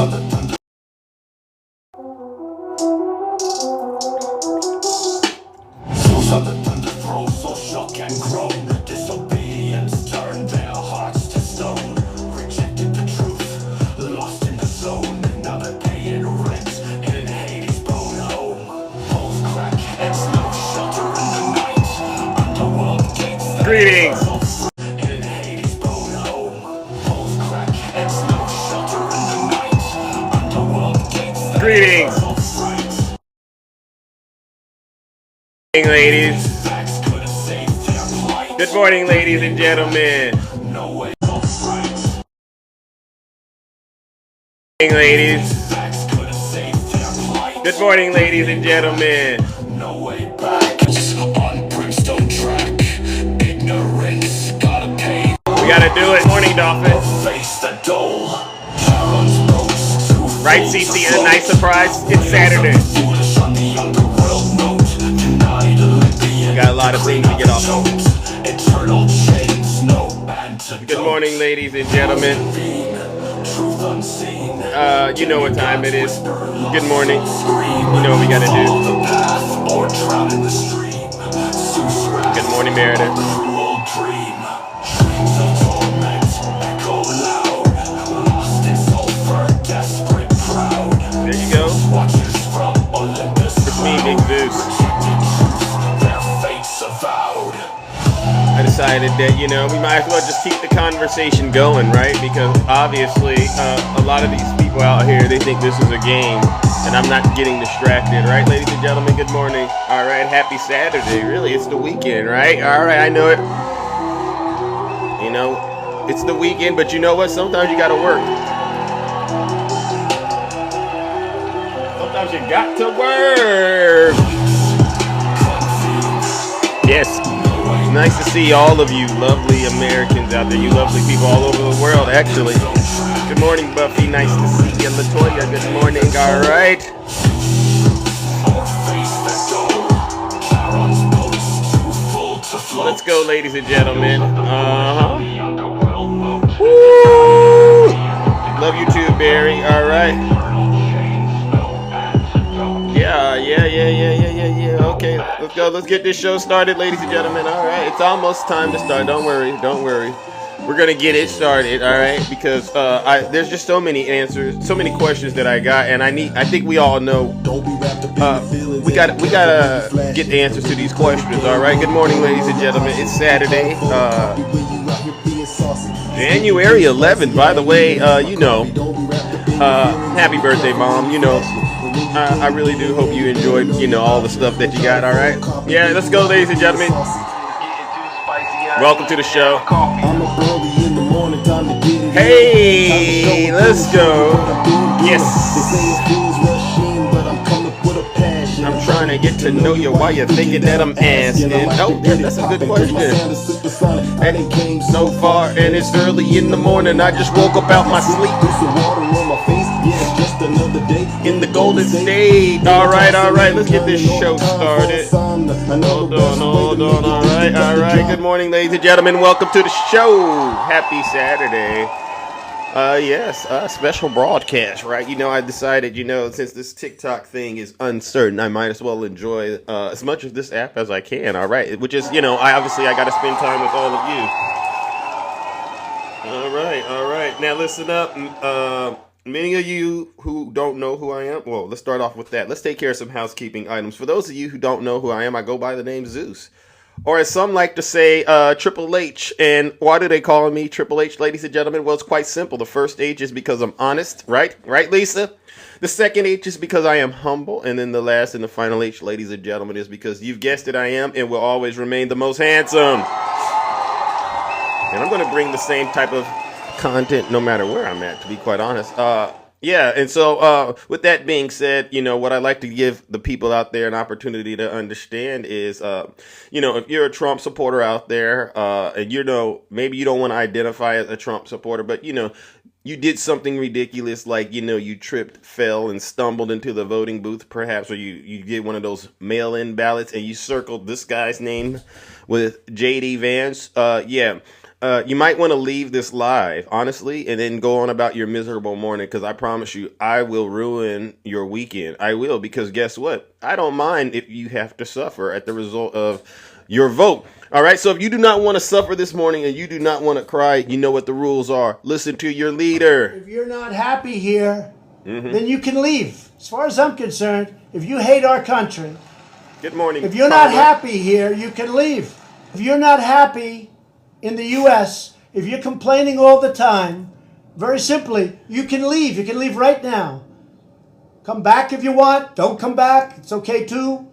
Greetings. Greetings. Good morning, ladies. Good morning, ladies and gentlemen. Good morning, ladies. Good morning, ladies and gentlemen. No way back. On brimstone track. Ignorance gotta pay. We gotta do it. Morning, Dolphin. Right, CC, a nice surprise. It's Saturday. We got a lot of things to get off of. Good morning, ladies and gentlemen. You know what time it is. Good morning. You know what we gotta do. Good morning, Meredith. There you go. It's me, Big Zeus. I decided that, you know, we might as well just keep the conversation going, right? Because obviously, a lot of these people out here, they think this is a game, and I'm not getting distracted, right, ladies and gentlemen? Good morning. All right, happy Saturday. Really, it's the weekend, right? All right, I know it. You know, it's the weekend, but you know what? Sometimes you gotta work. Sometimes you got to work. Yes. It's nice to see all of you lovely Americans out there. You lovely people all over the world, actually. Good morning, Buffy. Nice to see you. Latoya, good morning. All right. Let's go, ladies and gentlemen. Woo! Love you too, Barry. All right. Yeah. Okay, let's go. Let's get this show started, ladies and gentlemen. All right, it's almost time to start. Don't worry. We're gonna get it started, all right? Because there's just so many answers, so many questions that I got, and I think we all know. We gotta get the answers to these questions, all right? Good morning, ladies and gentlemen. It's Saturday, January 11th. By the way, you know, happy birthday, Mom. You know. I really do hope you enjoyed, you know, all the stuff that you got, all right? Yeah, let's go, ladies and gentlemen. Welcome to the show. Hey, let's go. Yes. I'm trying to get to know you while you're thinking that I'm asking. Oh, that's a good question. And it came so far, and it's early in the morning. I just woke up out my sleep. In the Golden State. All right. Let's get this show started. Hold on. All right. Good morning, ladies and gentlemen. Welcome to the show. Happy Saturday. Yes, special broadcast, right? You know, I decided, you know, since this TikTok thing is uncertain, I might as well enjoy as much of this app as I can, all right? Which is, you know, I got to spend time with all of you. All right. Now, listen up. Many of you who don't know who I am, well, let's start off with that. Let's take care of some housekeeping items. For those of you who don't know who I am, I go by the name Zeus. Or as some like to say, Triple H. And why do they call me Triple H, ladies and gentlemen? Well, it's quite simple. The first H is because I'm honest, right? Right, Lisa? The second H is because I am humble. And then the last and the final H, ladies and gentlemen, is because you've guessed it, I am and will always remain the most handsome. And I'm going to bring the same type of content no matter where I'm at, to be quite honest. Yeah, and so with that being said, you know, what I like to give the people out there an opportunity to understand is, you know, if you're a Trump supporter out there, and you know, maybe you don't want to identify as a Trump supporter, but, you know, you did something ridiculous, like, you know, you tripped, fell, and stumbled into the voting booth, perhaps, or you did one of those mail-in ballots, and you circled this guy's name with J.D. Vance. Yeah. You might want to leave this live, honestly, and then go on about your miserable morning, because I promise you, I will ruin your weekend. I will, because guess what? I don't mind if you have to suffer at the result of your vote. All right, so if you do not want to suffer this morning and you do not want to cry, you know what the rules are. Listen to your leader. If you're not happy here, then you can leave. As far as I'm concerned, if you hate our country, Good morning. if you're not happy here, you can leave. If you're not happy in the U.S., if you're complaining all the time, very simply, you can leave. You can leave right now. Come back if you want. Don't come back. It's okay too.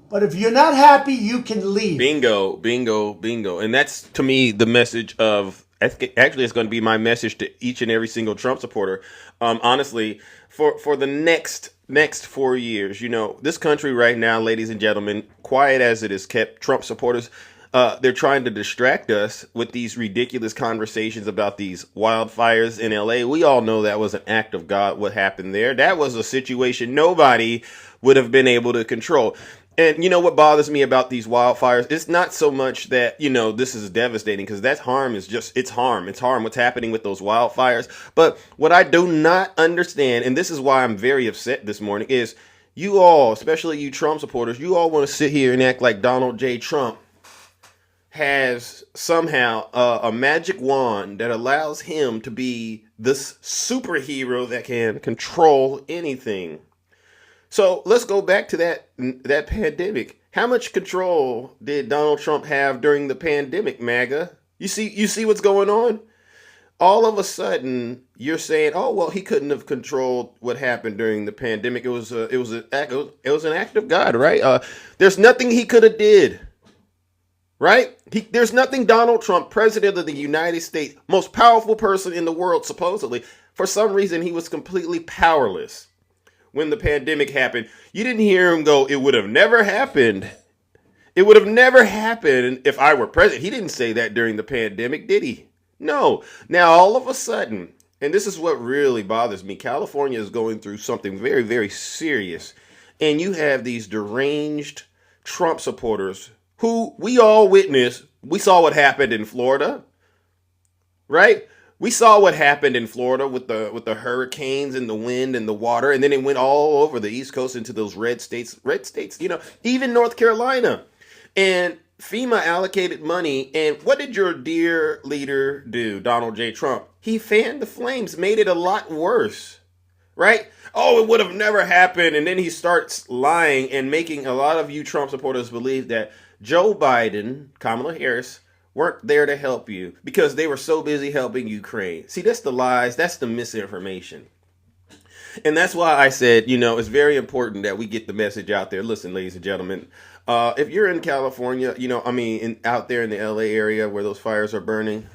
But if you're not happy, you can leave. Bingo, bingo, bingo. And that's, to me, the message of, actually, it's going to be my message to each and every single Trump supporter. Honestly, for the next 4 years, this country right now, ladies and gentlemen, quiet as it is kept, Trump supporters, they're trying to distract us with these ridiculous conversations about these wildfires in LA. We all know that was an act of God, what happened there. That was a situation nobody would have been able to control. And you know what bothers me about these wildfires? It's not so much that, this is devastating, because that harm is it's harm. It's harm what's happening with those wildfires. But what I do not understand, and this is why I'm very upset this morning, is you all, especially you Trump supporters, you all want to sit here and act like Donald J. Trump has somehow a magic wand that allows him to be this superhero that can control anything. So let's go back to that pandemic. How much control did Donald Trump have during the pandemic, MAGA? You see what's going on? All of a sudden, you're saying, "Oh, well, he couldn't have controlled what happened during the pandemic. It was an act of God, right? There's nothing he could have did." Right? There's nothing Donald Trump, president of the United States, most powerful person in the world, supposedly, for some reason, he was completely powerless when the pandemic happened. You didn't hear him go, "It would have never happened. It would have never happened if I were president." He didn't say that during the pandemic, did he? No. Now, all of a sudden, and this is what really bothers me, California is going through something very, very serious. And you have these deranged Trump supporters who we all witnessed. We saw what happened in Florida, right? We saw what happened in Florida with the hurricanes and the wind and the water, and then it went all over the East Coast into those red states, even North Carolina. And FEMA allocated money, and what did your dear leader do, Donald J. Trump? He fanned the flames, made it a lot worse, right? Oh, it would have never happened, and then he starts lying and making a lot of you Trump supporters believe that Joe Biden, Kamala Harris, weren't there to help you because they were so busy helping Ukraine. See, that's the lies. That's the misinformation. And that's why I said, it's very important that we get the message out there. Listen, ladies and gentlemen, if you're in California, out there in the LA area where those fires are burning,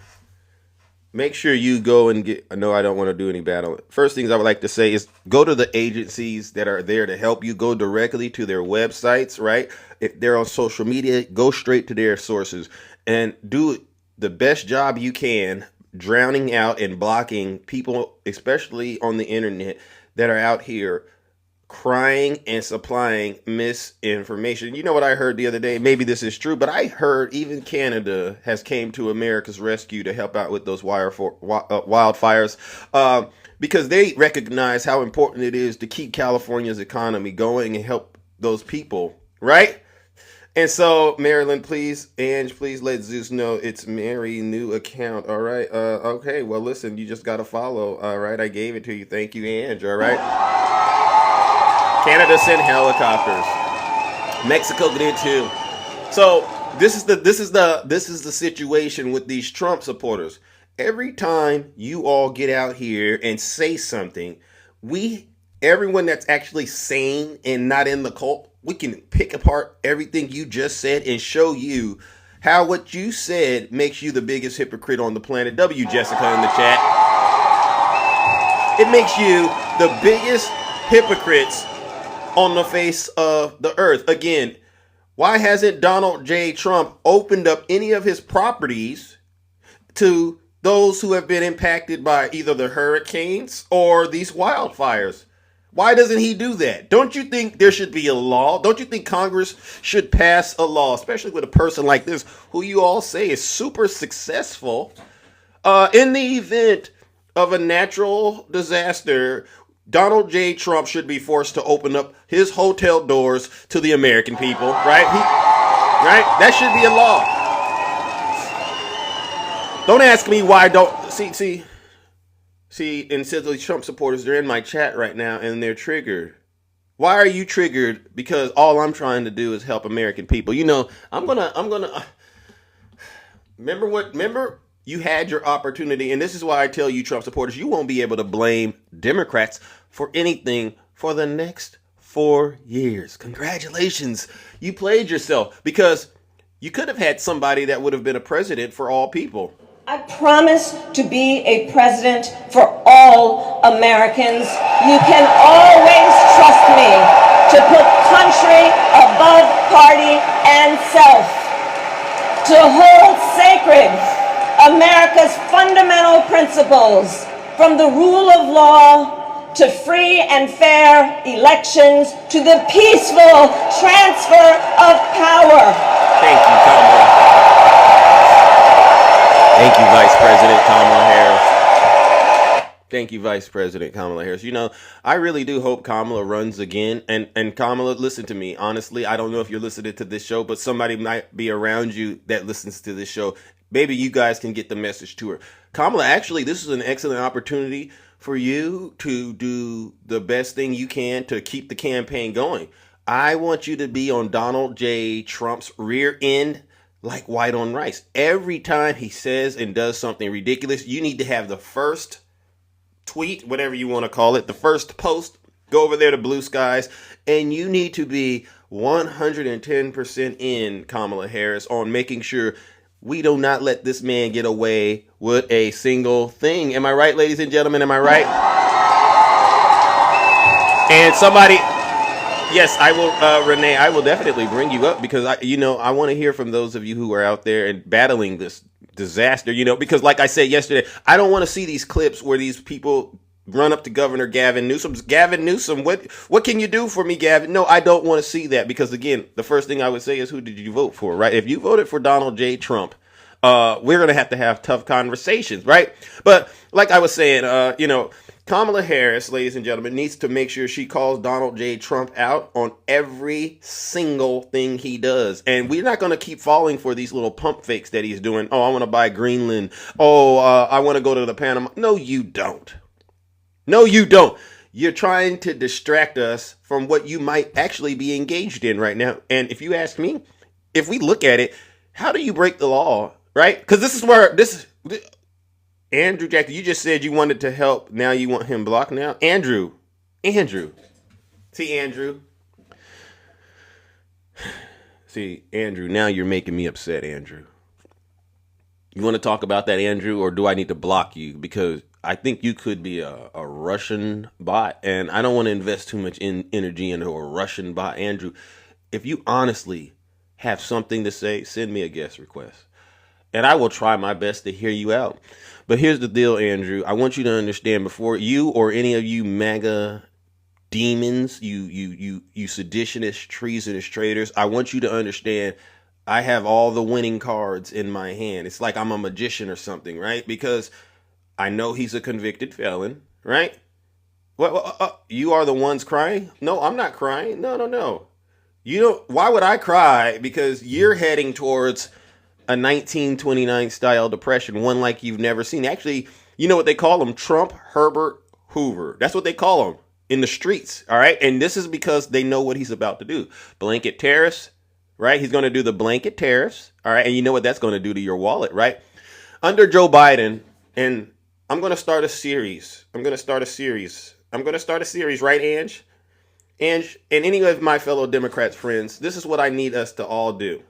make sure you go and get, no, I don't want to do any bad on it. First things I would like to say is go to the agencies that are there to help you. Go directly to their websites, right? If they're on social media, go straight to their sources and do the best job you can drowning out and blocking people, especially on the internet, that are out here crying and supplying misinformation. You know what I heard the other day? Maybe this is true, but I heard even Canada has came to America's rescue to help out with those wildfires because they recognize how important it is to keep California's economy going and help those people, right? And so, Marilyn, please, Ange, please let Zeus know it's Mary new account. All right. Okay. Well, listen, you just got to follow. All right. I gave it to you. Thank you, Ange. All right. Canada sent helicopters. Mexico did too. So this is the situation with these Trump supporters. Every time you all get out here and say something, everyone that's actually sane and not in the cult, we can pick apart everything you just said and show you how what you said makes you the biggest hypocrite on the planet. W. Jessica in the chat. It makes you the biggest hypocrites on the face of the earth. Again, why hasn't Donald J. Trump opened up any of his properties to those who have been impacted by either the hurricanes or these wildfires? Why doesn't he do that? Don't you think there should be a law? Don't you think Congress should pass a law, especially with a person like this, who you all say is super successful? In the event of a natural disaster, Donald J. Trump should be forced to open up his hotel doors to the American people, right? Right? That should be a law. Don't ask me why. Don't see. And says these Trump supporters, they're in my chat right now and they're triggered. Why are you triggered? Because all I'm trying to do is help American people. You know, I'm gonna remember you had your opportunity, and this is why I tell you, Trump supporters, you won't be able to blame Democrats for anything for the next 4 years. Congratulations. You played yourself because you could have had somebody that would have been a president for all people. I promise to be a president for all Americans. You can always trust me to put country above party and self, to hold sacred America's fundamental principles, from the rule of law to free and fair elections to the peaceful transfer of power. Thank you, Kamala. Thank you, Vice President Kamala Harris. Thank you, Vice President Kamala Harris. You know, I really do hope Kamala runs again. And Kamala, listen to me. Honestly, I don't know if you're listening to this show, but somebody might be around you that listens to this show. Maybe you guys can get the message to her. Kamala, actually, this is an excellent opportunity for you to do the best thing you can to keep the campaign going. I want you to be on Donald J. Trump's rear end like white on rice. Every time he says and does something ridiculous, you need to have the first tweet, whatever you want to call it, the first post, go over there to Blue Skies, and you need to be 110% in, Kamala Harris, on making sure we do not let this man get away with a single thing. Am I right, ladies and gentlemen? Am I right? And somebody... Yes, I will, Renee, I will definitely bring you up because, I want to hear from those of you who are out there and battling this disaster, because like I said yesterday, I don't want to see these clips where these people run up to Governor Gavin Newsom. Gavin Newsom, what can you do for me, Gavin? No, I don't want to see that because, again, the first thing I would say is, who did you vote for, right? If you voted for Donald J. Trump, we're going to have tough conversations, right? But like I was saying, Kamala Harris, ladies and gentlemen, needs to make sure she calls Donald J. Trump out on every single thing he does. And we're not going to keep falling for these little pump fakes that he's doing. Oh, I want to buy Greenland. Oh, I want to go to the Panama. No, you don't. No, you don't. You're trying to distract us from what you might actually be engaged in right now. And if you ask me, if we look at it, how do you break the law, right? Because this is where Andrew Jackson, you just said you wanted to help. Now you want him blocked now? Andrew. See, Andrew. See, Andrew, now you're making me upset, Andrew. You want to talk about that, Andrew, or do I need to block you? Because I think you could be a Russian bot, and I don't want to invest too much energy into a Russian bot. Andrew, if you honestly have something to say, send me a guest request. And I will try my best to hear you out. But here's the deal, Andrew. I want you to understand, before you or any of you MAGA demons, you seditionists, treasonous traitors, I want you to understand I have all the winning cards in my hand. It's like I'm a magician or something, right? Because I know he's a convicted felon, right? What? You are the ones crying? No, I'm not crying. No. Why would I cry? Because you're heading towards a 1929 style depression, one like you've never seen. Actually, you know what they call him? Trump Herbert Hoover. That's what they call him in the streets. All right. And this is because they know what he's about to do. Blanket tariffs, right? He's going to do the blanket tariffs. All right. And you know what that's going to do to your wallet, right? Under Joe Biden, and I'm going to start a series. Right, Ange? And any of my fellow Democrats friends, this is what I need us to all do.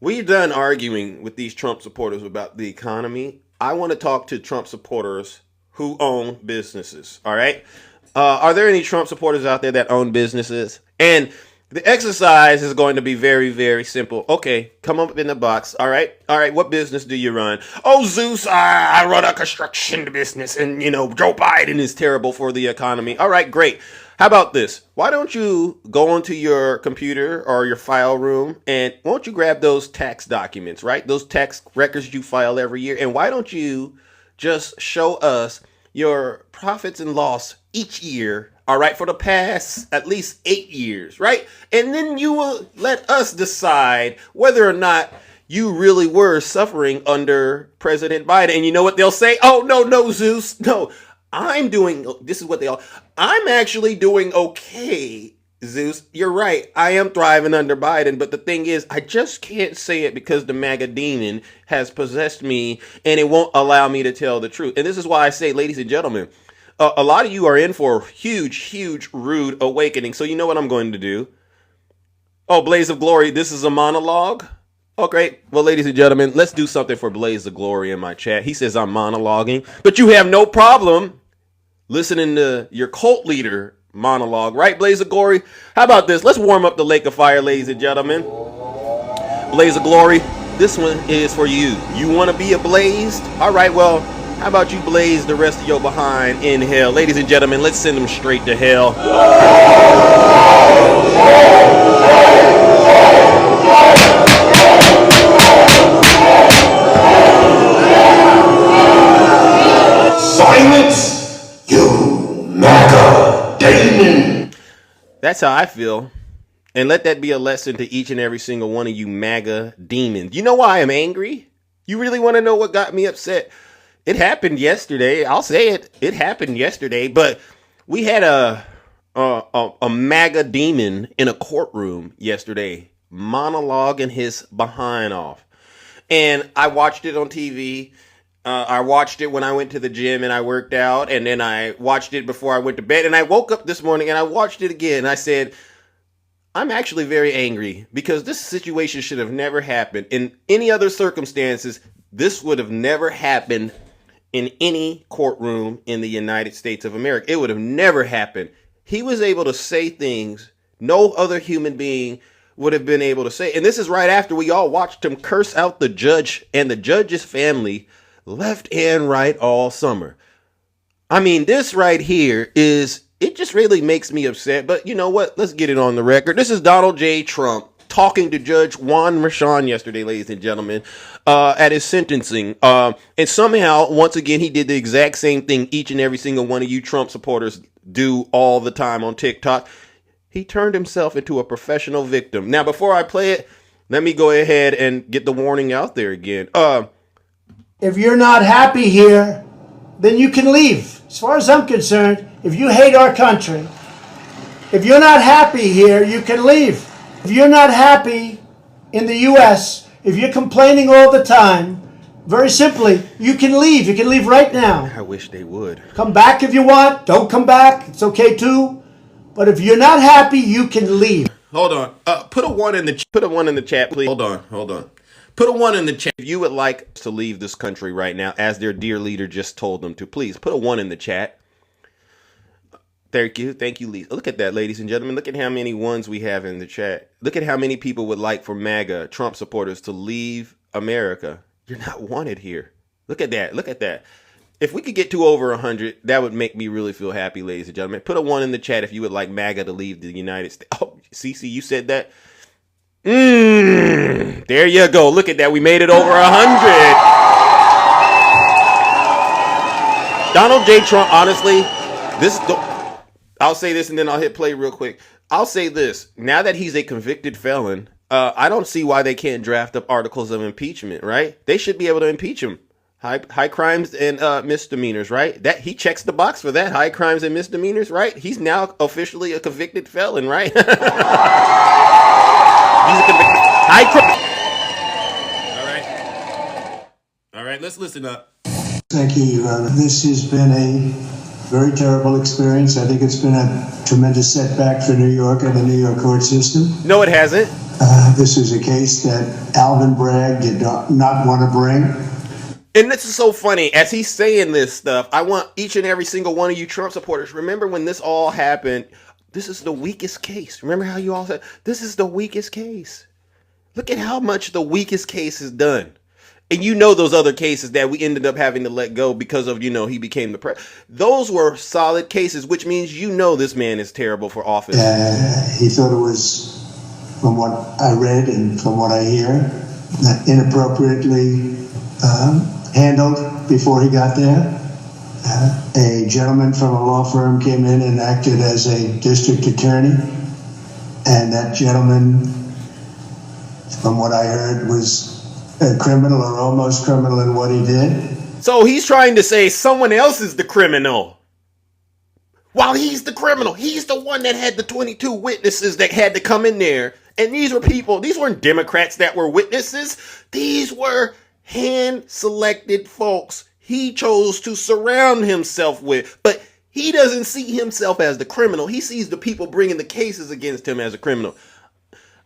We're done arguing with these Trump supporters about the economy. I want to talk to Trump supporters who own businesses. All right. Are there any Trump supporters out there that own businesses? And The exercise is going to be very, very simple. Okay, come up in the box. All right. All right. What business do you run? Oh, Zeus, I run a construction business. And, Joe Biden is terrible for the economy. All right, great. How about this? Why don't you go onto your computer or your file room and won't you grab those tax documents, right? Those tax records you file every year. And why don't you just show us your profits and loss each year, all right, for the past at least 8 years, right? And then you will let us decide whether or not you really were suffering under President Biden. And you know what they'll say? Oh, no, Zeus. No, this is what I'm actually doing okay, Zeus. You're right. I am thriving under Biden. But the thing is, I just can't say it because the MAGA demon has possessed me and it won't allow me to tell the truth. And this is why I say, ladies and gentlemen, a lot of you are in for a huge, rude awakening. So you know what I'm going to do? Oh, Blaze of Glory, this is a monologue? Oh, great. Well, ladies and gentlemen, let's do something for Blaze of Glory in my chat. He says I'm monologuing, but you have no problem listening to your cult leader monologue, right, Blaze of Glory? How about this? Let's warm up the lake of fire, ladies and gentlemen. Blaze of Glory, this one is for you. You want to be ablazed? All right, well, how about you blaze the rest of your behind in hell? Ladies and gentlemen, let's send them straight to hell. Silence, you MAGA demon. That's how I feel. And let that be a lesson to each and every single one of you MAGA demons. You know why I'm angry? You really want to know what got me upset? It happened yesterday. I'll say it. It happened yesterday. But we had a MAGA demon in a courtroom yesterday, monologuing his behind off. And I watched it on TV. I watched it when I went to the gym and I worked out. And then I watched it before I went to bed. And I woke up this morning and I watched it again. And I said, I'm actually very angry because this situation should have never happened. In any other circumstances, this would have never happened in any courtroom in the United States of America. It would have never happened. He was able to say things no other human being would have been able to say. And this is right after we all watched him curse out the judge and the judge's family left and right all summer. I mean, this right here it just really makes me upset. But you know what? Let's get it on the record. This is Donald J. Trump talking to Judge Juan Merchan yesterday, ladies and gentlemen, at his sentencing. And somehow, once again, he did the exact same thing each and every single one of you Trump supporters do all the time on TikTok. He turned himself into a professional victim. Now, before I play it, let me go ahead and get the warning out there again. If you're not happy here, then you can leave. As far as I'm concerned, if you hate our country, if you're not happy here, you can leave. If you're not happy in the U.S., if you're complaining all the time, very simply, you can leave. You can leave right now. I wish they would. Come back if you want. Don't come back. It's okay too. But if you're not happy, you can leave. Hold on. Put a 1 in the chat, please. Hold on. Put a 1 in the chat if you would like to leave this country right now, as their dear leader just told them to. Please put a 1 in the chat. Thank you, Lisa. Look at that, ladies and gentlemen. Look at how many ones we have in the chat. Look at how many people would like for MAGA Trump supporters to leave America. You're not wanted here. Look at that. If we could get to over 100, that would make me really feel happy, ladies and gentlemen. Put a 1 in the chat if you would like MAGA to leave the United States. Oh, Cece, you said that? There you go. Look at that. We made it over 100. Donald J. Trump, honestly, I'll say this and then I'll hit play real quick. I'll say this. Now that he's a convicted felon, I don't see why they can't draft up articles of impeachment, right? They should be able to impeach him. High crimes and misdemeanors, right? That he checks the box for that. High crimes and misdemeanors, right? He's now officially a convicted felon, right? He's a convicted high crime. All right, let's listen up. Thank you, Your Honor. This has been a very terrible experience. I think it's been a tremendous setback for New York and the New York court system. No, it hasn't. This is a case that Alvin Bragg did not want to bring. And this is so funny. As he's saying this stuff, I want each and every single one of you Trump supporters, remember when this all happened, This is the weakest case. Remember how you all said, this is the weakest case. Look at how much the weakest case is done. And you know those other cases that we ended up having to let go because of, he became the president. Those were solid cases, which means this man is terrible for office. He thought it was, from what I read and from what I hear, inappropriately handled before he got there. A gentleman from a law firm came in and acted as a district attorney, and that gentleman, from what I heard, was a criminal or almost criminal in what he did. So he's trying to say someone else is the criminal, while he's the criminal. He's the one that had the 22 witnesses that had to come in there. And these weren't Democrats that were witnesses. These were hand-selected folks he chose to surround himself with. But he doesn't see himself as the criminal. He sees the people bringing the cases against him as a criminal.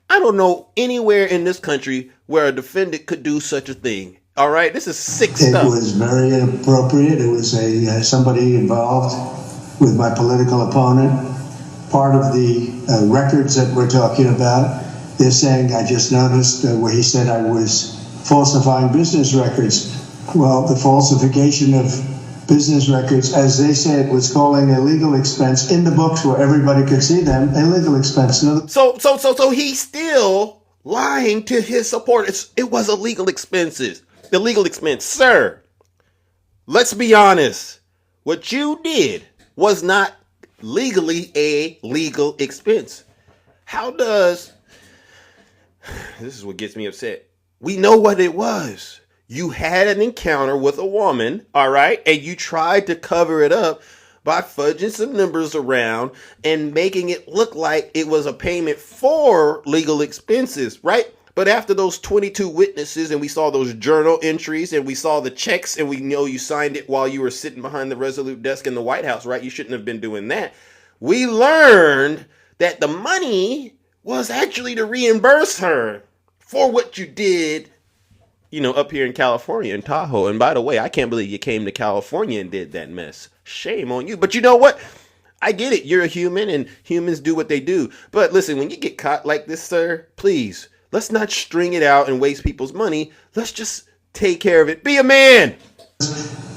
I don't know anywhere in this country where a defendant could do such a thing. All right? This is sick stuff. It was very inappropriate. It was somebody involved with my political opponent. Part of the records that we're talking about, they're saying, I just noticed where he said I was falsifying business records. Well, the falsification of business records, as they said, was calling a legal expense in the books where everybody could see them, a legal expense. So he's still lying to his supporters. It was a legal expenses. The legal expense. Sir, let's be honest. What you did was not legally a legal expense. This is what gets me upset. We know what it was. You had an encounter with a woman, all right, and you tried to cover it up by fudging some numbers around and making it look like it was a payment for legal expenses, right? But after those 22 witnesses and we saw those journal entries and we saw the checks and we know you signed it while you were sitting behind the Resolute desk in the White House, right? You shouldn't have been doing that. We learned that the money was actually to reimburse her for what you did, up here in California, in Tahoe. And by the way, I can't believe you came to California and did that mess. Shame on you. But you know what? I get it. You're a human and humans do what they do. But listen, when you get caught like this, sir, please, let's not string it out and waste people's money. Let's just take care of it. Be a man.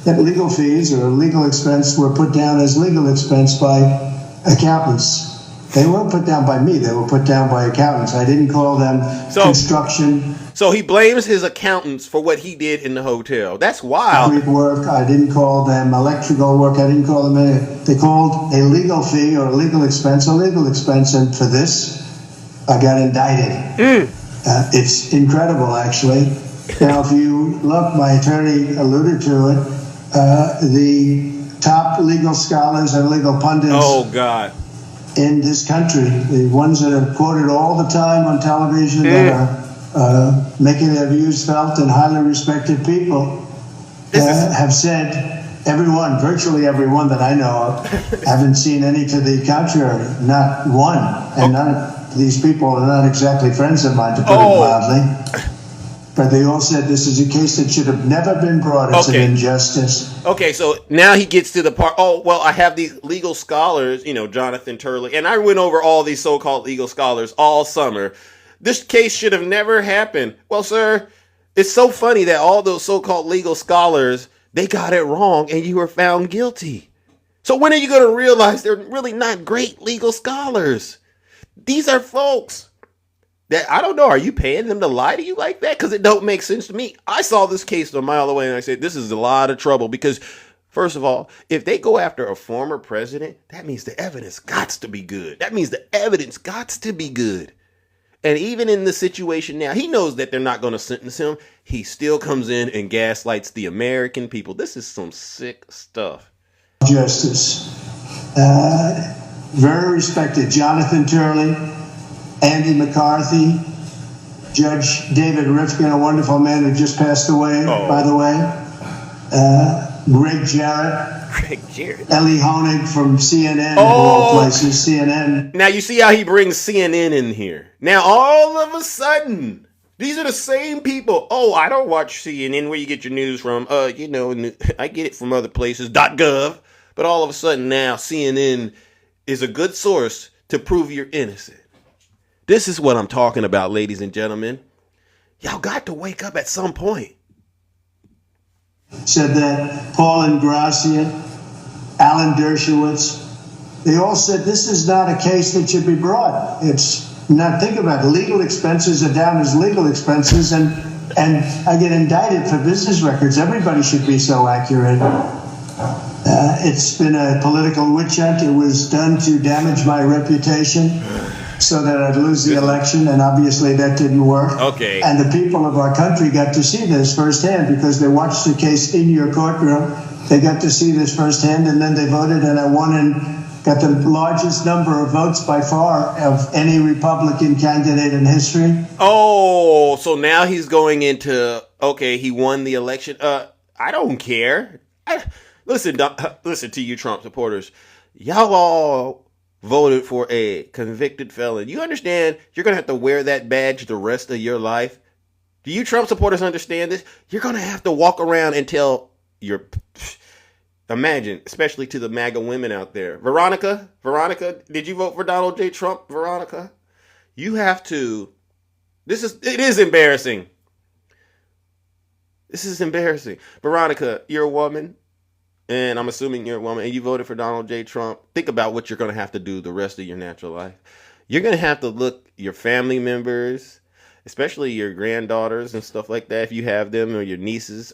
That legal fees or legal expense were put down as legal expense by accountants. They weren't put down by me. They were put down by accountants. I didn't call them construction. So he blames his accountants for what he did in the hotel. That's wild. Work. I didn't call them electrical work. I didn't call them anything. They called a legal fee or a legal expense a legal expense. And for this, I got indicted. It's incredible, actually. Now, if you look, my attorney alluded to it, the top legal scholars and legal pundits. Oh, God. In this country, the ones that are quoted all the time on television, that are making their views felt and highly respected people, have said, virtually everyone that I know of, haven't seen any to the contrary, not one. And none of these people are not exactly friends of mine, to put it mildly. But they all said this is a case that should have never been brought. It's an injustice. Okay, so now he gets to the part, I have these legal scholars, Jonathan Turley, and I went over all these so-called legal scholars all summer. This case should have never happened. Well, sir, it's so funny that all those so-called legal scholars, they got it wrong and you were found guilty. So when are you going to realize they're really not great legal scholars? These are folks that, I don't know, are you paying them to lie to you like that? Because it don't make sense to me. I saw this case a mile away and I said, this is a lot of trouble because, first of all, if they go after a former president, that means the evidence gots to be good. That means the evidence gots to be good. And even in the situation now, he knows that they're not going to sentence him. He still comes in and gaslights the American people. This is some sick stuff. Justice. Very respected Jonathan Turley, Andy McCarthy, Judge David Rifkin, a wonderful man who just passed away, by the way. Greg Jarrett. Ellie Honig from CNN, of all places, CNN. Now you see how he brings CNN in here. Now all of a sudden, these are the same people. I don't watch CNN, where you get your news from. I get it from other places, .gov. But all of a sudden now CNN is a good source to prove you're innocent. This is what I'm talking about, ladies and gentlemen. Y'all got to wake up at some point. Said that Paul Ingratian, Alan Dershowitz, they all said this is not a case that should be brought. It's not, think about it, legal expenses are down as legal expenses, and I get indicted for business records. Everybody should be so accurate. It's been a political witch hunt. It was done to damage my reputation so that I'd lose the election, and obviously that didn't work. Okay. And the people of our country got to see this firsthand because they watched the case in your courtroom. They got to see this firsthand, and then they voted, and I won and got the largest number of votes by far of any Republican candidate in history. Oh, so now he's going into, okay, he won the election. I don't care. Listen to you Trump supporters. Y'all all voted for a convicted felon. You understand you're going to have to wear that badge the rest of your life? Do you Trump supporters understand this? You're going to have to walk around until you're... Imagine, especially to the MAGA women out there. Veronica, did you vote for Donald J. Trump, Veronica? You have to... It is embarrassing. This is embarrassing. Veronica, you're a woman. And I'm assuming you're a woman and you voted for Donald J. Trump. Think about what you're going to have to do the rest of your natural life. You're going to have to look your family members, especially your granddaughters and stuff like that, if you have them, or your nieces.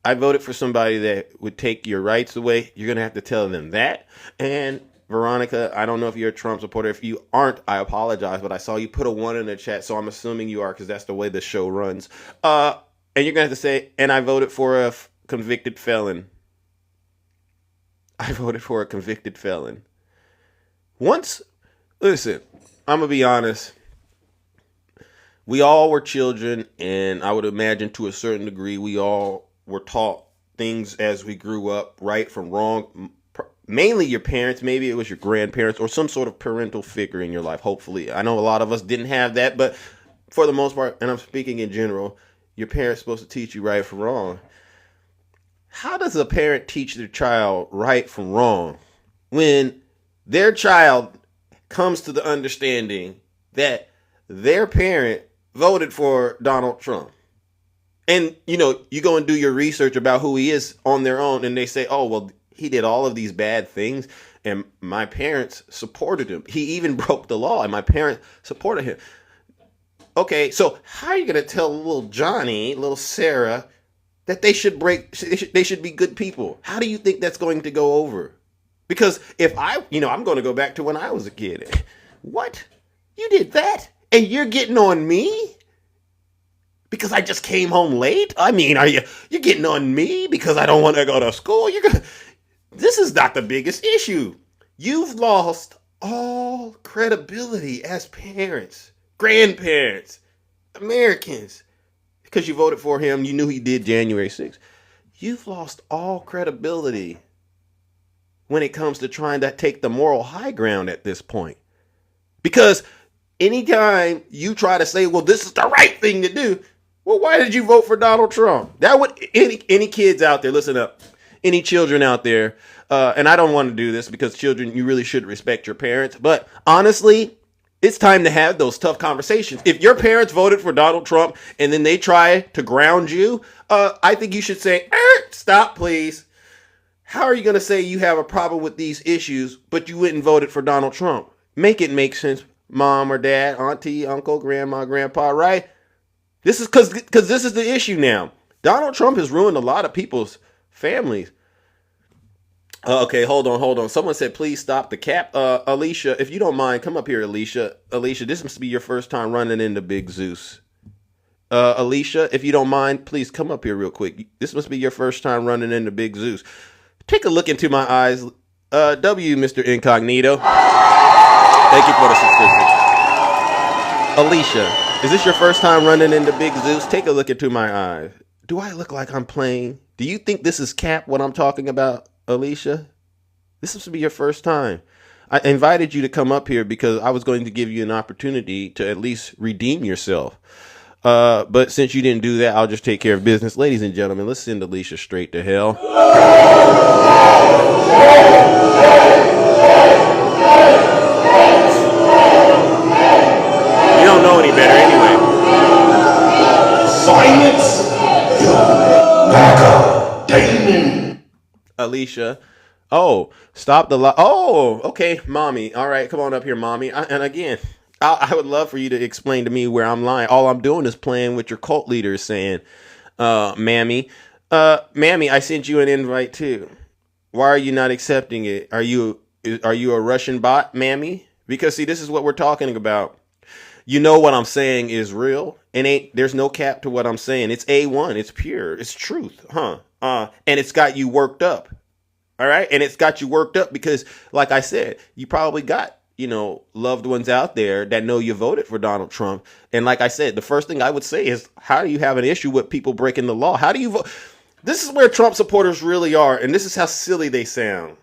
I voted for somebody that would take your rights away. You're going to have to tell them that. And Veronica, I don't know if you're a Trump supporter. If you aren't, I apologize, but I saw you put a 1 in the chat, so I'm assuming you are because that's the way the show runs. And you're going to have to say, and I voted for a convicted felon. I voted for a convicted felon. Listen, I'm going to be honest. We all were children, and I would imagine to a certain degree, we all were taught things as we grew up, right from wrong. Mainly your parents, maybe it was your grandparents, or some sort of parental figure in your life, hopefully. I know a lot of us didn't have that, but for the most part, and I'm speaking in general, your parents supposed to teach you right from wrong. How does a parent teach their child right from wrong when their child comes to the understanding that their parent voted for Donald Trump? And, you go and do your research about who he is on their own, and they say, oh, well, he did all of these bad things, and my parents supported him. He even broke the law, and my parents supported him. Okay, so how are you going to tell little Johnny, little Sarah, that they should be good people? How do you think that's going to go over? Because if I'm going to go back to when I was a kid. What? You did that? And you're getting on me? Because I just came home late? I mean, you're getting on me because I don't want to go to school? This is not the biggest issue. You've lost all credibility as parents, grandparents, Americans. Because you voted for him, you knew he did January 6th. You've lost all credibility when it comes to trying to take the moral high ground at this point. Because anytime you try to say, well, this is the right thing to do, well, why did you vote for Donald Trump? That would any kids out there, listen up, any children out there, and I don't want to do this because children, you really should respect your parents. But honestly, it's time to have those tough conversations. If your parents voted for Donald Trump and then they try to ground you, I think you should say, stop, please. How are you going to say you have a problem with these issues, but you went and voted for Donald Trump? Make it make sense, mom or dad, auntie, uncle, grandma, grandpa, right? This is because this is the issue now. Donald Trump has ruined a lot of people's families. Okay, hold on. Someone said, please stop the cap. Alicia, if you don't mind, come up here, Alicia. Alicia, this must be your first time running into Big Zeus. Alicia, if you don't mind, please come up here real quick. This must be your first time running into Big Zeus. Take a look into my eyes. Mr. Incognito. Thank you for the subscription. Alicia, is this your first time running into Big Zeus? Take a look into my eyes. Do I look like I'm playing? Do you think this is cap what I'm talking about, Alicia? This must be your first time. I invited you to come up here because I was going to give you an opportunity to at least redeem yourself. But since you didn't do that, I'll just take care of business. Ladies and gentlemen, let's send Alicia straight to hell. Damon. Alicia. Oh, stop the oh, okay, mommy. All right, come on up here, mommy. And again, I would love for you to explain to me where I'm lying. All I'm doing is playing with your cult leaders saying, mammy, mammy, I sent you an invite too. Why are you not accepting it? Are you a Russian bot, mammy? Because see, this is what we're talking about. You know what I'm saying is real, and there's no cap to what I'm saying. It's A1, it's pure, it's truth, huh? And it's got you worked up. All right. And it's got you worked up because, like I said, you probably got, loved ones out there that know you voted for Donald Trump. And like I said, the first thing I would say is, how do you have an issue with people breaking the law? How do you vote? This is where Trump supporters really are. And this is how silly they sound.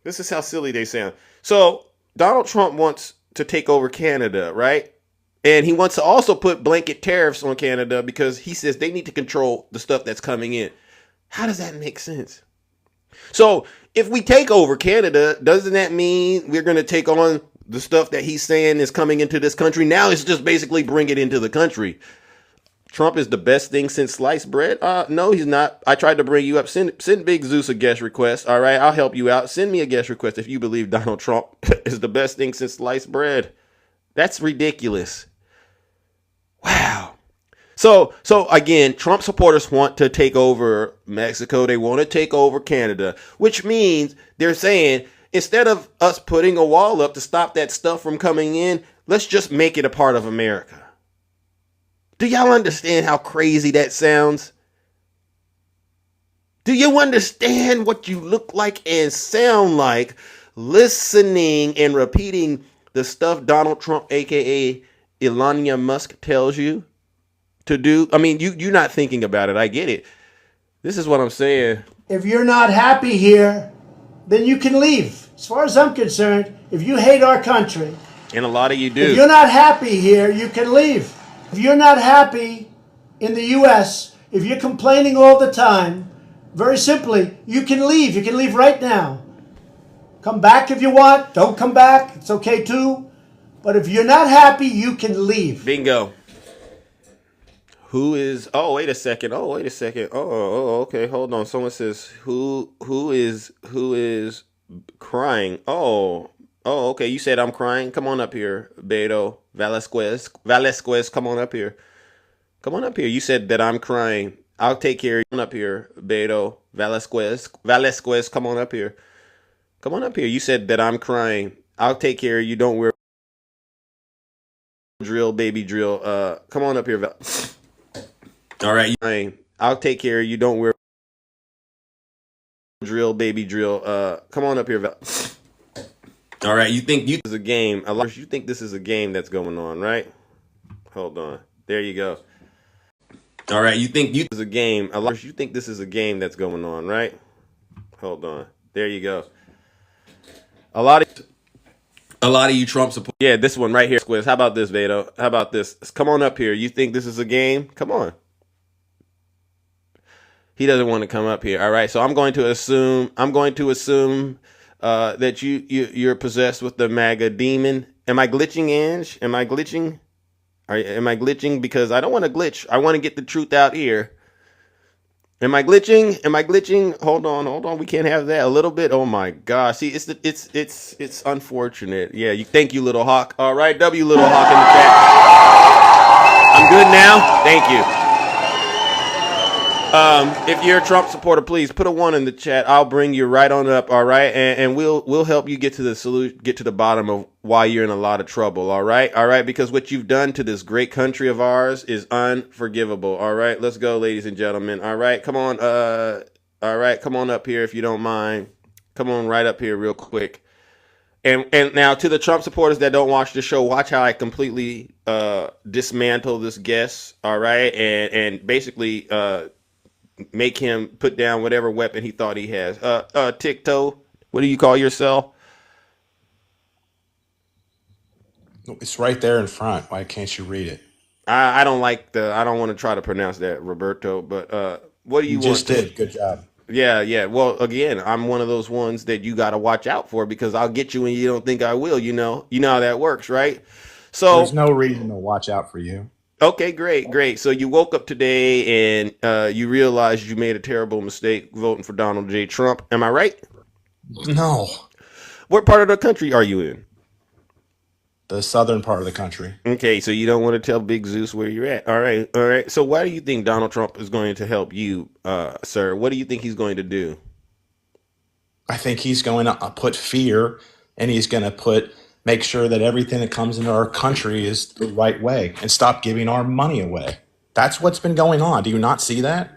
This is how silly they sound. So Donald Trump wants to take over Canada, right? And he wants to also put blanket tariffs on Canada because he says they need to control the stuff that's coming in. How does that make sense? So if we take over Canada, doesn't that mean we're going to take on the stuff that he's saying is coming into this country? Now it's just basically bring it into the country. Trump is the best thing since sliced bread. No, he's not. I tried to bring you up. Send Big Zeus a guest request. All right, I'll help you out. Send me a guest request if you believe Donald Trump is the best thing since sliced bread. That's ridiculous. Wow. So again, Trump supporters want to take over Mexico. They want to take over Canada, which means they're saying instead of us putting a wall up to stop that stuff from coming in, let's just make it a part of America. Do y'all understand how crazy that sounds? Do you understand what you look like and sound like listening and repeating the stuff Donald Trump, aka Elon Musk, tells you to do? I mean, you're not thinking about it. I get it. This is what I'm saying. If you're not happy here, then you can leave. As far as I'm concerned, if you hate our country, And a lot of you if do. you're not happy here, you can leave. If you're not happy in the U.S., if you're complaining all the time, very simply, you can leave. You can leave right now. Come back if you want. Don't come back. It's okay too. But if you're not happy, you can leave. Bingo. Who is? Oh, wait a second. Oh, wait a second. Oh, okay. Hold on. Someone says who is crying? Oh, okay. You said I'm crying. Come on up here, Beto Velasquez. Come on up here. Come on up here. You said that I'm crying. I'll take care of you. Come on up here, Beto Velasquez. Come on up here. Come on up here. You said that I'm crying. I'll take care of you. Don't worry. Drill, baby drill. Come on up here. All right. I'll take care of you. Don't worry. Drill, baby drill. Come on up here. All right. You think this is a game? You think this is a game that's going on, right? Hold on. There you go. All right. You think this is a game? You think this is a game that's going on, right? Hold on. There you go. A lot of you Trump support. Yeah, this one right here, Squiz. How about this, Beto? How about this? Come on up here. You think this is a game? Come on. He doesn't want to come up here. All right. So I'm going to assume that you're possessed with the MAGA demon. Am I glitching, Ange? Am I glitching? Am I glitching? Because I don't want to glitch. I want to get the truth out here. Am I glitching? Hold on. We can't have that. A little bit. Oh my gosh. See, it's unfortunate. Yeah. Thank you, Little Hawk. All right. W Little Hawk in the chat. I'm good now. Thank you. If you're a Trump supporter, please put a 1 in the chat. I'll bring you right on up. All right. And we'll help you get to the solution, get to the bottom of why you're in a lot of trouble. All right. Because what you've done to this great country of ours is unforgivable. All right. Let's go, ladies and gentlemen. All right. Come on. All right. Come on up here if you don't mind. Come on right up here real quick. And now to the Trump supporters that don't watch the show, watch how I completely dismantle this guest. All right. And basically make him put down whatever weapon he thought he has. Tic-Toe, what do you call yourself? It's right there in front. Why can't you read it? I don't want to try to pronounce that, Roberto, but what do you want? You just did. Good job. Yeah. Well, again, I'm one of those ones that you got to watch out for because I'll get you when you don't think I will, You know how that works, right? So there's no reason to watch out for you. Okay, great, great. So you woke up today and you realized you made a terrible mistake voting for Donald J. Trump. Am I right? No, What part of the country are you in? the southern part of the country. Okay, so you don't want to tell Big Zeus where you're at. All right, all right. So why do you think Donald Trump is going to help you, sir? What do you think he's going to do? I think he's going to put fear, and he's going to make sure that everything that comes into our country is the right way and stop giving our money away. That's what's been going on. Do you not see that?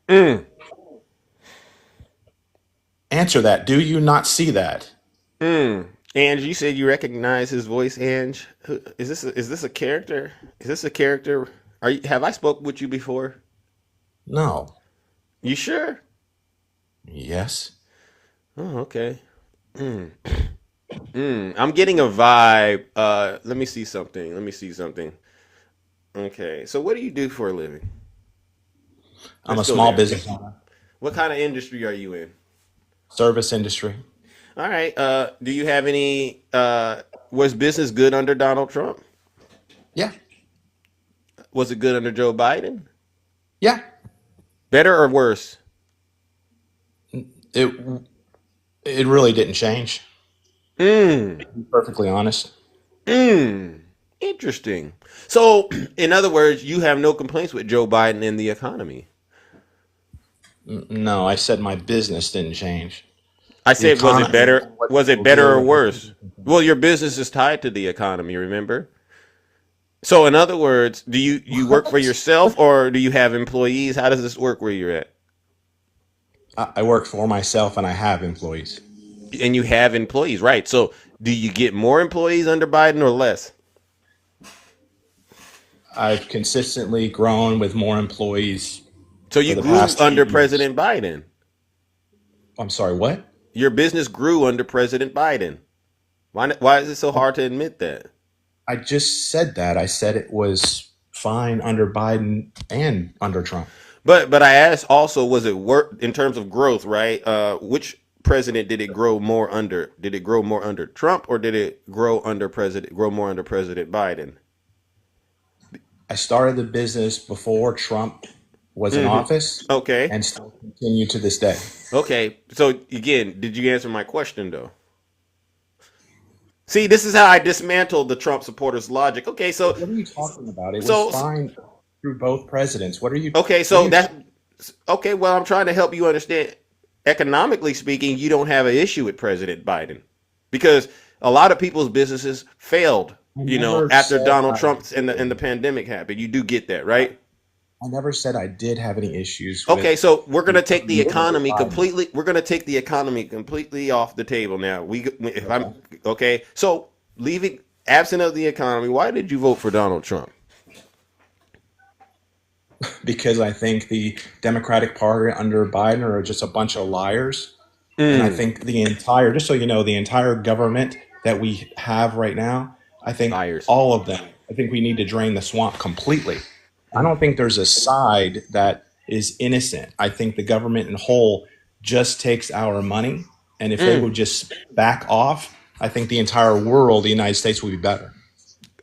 Mm, Answer that. Do you not see that? mm. Ange, you said you recognize his voice. Ange, is this a character? Is this a character? Have I spoke with you before? No. You sure? Yes. Oh, okay. I'm getting a vibe. Let me see something. Let me see something. Okay. So what do you do for a living? I'm Let's a go small there. business owner, What kind of industry are you in? service industry. All right. Do you have any was business good under Donald Trump? Yeah. Was it good under Joe Biden? Yeah. Better or worse? It it really didn't change. Mm. To be perfectly honest. Mm. Interesting. So, in other words, you have no complaints with Joe Biden and the economy. No, I said my business didn't change. I The said, was it economy better? and what Was it people better or do. worse? Well, your business is tied to the economy, remember? So, in other words, do you work for What? yourself or do you have employees? How does this work where you're at? I work for myself and I have employees. And you have employees, right? So, do you get more employees under Biden or less? I've consistently grown with more employees So, for you the grew past few under years. President Biden. I'm sorry, what? Your business grew under President Biden. Why is it so hard to admit that? I just said that. I said it was fine under Biden and under Trump. But I asked also, was it work in terms of growth, right? Which president did it grow more under? Did it grow more under Trump or did it grow more under President Biden? I started the business before Trump was in Hmm. office Okay. and still continue to this day. Okay. So again, did you answer my question though? See, this is how I dismantled the Trump supporters' logic. Okay, What are you talking about? It was so fine through both presidents. okay, What are so you that okay. Well, I'm trying to help you understand. Economically speaking, you don't have an issue with President Biden because a lot of people's businesses failed. I You know, never after said Donald I Trump's and the did. pandemic happened, you do get that, right? I never said I did have any issues Okay, with so we're the gonna take the economy under economy Biden. completely. We're gonna take the economy completely off the table now. If I'm Okay. okay, so leaving absent of the economy, why did you vote for Donald Trump? Because I think the Democratic Party under Biden are just a bunch of liars. And I Mm, think just so you know, the entire government that we have right now, I think liars. all of them, I think we need to drain the swamp completely. I Mm, don't think there's a side that is innocent. I think the government in whole just takes our money. And if they mm. would just back off, I think the entire world, the United States, would be better.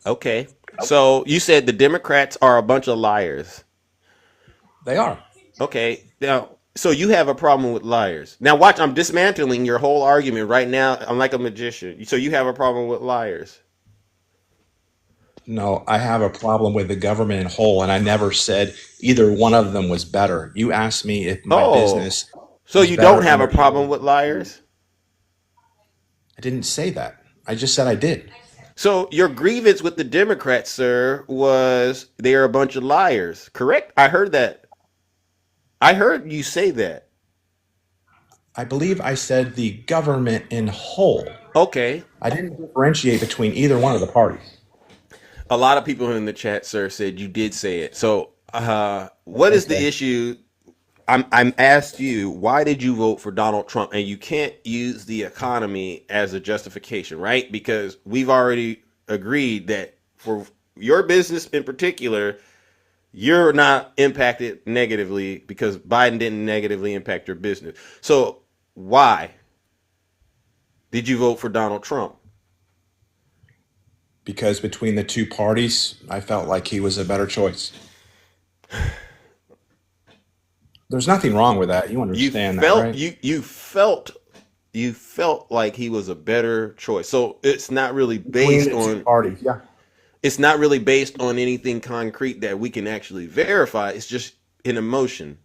Okay, so you said the Democrats are a bunch of liars. They are. Okay, now, so you have a problem with liars. Now, watch, I'm dismantling your whole argument right now. I'm like a magician. So you have a problem with liars. No, I have a problem with the government in whole, and I never said either one of them was better. You asked me if my Oh, business so was you don't better have a under either problem one. with liars? I didn't say that. I just said I did. So your grievance with the Democrats, sir, was they are a bunch of liars. Correct? I heard that. I heard you say that. I believe I said the government in whole. Okay. I didn't differentiate between either one of the parties. A lot of people in the chat, sir, said you did say it. So, what is the Okay. issue? I'm asked you why did you vote for Donald Trump, and you can't use the economy as a justification, right? Because we've already agreed that for your business in particular, you're not impacted negatively because Biden didn't negatively impact your business. So why did you vote for Donald Trump? because between the two parties, I felt like he was a better choice. There's nothing wrong with that. You You understand that, felt right? you felt like he was a better choice. So it's not really Between based the two on parties, yeah. it's not really based on anything concrete that we can actually verify. It's just an emotion,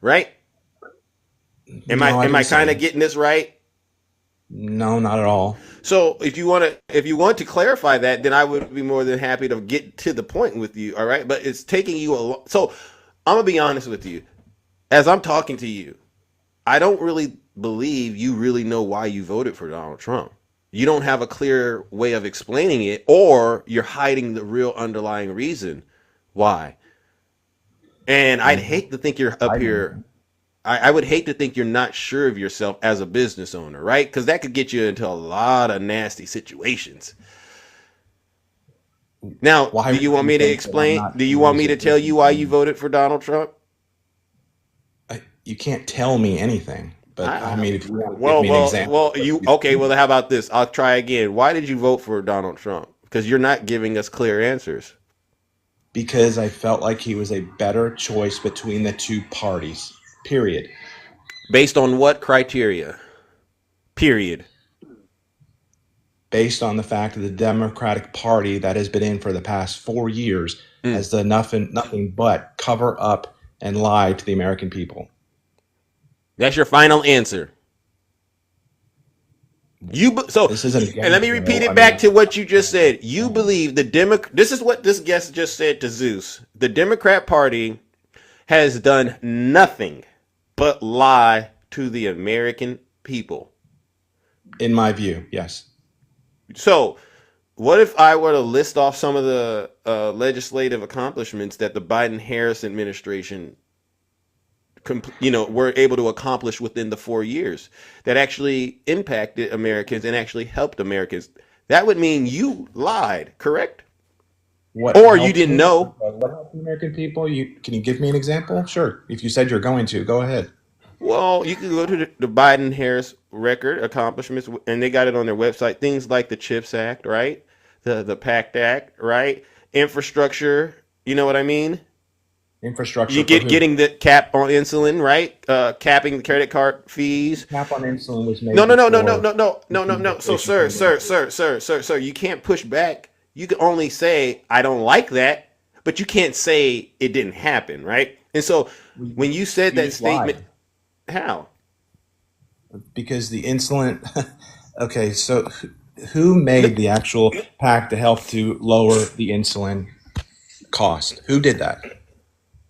right? Am I No, I am I didn't say kind of that. getting this right? No, not at all. So if you want to clarify that, then I would be more than happy to get to the point with you. All right, but it's taking you a lot. So I'm gonna be honest with you. As I'm talking to you, I don't really believe you really know why you voted for Donald Trump. You don't have a clear way of explaining it, or you're hiding the real underlying reason why. And I'd Mhm. hate to think you're up I here. didn't. I would hate to think you're not sure of yourself as a business owner, right? Because that could get you into a lot of nasty situations. Now, Why do would you want you me to think that I'm explain? not Do you sure want as me a to tell you business why you owner? voted for Donald Trump? You can't tell me anything, but I I, mean, if you want to give well, me an well, example well. of what You you okay? think, Well, how about this? I'll try again. Why did you vote for Donald Trump? Because you're not giving us clear answers. because I felt like he was a better choice between the two parties. Period. Based on what criteria? Period. Based on the fact that the Democratic Party that has been in for the past 4 years Mm. has done nothing but cover up and lie to the American people. That's your final answer. So, This isn't a and let game me repeat show. I it mean, back to what you just said. You believe the This is what this guest just said to Zeus. The Democrat Party has done nothing but lie to the American people. in my view, yes. So, what if I were to list off some of the legislative accomplishments that the Biden-Harris administration, were able to accomplish within the 4 years that actually impacted Americans and actually helped Americans? That would mean you lied, correct? What Or you helped didn't me? know. What helped the American people? Can you give me an example? Sure. If you said you're going to, go ahead. Well, you can go to the Biden-Harris record accomplishments, and they got it on their website. Things like the CHIPS Act, right? The PACT Act, right? Infrastructure. You know what I mean? You Infrastructure for get who? getting the cap on insulin, right? Capping the credit card fees. Cap on insulin was No, made no, no, no, no, before no, no, the no, no, no. So, inflation sir, came in. sir, sir, sir, sir, sir, you can't push back. You can only say I don't like that, but you can't say it didn't happen, right? And so, when you said You that just statement, lied how? because the insulin. Okay, so who made the actual pack to help to lower the insulin cost? Who did that?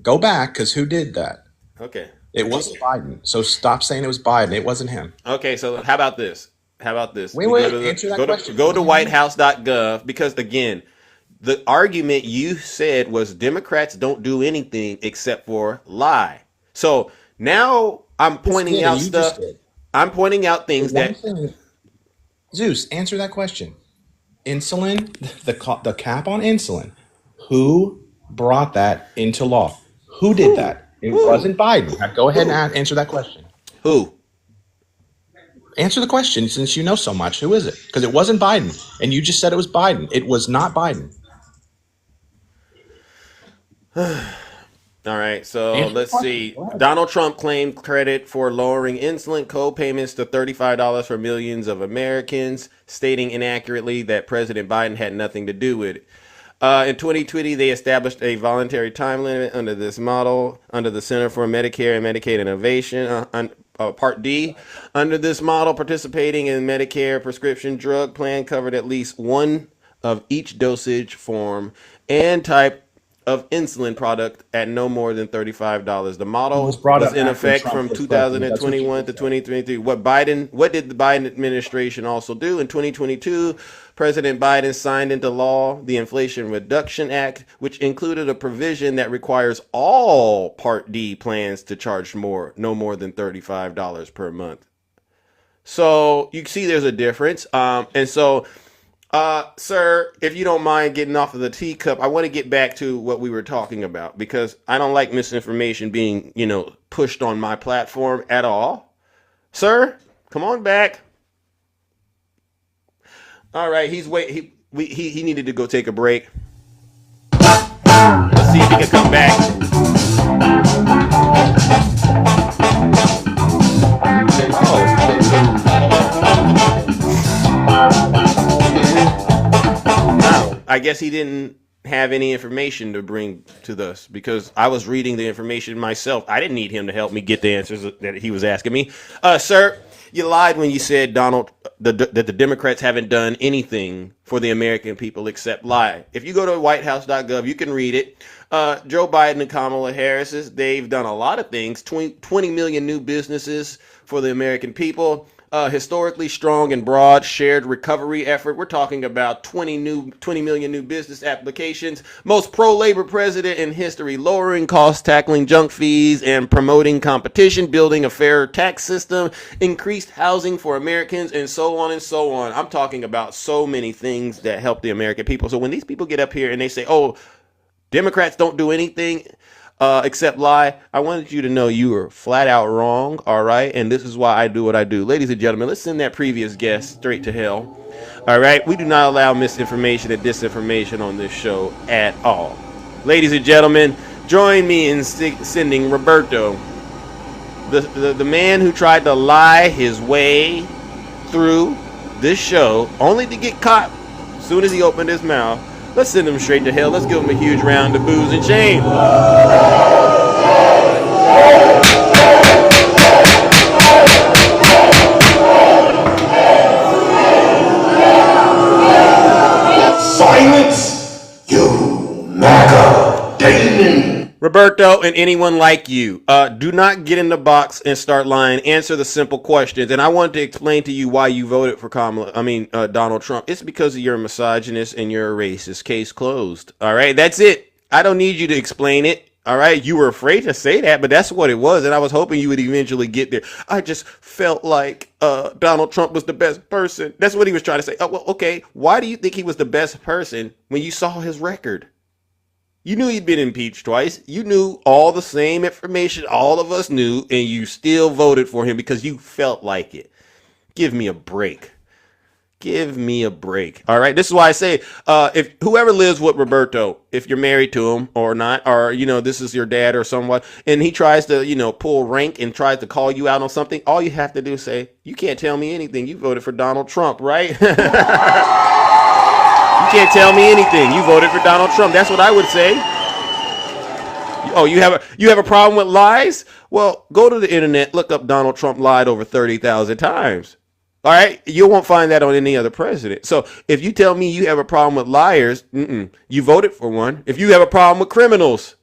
Go back, because who did that? Okay. It wasn't Biden. So stop saying it was Biden. It wasn't him. Okay, so how about this? How about this? Wait, We go wait. to Answer that go to question. It go to wasn't him. whitehouse.gov, because again, the argument you said was Democrats don't do anything except for lie. So now I'm Just pointing did, and out you just stuff. did. I'm pointing out The things one that thing, Zeus, answer that question. Insulin, the cap on insulin. Who brought that into law? Who did who that? It who wasn't Biden. Now go ahead and who answer that question. who. Answer the question since you know so much. Who is it? Because it wasn't Biden, and you just said it was Biden. It was not Biden. All right, so Answer the let's question. see. Go ahead. Donald Trump claimed credit for lowering insulin co-payments to $35 for millions of Americans, stating inaccurately that President Biden had nothing to do with it. In 2020, they established a voluntary time limit under this model, under the Center for Medicare and Medicaid Innovation, Part D. Under this model, participating in Medicare prescription drug plan covered at least one of each dosage form and type of insulin product at no more than $35. The It was model brought was up in after effect Trump from was president. That's what you 2021 just to said. 2023. What did the Biden administration also do? In 2022, President Biden signed into law the Inflation Reduction Act, which included a provision that requires all Part D plans to charge no more than $35 per month. So you see there's a difference. And so sir, if you don't mind getting off of the teacup, I want to get back to what we were talking about, because I don't like misinformation being, pushed on my platform at all. Sir, come on back. All right, he's wait. he needed to go take a break. Let's see if he can come back. Oh. I guess he didn't have any information to bring to us because I was reading the information myself. I didn't need him to help me get the answers that he was asking me. Sir, you lied when you said that the Democrats haven't done anything for the American people except lie. If you go to whitehouse.gov, you can read it. Joe Biden and Kamala Harris, they've done a lot of things. 20 million new businesses for the American people. Historically strong and broad shared recovery effort. We're talking about 20 million new business applications. Most pro-labor president in history, lowering costs, tackling junk fees, and promoting competition, building a fairer tax system, increased housing for Americans, and so on and so on. I'm talking about so many things that help the American people. So when these people get up here and they say, oh, Democrats don't do anything except lie, I wanted you to know you were flat out wrong, all right? And this is why I do what I do. Ladies and gentlemen, let's send that previous guest straight to hell, all right? We do not allow misinformation and disinformation on this show at all. Ladies and gentlemen, join me in sending Roberto, the man who tried to lie his way through this show, only to get caught as soon as he opened his mouth. Let's send him straight to hell. Let's give him a huge round of booze and shame. Silence, you MAGA Damon. Roberto and anyone like you, do not get in the box and start lying. Answer the simple questions. And I wanted to explain to you why you voted for Donald Trump. It's because you're a misogynist and you're a racist. Case closed. All right, that's it. I don't need you to explain it. All right, you were afraid to say that, but that's what it was. And I was hoping you would eventually get there. I just felt like Donald Trump was the best person. That's what he was trying to say. Oh, well, okay. Why do you think he was the best person when you saw his record? You knew he'd been impeached twice. You knew all the same information all of us knew, and you still voted for him because you felt like it. Give me a break. Give me a break. All right. This is why I say, if whoever lives with Roberto, if you're married to him or not, or, this is your dad or someone, and he tries to, pull rank and tries to call you out on something, all you have to do is say, you can't tell me anything. You voted for Donald Trump, right? You can't tell me anything. You voted for Donald Trump. That's what I would say. Oh, you have a problem with lies? Well, go to the internet, look up Donald Trump lied over 30,000 times. All right? You won't find that on any other president. So if you tell me you have a problem with liars, you voted for one. If you have a problem with criminals,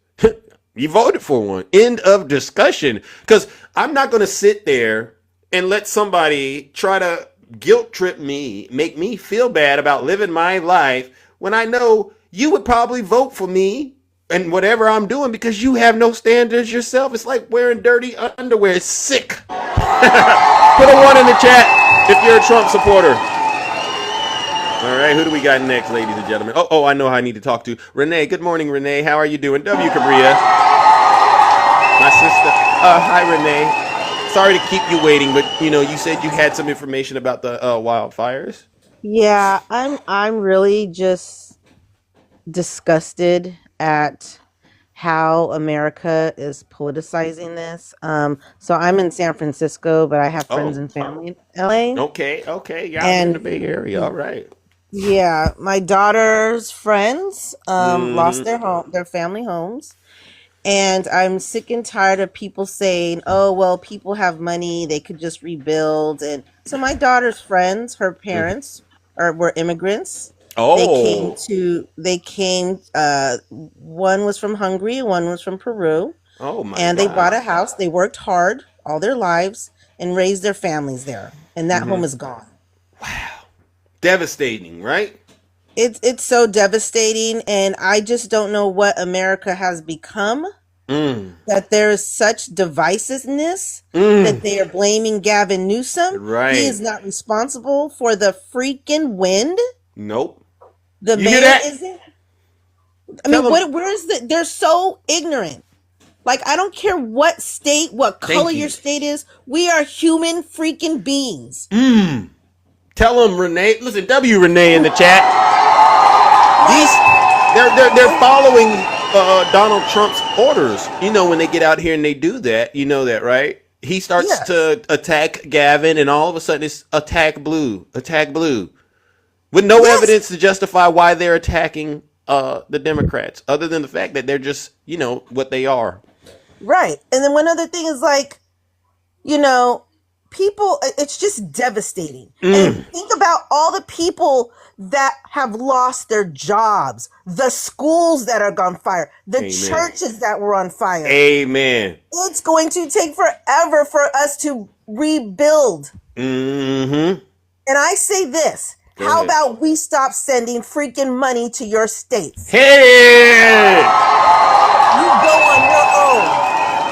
you voted for one. End of discussion. Because I'm not going to sit there and let somebody try to guilt trip me, make me feel bad about living my life when I know you would probably vote for me and whatever I'm doing because you have no standards yourself. It's like wearing dirty underwear. It's sick. Put a 1 in the chat if you're a Trump supporter. All right, who do we got next, ladies and gentlemen? Oh, I know who I need to talk to. Renee. Good morning, Renee. How are you doing? W. Cabria. My sister. Hi, Renee. Sorry to keep you waiting, but you said you had some information about the wildfires. Yeah, I'm really just disgusted at how America is politicizing this. So I'm in San Francisco, but I have friends Oh, and family in LA. okay. Y'all in the And Bay Area. All right. yeah, my daughter's friends lost Mm-hmm. their family homes. And I'm sick and tired of people saying, oh, well, people have money, they could just rebuild. And so my daughter's friends, her parents were immigrants. Oh. One was from Hungary, one was from Peru. Oh my And they bought God. a house. They worked hard all their lives and raised their families there. And that home is gone. Devastating, right? It's so devastating. And I just don't know what America has become. That there is such divisiveness that they are blaming Gavin Newsom. Right. He is not responsible for the freaking wind. Nope. The You hear mayor that? isn't. Tell them. Where is the? They're so ignorant. Like, I don't care what state, what Thank color you. your state is. We are human freaking beings. Tell them, Renee. Listen, W. Renee in the chat. These they're following Donald Trump's orders. You know, when they get out here and they do that, you know that, right? He starts Yes. to attack Gavin, and all of a sudden it's attack blue, with no Yes. evidence to justify why they're attacking the Democrats, other than the fact that they're just, what they are. Right. And then one other thing is like, you know, people, it's just devastating. And think about all the people that have lost their jobs, the schools that are on fire, the Amen. churches that were on fire. Amen. It's going to take forever for us to rebuild. Mm-hmm. And I say this, Go how ahead. about we stop sending freaking money to your states? Hey! You go on your own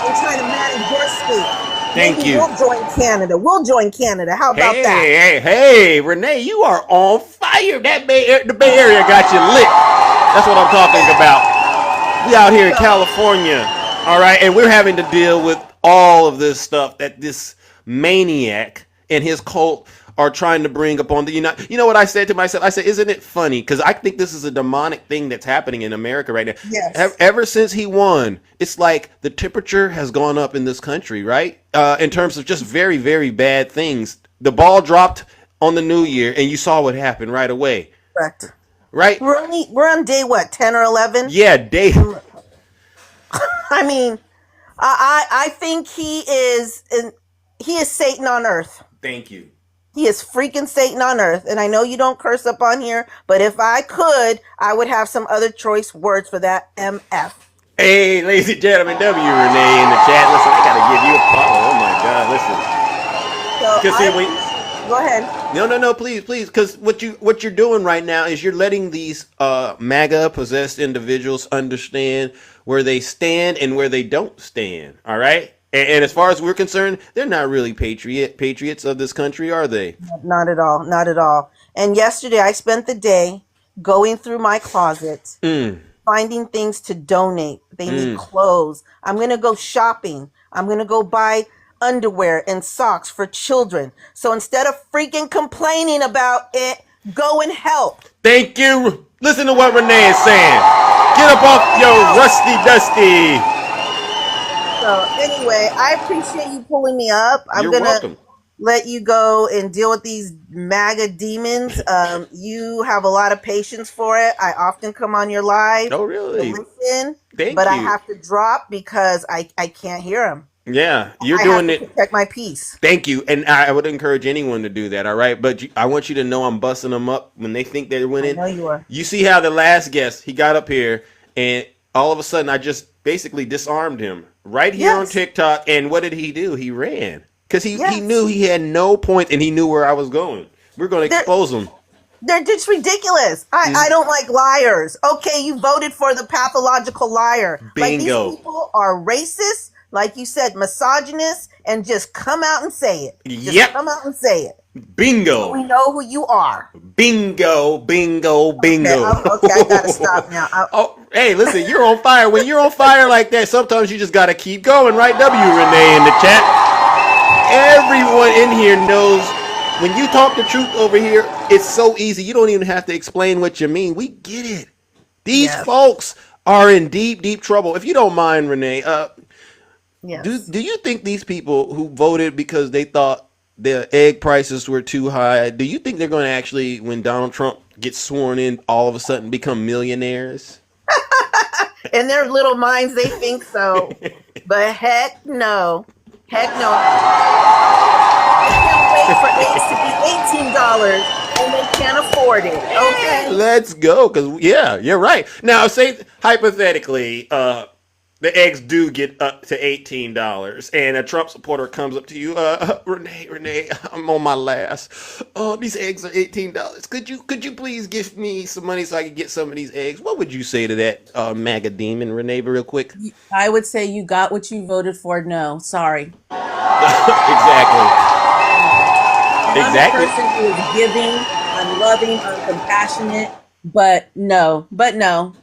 and try to manage your state. Thank Maybe you. We'll join Canada. We'll join Canada. How about that? Hey, Renee, you are on fire. The Bay Area got you lit. That's what I'm talking about. We out here in California, all right, and we're having to deal with all of this stuff that this maniac and his cult are trying to bring upon the United. You know what I said to myself? I said, isn't it funny? Because I think this is a demonic thing that's happening in America right now. Yes. Ever since he won, it's like the temperature has gone up in this country, right? In terms of just very, very bad things. The ball dropped on the new year, and you saw what happened right away, Correct. right? We're on day what, 10 or 11? Yeah, Dave. I mean, I think he is Satan on earth. Thank you. He is freaking Satan on earth. And I know you don't curse up on here, but if I could, I would have some other choice words for that MF. Hey, ladies and gentlemen, W. Renee in the chat. Listen, I gotta give you a follow. Oh my God, listen. So Because go ahead. no, please, because what you're doing right now is you're letting these MAGA possessed individuals understand where they stand and where they don't stand. All right, and as far as we're concerned, they're not really patriots of this country, are they? Not at all. Not at all. And yesterday I spent the day going through my closet, finding things to donate. They need clothes. I'm going to go shopping. I'm going to go buy underwear and socks for children. So instead of freaking complaining about it, go and help. Thank you. Listen to what Renee is saying. Get up off your rusty dusty. So anyway, I appreciate you pulling me up. I'm You're going to welcome. let you go and deal with these MAGA demons. You have a lot of patience for it. I often come on your live Oh, to really? listen, Thank but I you. have to drop because I can't hear them. Yeah, you're I doing have to it. protect my peace. Thank you, and I would encourage anyone to do that. All right, but I want you to know I'm busting them up when they think they're winning. I know you are. You see how the last guest, he got up here, and all of a sudden I just basically disarmed him right here on Yes. TikTok. And what did he do? He ran because he Yes. knew he had no point, and he knew where I was going. We're going to There- expose him. They're just ridiculous. I don't like liars. Okay, you voted for the pathological liar. Like Bingo. these people are racist, like you said, misogynist, and just come out and say it. Just Yep. come out and say it. Bingo, We know who you are. bingo, bingo, bingo. Okay, I gotta stop now. Oh, hey, listen, you're on fire. When you're on fire like that, sometimes you just got to keep going, right? W. Renee in the chat. Everyone in here knows when you talk the truth over here, it's so easy. You don't even have to explain what you mean. We get it. These Yes. folks are in deep, deep trouble. If you don't mind, Renee, Yes. do you think these people who voted because they thought the egg prices were too high, do you think they're going to actually, when Donald Trump gets sworn in, all of a sudden become millionaires? In their little minds, they think so. But heck no. Heck no. I can't wait for eggs to be $18 and they can't afford it. Okay. Let's go, because yeah, you're right. Now, say hypothetically, the eggs do get up to $18, and a Trump supporter comes up to you, Renee, I'm on my last. Oh, these eggs are $18. Could you please give me some money so I can get some of these eggs? What would you say to that MAGA demon, Renee, real quick? I would say you got what you voted for. No, sorry. Exactly. And Exactly. I'm a person who is giving, I'm loving, I'm compassionate, but no.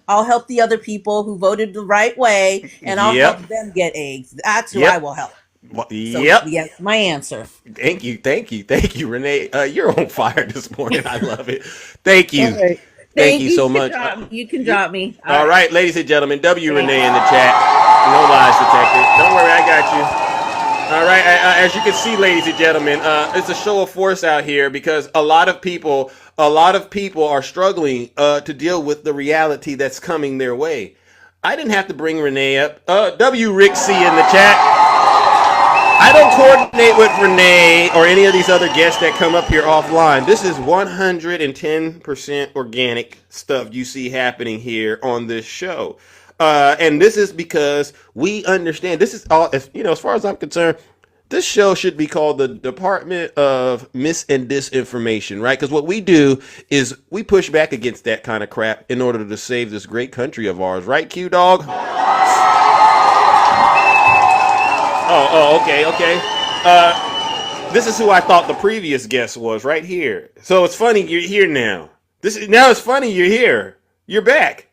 I'll help the other people who voted the right way, and I'll Yep. help them get eggs. That's who Yep. I will help. So, Yep. yes, my answer. Thank you, Renee. You're on fire this morning. I love it. Thank you. All right. Thank Thank you you. so You can much. drop me. You can drop me. All All right. right, ladies and gentlemen, W Thank Renee you. in the chat. No lies detected. Don't worry, I got you. All right, as you can see, ladies and gentlemen, it's a show of force out here because a lot of people are struggling to deal with the reality that's coming their way. I didn't have to bring Renee up. W Rick C in the chat. I don't coordinate with Renee or any of these other guests that come up here offline. This is 110% organic stuff you see happening here on this show. And this is because we understand this is all, as far as I'm concerned, this show should be called the Department of Mis and Disinformation, right? Because what we do is we push back against that kind of crap in order to save this great country of ours, right, Q Dog? Okay. This is who I thought the previous guest was, right here. So it's funny you're here now. Now it's funny you're here. You're back.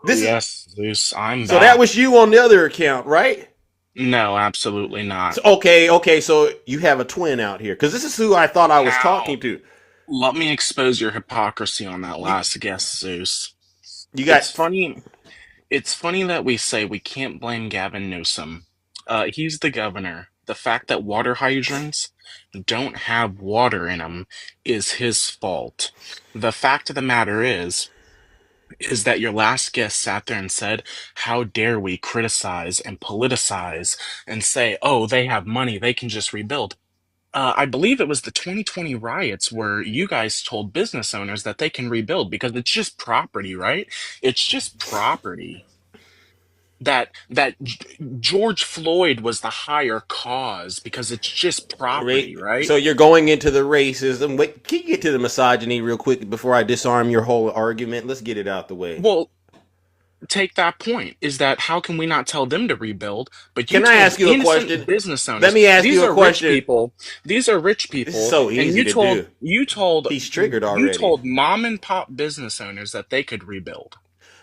This is Yes, Zeus, I'm so that was back. you on the other account, right? No, absolutely not. So, okay. So you have a twin out here because this is who I thought I was Now, talking to. let me expose your hypocrisy on that You, last guess, Zeus. you It's got funny. It's funny that we say we can't blame Gavin Newsom. He's the governor. The fact that water hydrants don't have water in them is his fault. The fact of the matter is that your last guest sat there and said, how dare we criticize and politicize and say, oh, they have money, they can just rebuild. I believe it was the 2020 riots where you guys told business owners that they can rebuild because it's just property, right? It's just property. George Floyd was the higher cause because it's just property, right? so you're going into the racism. Wait, can you get to the misogyny real quick before I disarm your whole argument? Let's get it out the way. Well, take that point is that how can we not tell them to rebuild, but you Can I told ask you a question? innocent business Let owners, me ask these you a are rich question. people, these are rich This is people, so and easy to do. He's triggered you already. told mom and pop business owners that they could rebuild.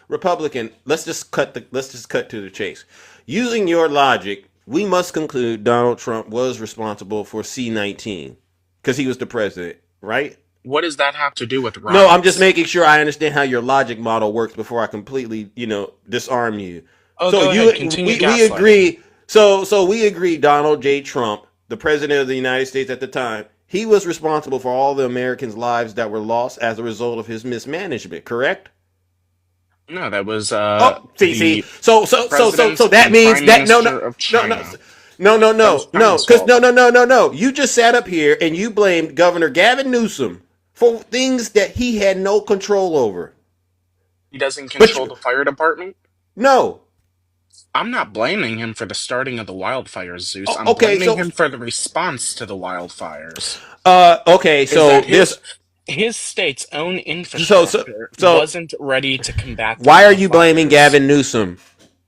Republican, let's just cut to the chase. Using your logic, we must conclude Donald Trump was responsible for C-19 because he was the president, right? What does that have to do with No, I'm just riots? making sure I understand how your logic model works before I completely, disarm you. Oh, So go ahead, continue we gaslighting. agree. So we agree. Donald J. Trump, the president of the United States at the time, he was responsible for all the Americans' lives that were lost as a result of his mismanagement. Correct? No, that was Oh, see. the So president that and means prime that minister of no, China. That was no, China's because fault. no. You just sat up here and you blamed Governor Gavin Newsom for things that he had no control over. He doesn't But control the fire department. no, I'm not blaming him for the starting of the wildfires, Zeus. oh, I'm okay, blaming so him for the response to the wildfires. okay, Is so that this, his state's own so so infrastructure so wasn't ready to combat why are the you blaming fires Gavin Newsom,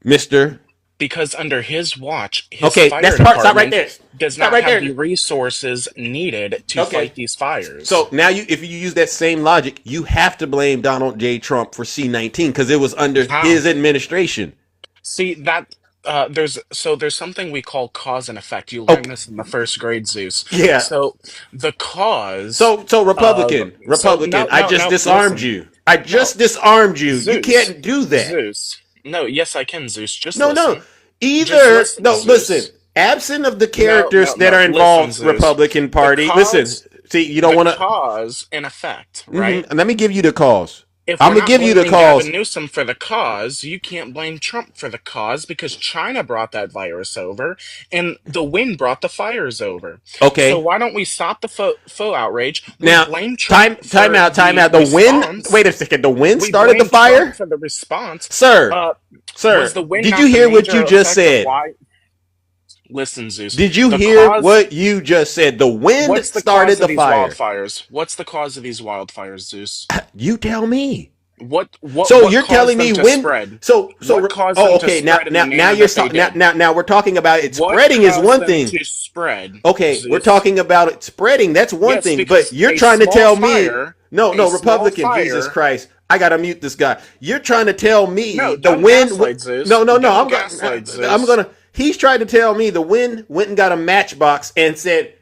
Mister? because under his watch, his Okay, fire that's part. Stop right department there. does Stop not right have the there. resources needed to Okay. fight these fires. So now if you use that same logic, you have to blame Donald J. Trump for C-19 because it was under How? his administration. See that there's something we call cause and effect. You learn Okay, this in the first grade, Zeus. yeah. So the cause So of Republican, no I no just no disarmed listen you. I no just disarmed you. You Zeus can't do that. Zeus no yes I can Zeus No. just Either listen no. Listen. Zeus Absent of the no characters no that no are listen involved, Zeus Republican the Party. Listen. cause See, you don't the want to. cause and effect right. Let me give you the cause. If I'm we're gonna not give you the blaming cause. Gavin Newsom for the cause, you can't blame Trump for the cause because China brought that virus over and the wind brought the fires over. So Okay. why don't we stop the faux outrage? We Now, blame Trump time for out, time the out. The wind. response. Wait a second. The wind We started the blame Trump fire, for the response. sir. Uh, was Sir, the wind did you not the hear what major you just effect of said? why? Listen, Zeus. Did you The hear cause. what you just said? The wind What's the started cause of the these fire. wildfires? What's the cause of these wildfires, Zeus? You tell me. So What you're caused telling them me to when? spread? So What caused oh, them to okay. Now spread in the now now manner you're that they did? now we're talking about it What spreading is caused one them thing. to spread, Okay, we're Zeus? talking about it spreading. That's one Yes, thing. But because you're trying to tell me a no, small Republican. Jesus fire. Christ, I gotta mute this guy. You're trying to tell me No, the don't wind. gaslight Zeus. No. Don't I'm gaslight gonna. I'm Zeus. gonna. He's trying to tell me the wind went and got a matchbox and said,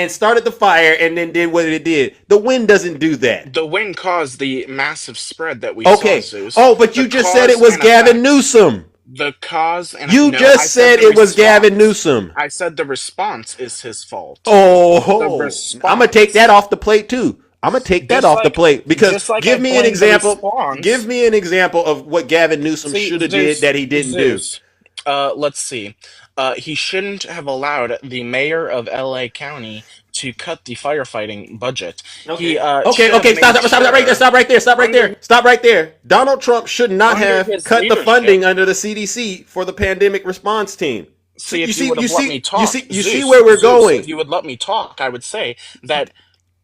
and started the fire and then did what it did. The wind doesn't do that. The wind caused the massive spread that we saw, Okay. Zeus. Oh, but The you just said it cause was and Gavin effect. Newsom. The cause and You no, I just said said the it was Gavin response. Newsom. I said the response is his fault. The Oh, I'm gonna take that response. off the plate too. I'm gonna take that Just off the like plate because just like I give me an blamed the example. Give response. me an example of what Gavin Newsom See, should have did that he didn't do. Zeus. Let's see. He shouldn't have allowed the mayor of LA County to cut the firefighting budget. He Okay. should have Okay. made Stop right there. sure Stop right there. Stop right under there. Stop right there. Donald Trump should not under have his cut the leadership. funding under the CDC for the pandemic response team. So See, if you would have let me talk, you see where we're Zeus, if going. you would let me talk, I would say that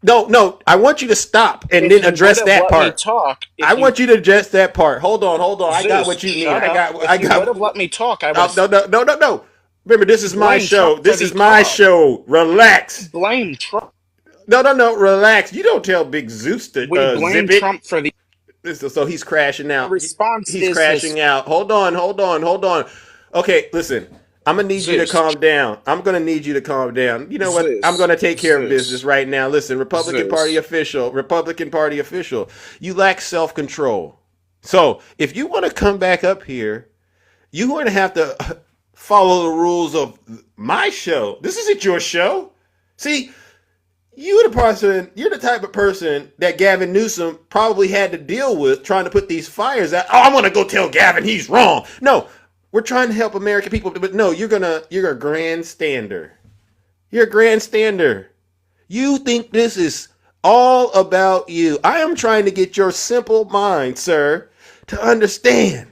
No. I want you to stop and if then you would address have that let me part. talk, I if you want you to address that part. Hold on. I got Zeus, what you need. shut up. I If you would got. have let me talk, I would Oh, have no. Remember, this is my blamed show. Trump for This the is my cause. show. Relax. Blame Trump. No. Relax. You don't tell Big Zeus to We blame zip it. Trump for the So he's crashing out. response He's is his crashing out. Hold on. Okay, listen. I'm gonna need you to Zeus. calm down. I'm gonna need you to calm down. You know what? I'm Zeus. gonna take care of business Zeus. right now. Listen, Zeus. Republican Party official, you lack self-control. So if you want to come back up here, you're going to have to follow the rules of my show. This isn't your show. See, you're the type of person that Gavin Newsom probably had to deal with trying to put these fires out. Oh, I want to go tell Gavin he's wrong. No, we're trying to help American people, but no, you're a grandstander. You're a grandstander. You think this is all about you. I am trying to get your simple mind, sir, to understand.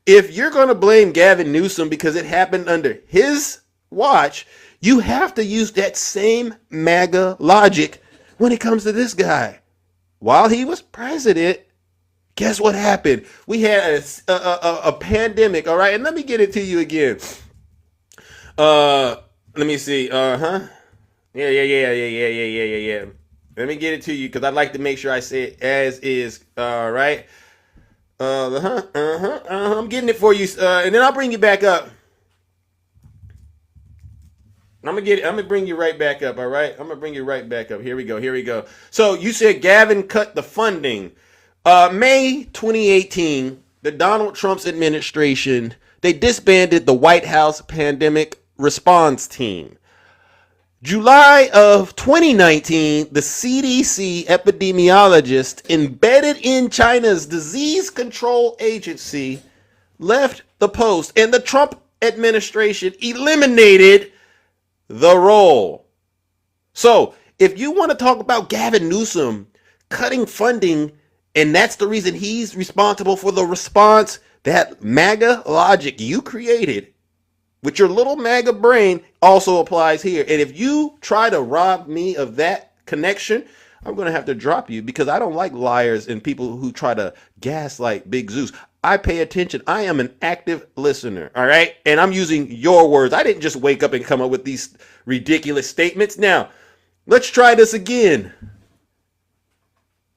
If you're going to blame Gavin Newsom because it happened under his watch, you have to use that same MAGA logic when it comes to this guy. While he was president, guess what happened? We had a pandemic, all right? And let me get it to you again. Let me see. Yeah. Let me get it to you because I'd like to make sure I say it as is. All right. I'm getting it for you, and then I'll bring you back up. I'm gonna bring you right back up. All right, I'm gonna bring you right back up. Here we go. So you said Gavin cut the funding. May 2018, the Donald Trump's administration they disbanded the White House pandemic response team. July of 2019, the CDC epidemiologist embedded in China's disease control agency left the post, and the Trump administration eliminated the role. So, if you want to talk about Gavin Newsom cutting funding, and that's the reason he's responsible for the response, that MAGA logic you created with your little MAGA brain also applies here. And if you try to rob me of that connection, I'm going to have to drop you because I don't like liars and people who try to gaslight Big Zeus. I pay attention. I am an active listener, all right? And I'm using your words. I didn't just wake up and come up with these ridiculous statements. Now, let's try this again.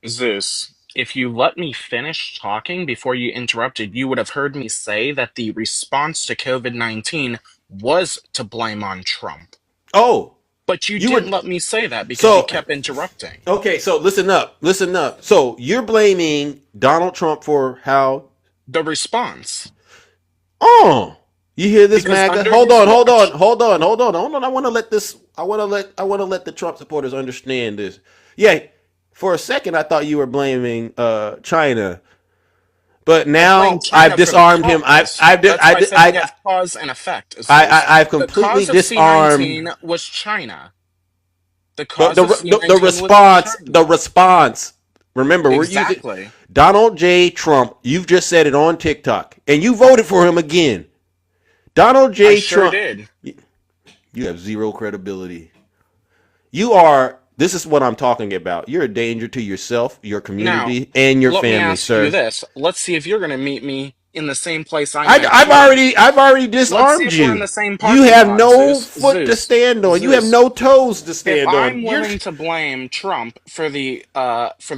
Zeus, if you let me finish talking before you interrupted, you would have heard me say that the response to COVID-19 was to blame on Trump. Oh, But you you were didn't let me say that because you so kept interrupting. okay, so listen up. So you're blaming Donald Trump for how. The response. Oh, you hear this, Because MAGA? under his watch. Hold on. I want to let this. I want to let the Trump supporters understand this. Yeah, for a second I thought you were blaming China, but I blame now I've China for the disarmed him. cause. That's why I said we have cause and effect, Zeus. I've The completely cause of disarmed. C-19 was China. The But cause of the C-19 was response, the China. response. Remember, we're using Exactly. Donald J. Trump. You've just said it on TikTok, and you voted for him again. Donald I J. sure Trump. did. You have zero credibility. You are. This is what I'm talking about. You're a danger to yourself, your Now, community, and your let me family, ask you sir. this. Let's see if you're going to meet me in the same place I might I've be. already Let's see disarmed if we're in you. the same You parking have lot, no Zeus. foot to stand on. You have Zeus. no toes to If stand on. I'm You're willing to blame Trump for the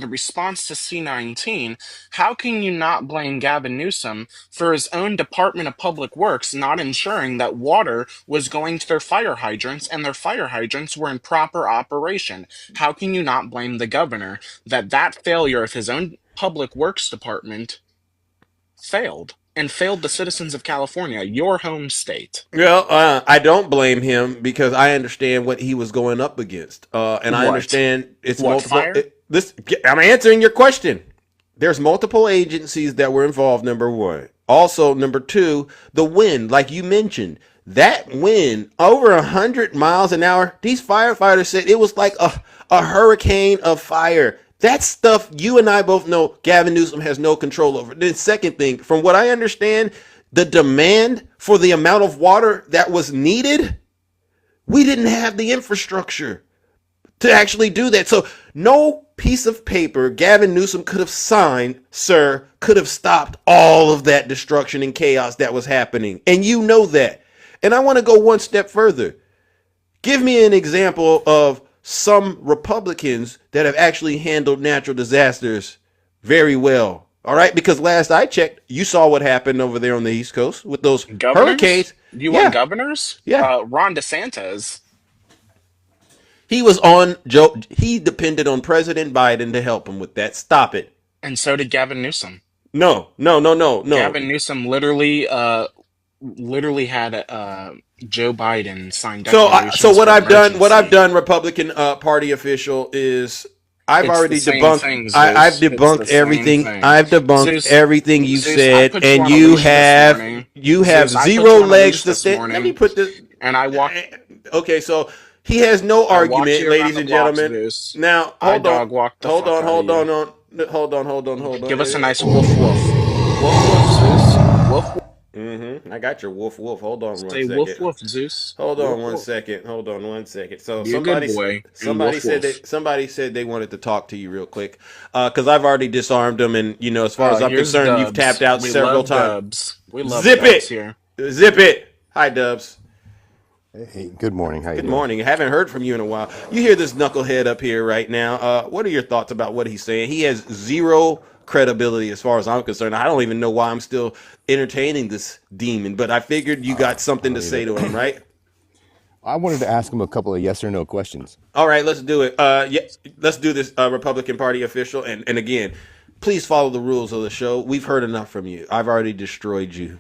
response to C-19, how can you not blame Gavin Newsom for his own Department of Public Works not ensuring that water was going to their fire hydrants and their fire hydrants were in proper operation? How can you not blame the governor that that failure of his own Public Works Department failed and failed the citizens of California, your home state? Well, I don't blame him because I understand what he was going up against, and I What? understand it's What, multiple. fire? I'm answering your question. There's multiple agencies that were involved. Number one. Also, number two, the wind, like you mentioned, that wind over 100 miles an hour. These firefighters said it was like a hurricane of fire. That stuff you and I both know Gavin Newsom has no control over. The second thing, from what I understand, the demand for the amount of water that was needed, we didn't have the infrastructure to actually do that. So no piece of paper Gavin Newsom could have signed, sir, could have stopped all of that destruction and chaos that was happening. And you know that. And I want to go one step further. Give me an example of some Republicans that have actually handled natural disasters very well. All right, because last I checked, you saw what happened over there on the East Coast with those Governors? hurricanes. You want Yeah, governors? yeah. Ron DeSantis. He was on Joe. He depended on President Biden to help him with that. Stop it. And so did Gavin Newsom. No, no, no, no, no. Gavin Newsom literally had Joe Biden sign So declarations for what I've emergency. done, Republican Party official, is I've It's the already same debunked. thing, I've Zeus. It's the debunked same everything. thing. I've debunked Zeus, everything you Zeus, I said, put you and on a leash this morning. you have Zeus, I put you zero on a legs leash to this stand. Let me morning, put this. and I walked. Okay, so he has no I walked argument, you around ladies the and block, gentlemen. Zeus. Now I hold on, dog walked the hold fuck on, out of hold on, you. hold on. Give us a nice woof woof. Woof woof, Zeus. Woof woof. I got your woof woof. Hold on one Say woof second. woof, Zeus. Hold Woof on one woof. second. Hold on one second. So Be a good boy and woof woof. somebody said they wanted to talk to you real quick because I've already disarmed them, and as far as I'm Here's concerned, you've tapped Dubs. out We several love times. Dubs. We love Zip Dubs it, here. zip it. Hi, Dubs. Hey, good morning. How you Good doing? morning. I haven't heard from you in a while. You hear this knucklehead up here right now. What are your thoughts about what he's saying? He has zero credibility as far as I'm concerned. I don't even know why I'm still entertaining this demon, but I figured you got something to say to him, right? I wanted to ask him a couple of yes or no questions. All right, let's do it. Yeah, let's do this, Republican Party official. And again, please follow the rules of the show. We've heard enough from you. I've already destroyed you.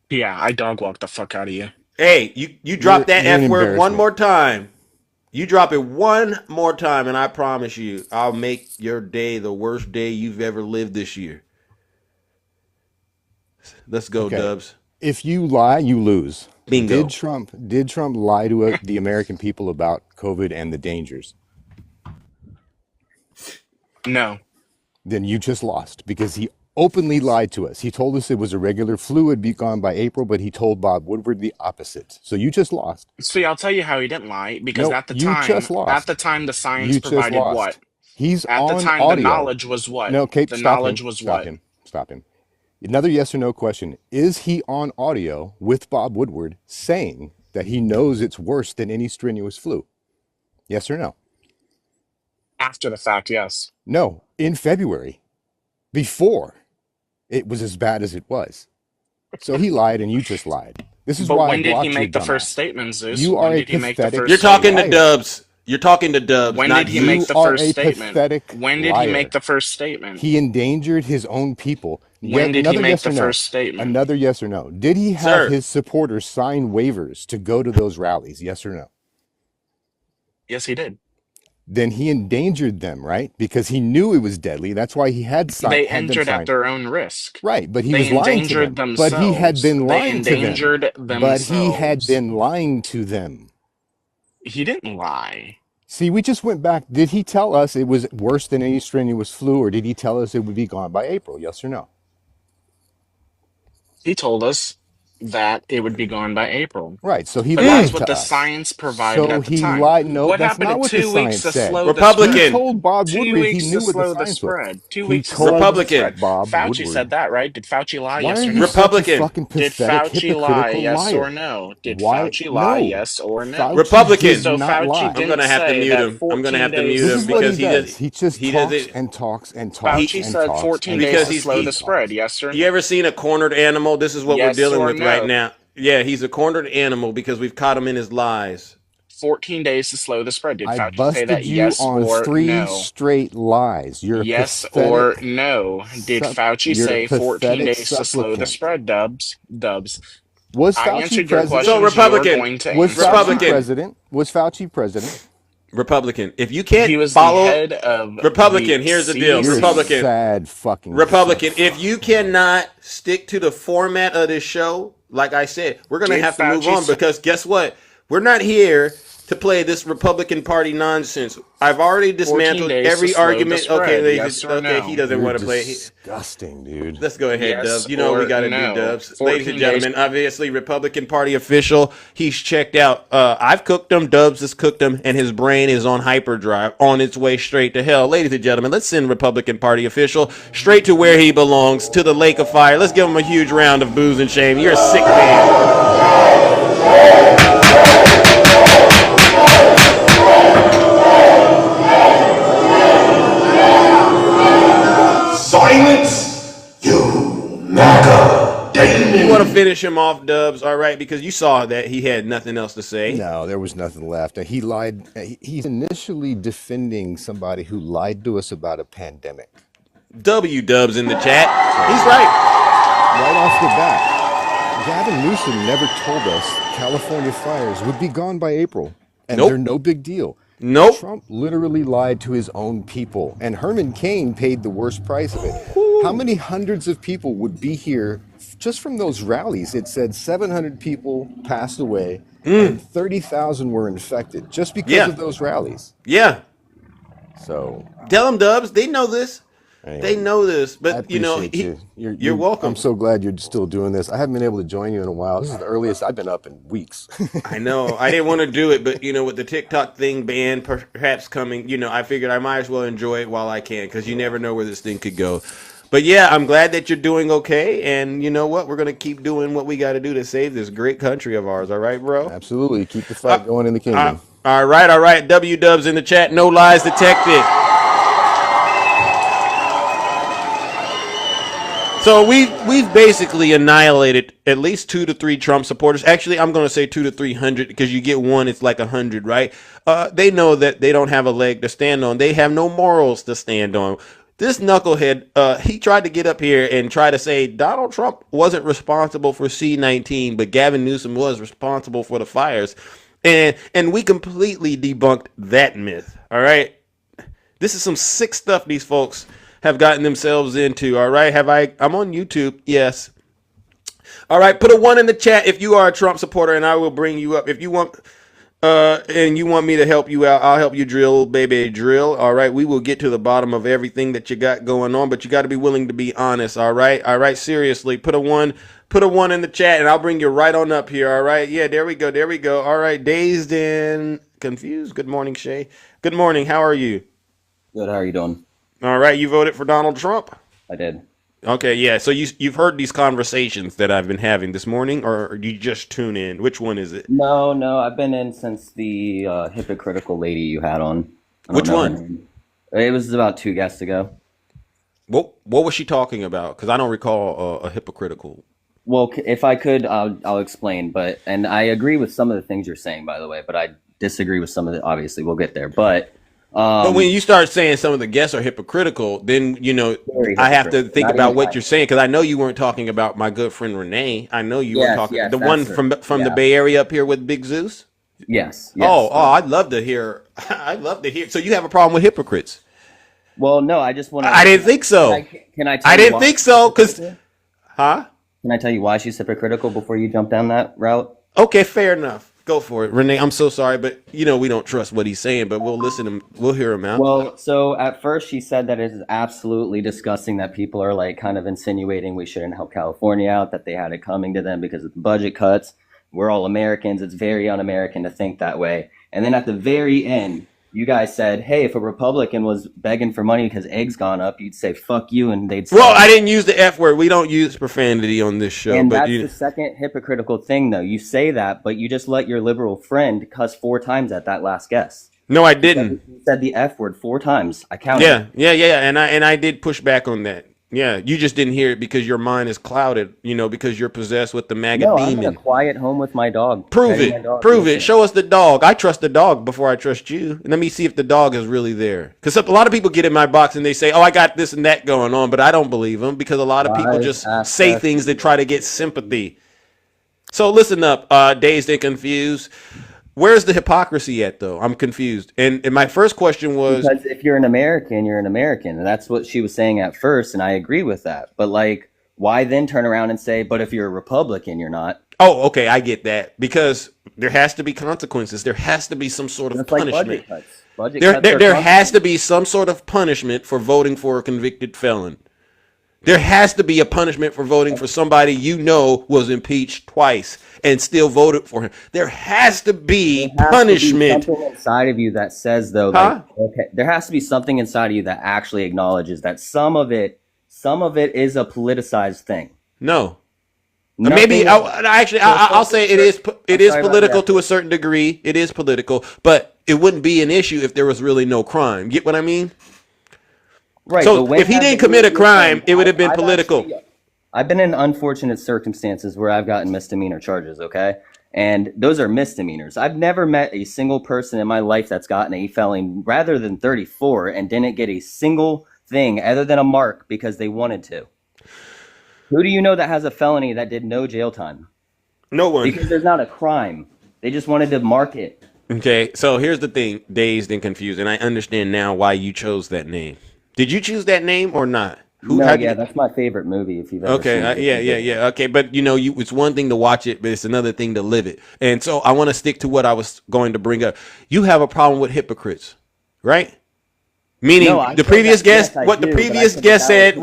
Yeah, I dog walked the fuck out of you. Hey, you drop that You're an F word one embarrassment. more time. You drop it one more time, and I promise you, I'll make your day the worst day you've ever lived this year. Let's go, Okay. Dubs. If you lie, you lose. Did Bingo. Trump lie to the American people about COVID and the dangers? No. Then you just lost because he openly lied to us. He told us it was a regular flu, it'd be gone by April, but he told Bob Woodward the opposite. So you just lost. See, I'll tell you how he didn't lie, because No, you just lost. the time the science You just provided what? lost. He's At the on time the audio. knowledge was what? No, Kate, The stop him. knowledge was Stop what? him. Stop him. Another yes or no question. Is he on audio with Bob Woodward saying that he knows it's worse than any strenuous flu? Yes or no? After the fact, yes. No, in February, before it was as bad as it was. So he lied and you just lied. This is But why I when did he blocked your make the first dumbass. statement, Zeus? You When are a did he make the pathetic You're first talking to statement? liar. Dubs. You're talking to Dubs, When not did he make You Zeus. the are first a statement? pathetic When did he make liar. the first statement? He endangered his own people. When Yet did he another make yes the or no. first statement? Another yes or no. Did he have Sir, his supporters sign waivers to go to those rallies? Yes or no? Yes, he did. Then he endangered them, right? Because he knew it was deadly. That's why he had They had them entered at sign. their own risk. Right, but he They was lying to endangered them. But he had themselves. been They lying to them. endangered But he had themselves. been lying to them. He didn't lie. See, we just went back. Did he tell us it was worse than any strenuous flu, or did he tell us it would be gone by April? Yes or no? He told us. that it would be gone by April. Right. So he But that's lied what to the us. science provided So at the he time. lied. No, What that's happened to not what the 2 weeks science to said. slow the He spread? Republican. told Bob 2 Woodward he weeks to knew what the slow the science was. spread. Two He weeks to slow the told Republican. spread. Bob Fauci said Woodward. that, right? Did Fauci lie? Why Yes are or you no? such a Republican. fucking Did pathetic, Fauci lie? hypocritical Yes or liar? no? Did Why? Fauci lie? No. Yes or no? Fauci did Republican. So not Fauci lie. I'm didn't gonna have to say mute that him. I'm gonna 14 have to days mute This to him is what because he he does. does. He just He does talks it and talks and talks Fauci and said talks 14 and days because to talks slow and the spread. talks. Yes or you no? ever seen a cornered animal? This is what we're Yes dealing or with right no? now. Yeah, he's a cornered animal because we've caught him in his lies. 14 days to slow the spread. Did I Fauci say busted that? you Yes on or 3 no? straight lies. Yes or no? Did Fauci You're a say 14 pathetic days to slow the supplicant. spread, Dubs? Dubs. Was I Fauci answered your president? So questions. You're Republican, going to Was answer Fauci Republican, mine. president? Was Fauci president? Republican. If you He can't was the follow head of the Republican, here's the deal. You're a CDC. Republican, sad fucking Republican. If you man. cannot stick to the format of this show, like I said, we're gonna Did have to move Fauci on because guess what? We're not here to play this Republican Party nonsense. I've already 14 dismantled days to every slow the argument. Okay, spread? Yes or okay, he no? doesn't You're want to play. disgusting, dude. Let's go ahead, Yes Dubs. You know what we or got to do, no? Dubs. Ladies and 14 days. gentlemen, obviously Republican Party official. He's checked out. I've cooked him. Dubs has cooked him, and his brain is on hyperdrive, on its way straight to hell. Ladies and gentlemen, let's send Republican Party official straight to where he belongs, to the lake of fire. Let's give him a huge round of booze and shame. You're a sick man. Silence, you MAGA You want to demon. finish him off, Dubs? All right, because you saw that he had nothing else to say. No, there was nothing left. And he lied. He's initially defending somebody who lied to us about a pandemic. W Dubs in the chat. He's right. Right off the bat, Gavin Newsom never told us California fires would be gone by April, and they're Nope. no big deal. Nope. Trump literally lied to his own people, and Herman Cain paid the worst price of it. How many hundreds of people would be here just from those rallies? It said 700 people passed away and 30,000 were infected just because Yeah. of those rallies. Yeah. So Tell them, Dubs. They know this. They anyway, know this. I But, appreciate you. you're welcome. I'm so glad you're still doing this. I haven't been able to join you in a while. This is the earliest I've been up in weeks. I know. I didn't want to do it, but, with the TikTok thing ban perhaps coming, I figured I might as well enjoy it while I can because you never know where this thing could go. But, yeah, I'm glad that you're doing okay. And you know what? We're going to keep doing what we got to do to save this great country of ours. All right, bro? Absolutely. Keep the fight going in the kingdom. All right, all right. W Dubs in the chat. No lies detected. So we've basically annihilated at least 2 to 3 Trump supporters. Actually, I'm going to say 2 to 300 because you get one, it's like 100, right? They know that they don't have a leg to stand on. They have no morals to stand on. This knucklehead, he tried to get up here and try to say Donald Trump wasn't responsible for C-19, but Gavin Newsom was responsible for the fires. And we completely debunked that myth. All right. This is some sick stuff these folks have gotten themselves into. All right. I'm on YouTube. Yes. All right. Put a 1 in the chat if you are a Trump supporter, and I will bring you up. If you want, and you want me to help you out, I'll help you drill, baby, drill. All right. We will get to the bottom of everything that you got going on, but you got to be willing to be honest. All right. All right. Seriously. Put a 1 in the chat, and I'll bring you right on up here. All right. Yeah. There we go. There we go. All right. Dazed and confused. Good morning, Shay. Good morning. How are you? Good. How are you doing? All right, you voted for Donald Trump? I did. Okay, yeah. So you've heard these conversations that I've been having this morning, or you just tune in? Which one is it? No. I've been in since the hypocritical lady you had on. I don't Which know her one? name. It was about 2 guests ago. What was she talking about? Because I don't recall a hypocritical. Well, if I could, I'll explain. And I agree with some of the things you're saying, by the way. But I disagree with some of the. Obviously, we'll get there. But when you start saying some of the guests are hypocritical, then very I have to hypocritical. think Not about even what you're saying because I know you weren't talking about my good friend Renee. I know you were Yes, talking yes, the that's one her. from the Yeah. Bay Area up here with Big Zeus. Yes. Oh, I'd love to hear. I'd love to hear. So you have a problem with hypocrites? Well, no. I just want to. I didn't think so. Can I tell I you didn't why think she's so because, hypocritical? huh? Can I tell you why she's hypocritical before you jump down that route? Okay, fair enough. Go for it, Renee. I'm so sorry, but we don't trust what he's saying, but we'll listen to him. We'll hear him out. Well, so at first she said that it is absolutely disgusting that people are like kind of insinuating we shouldn't help California out, that they had it coming to them because of the budget cuts. We're all Americans. It's very un-American to think that way. And then at the very end, you guys said, hey, if a Republican was begging for money because eggs gone up, you'd say, fuck you, and they'd say... Well, I didn't use the F word. We don't use profanity on this show. And but that's the second hypocritical thing, though. You say that, but you just let your liberal friend cuss 4 times at that last guess. No, I didn't. You said the F word 4 times. I counted. Yeah. And I did push back on that. Yeah, you just didn't hear it because your mind is clouded, because you're possessed with the MAGA No, demon. I'm in a quiet home with my dog. Prove it. Show us the dog. I trust the dog before I trust you. And let me see if the dog is really there. Because a lot of people get in my box and they say, oh, I got this and that going on, but I don't believe them because a lot of people just say things that try to get sympathy. So listen up, Dazed and Confused. Where's the hypocrisy at, though? I'm confused. And my first question was... Because if you're an American, you're an American. And that's what she was saying at first, and I agree with that. But, why then turn around and say, but if you're a Republican, you're not? Oh, okay, I get that. Because there has to be consequences. There has to be some sort of punishment. There has to be some sort of punishment for voting for a convicted felon. There has to be a punishment for voting for somebody was impeached twice and still voted for him. There has to be punishment. Something inside of you that says, though, okay, there has to be something inside of you that actually acknowledges that some of it is a politicized thing. No. Maybe I'll say it is political to a certain degree. It is political, but it wouldn't be an issue if there was really no crime. Get what I mean? Right. So if he didn't commit a crime, it would have been political. I've been in unfortunate circumstances where I've gotten misdemeanor charges, okay? And those are misdemeanors. I've never met a single person in my life that's gotten a felony rather than 34 and didn't get a single thing other than a mark because they wanted to. Who do you know that has a felony that did no jail time? No one. Because there's not a crime. They just wanted to mark it. Okay, so here's the thing, Dazed and Confused, and I understand now why you chose that name. Did you choose that name or not? That's my favorite movie. If you've ever seen it. Yeah. Okay, but it's one thing to watch it, but it's another thing to live it. And so I want to stick to what I was going to bring up. You have a problem with hypocrites, right? Meaning the previous guest, what the previous guest said,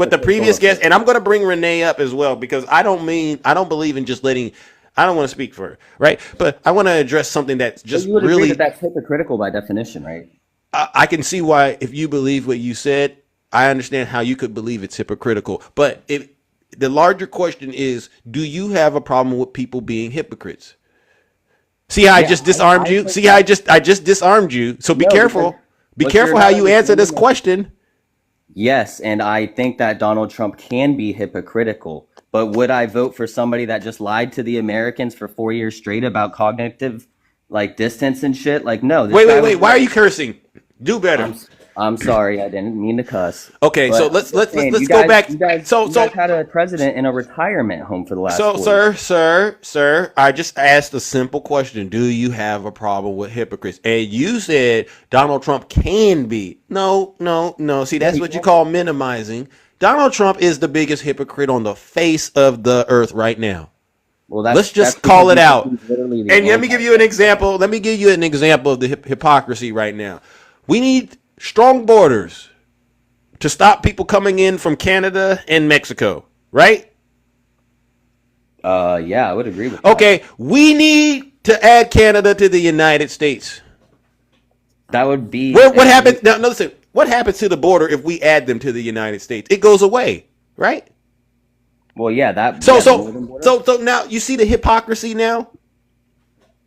and I'm going to bring Renee up as well because I don't believe in just letting. I don't want to speak for her, right? But I want to address something that's just you would really agree that's hypocritical by definition, right? I can see why, if you believe what you said, I understand how you could believe it's hypocritical. But the larger question is, do you have a problem with people being hypocrites? See how I just disarmed you? See how I just disarmed you? So be careful. Be careful how you answer this question. Yes, and I think that Donald Trump can be hypocritical. But would I vote for somebody that just lied to the Americans for 4 years straight about cognitive distance and shit? No. Wait. Why are you cursing? Do better. I'm sorry. I didn't mean to cuss. Okay, so let's go back. You guys had a president in a retirement home for the last 4 years. Sir, I just asked a simple question. Do you have a problem with hypocrites? And you said Donald Trump can be. No. See, that's what you call minimizing. Donald Trump is the biggest hypocrite on the face of the earth right now. Well, let's just call it out. And let me give you an example. Let me give you an example of the hypocrisy right now. We need strong borders to stop people coming in from Canada and Mexico, right? Yeah, I would agree with that. Okay, we need to add Canada to the United States. That would be... What happens? Now, listen. What happens to the border if we add them to the United States? It goes away, right? Well, yeah, that... So now you see the hypocrisy now?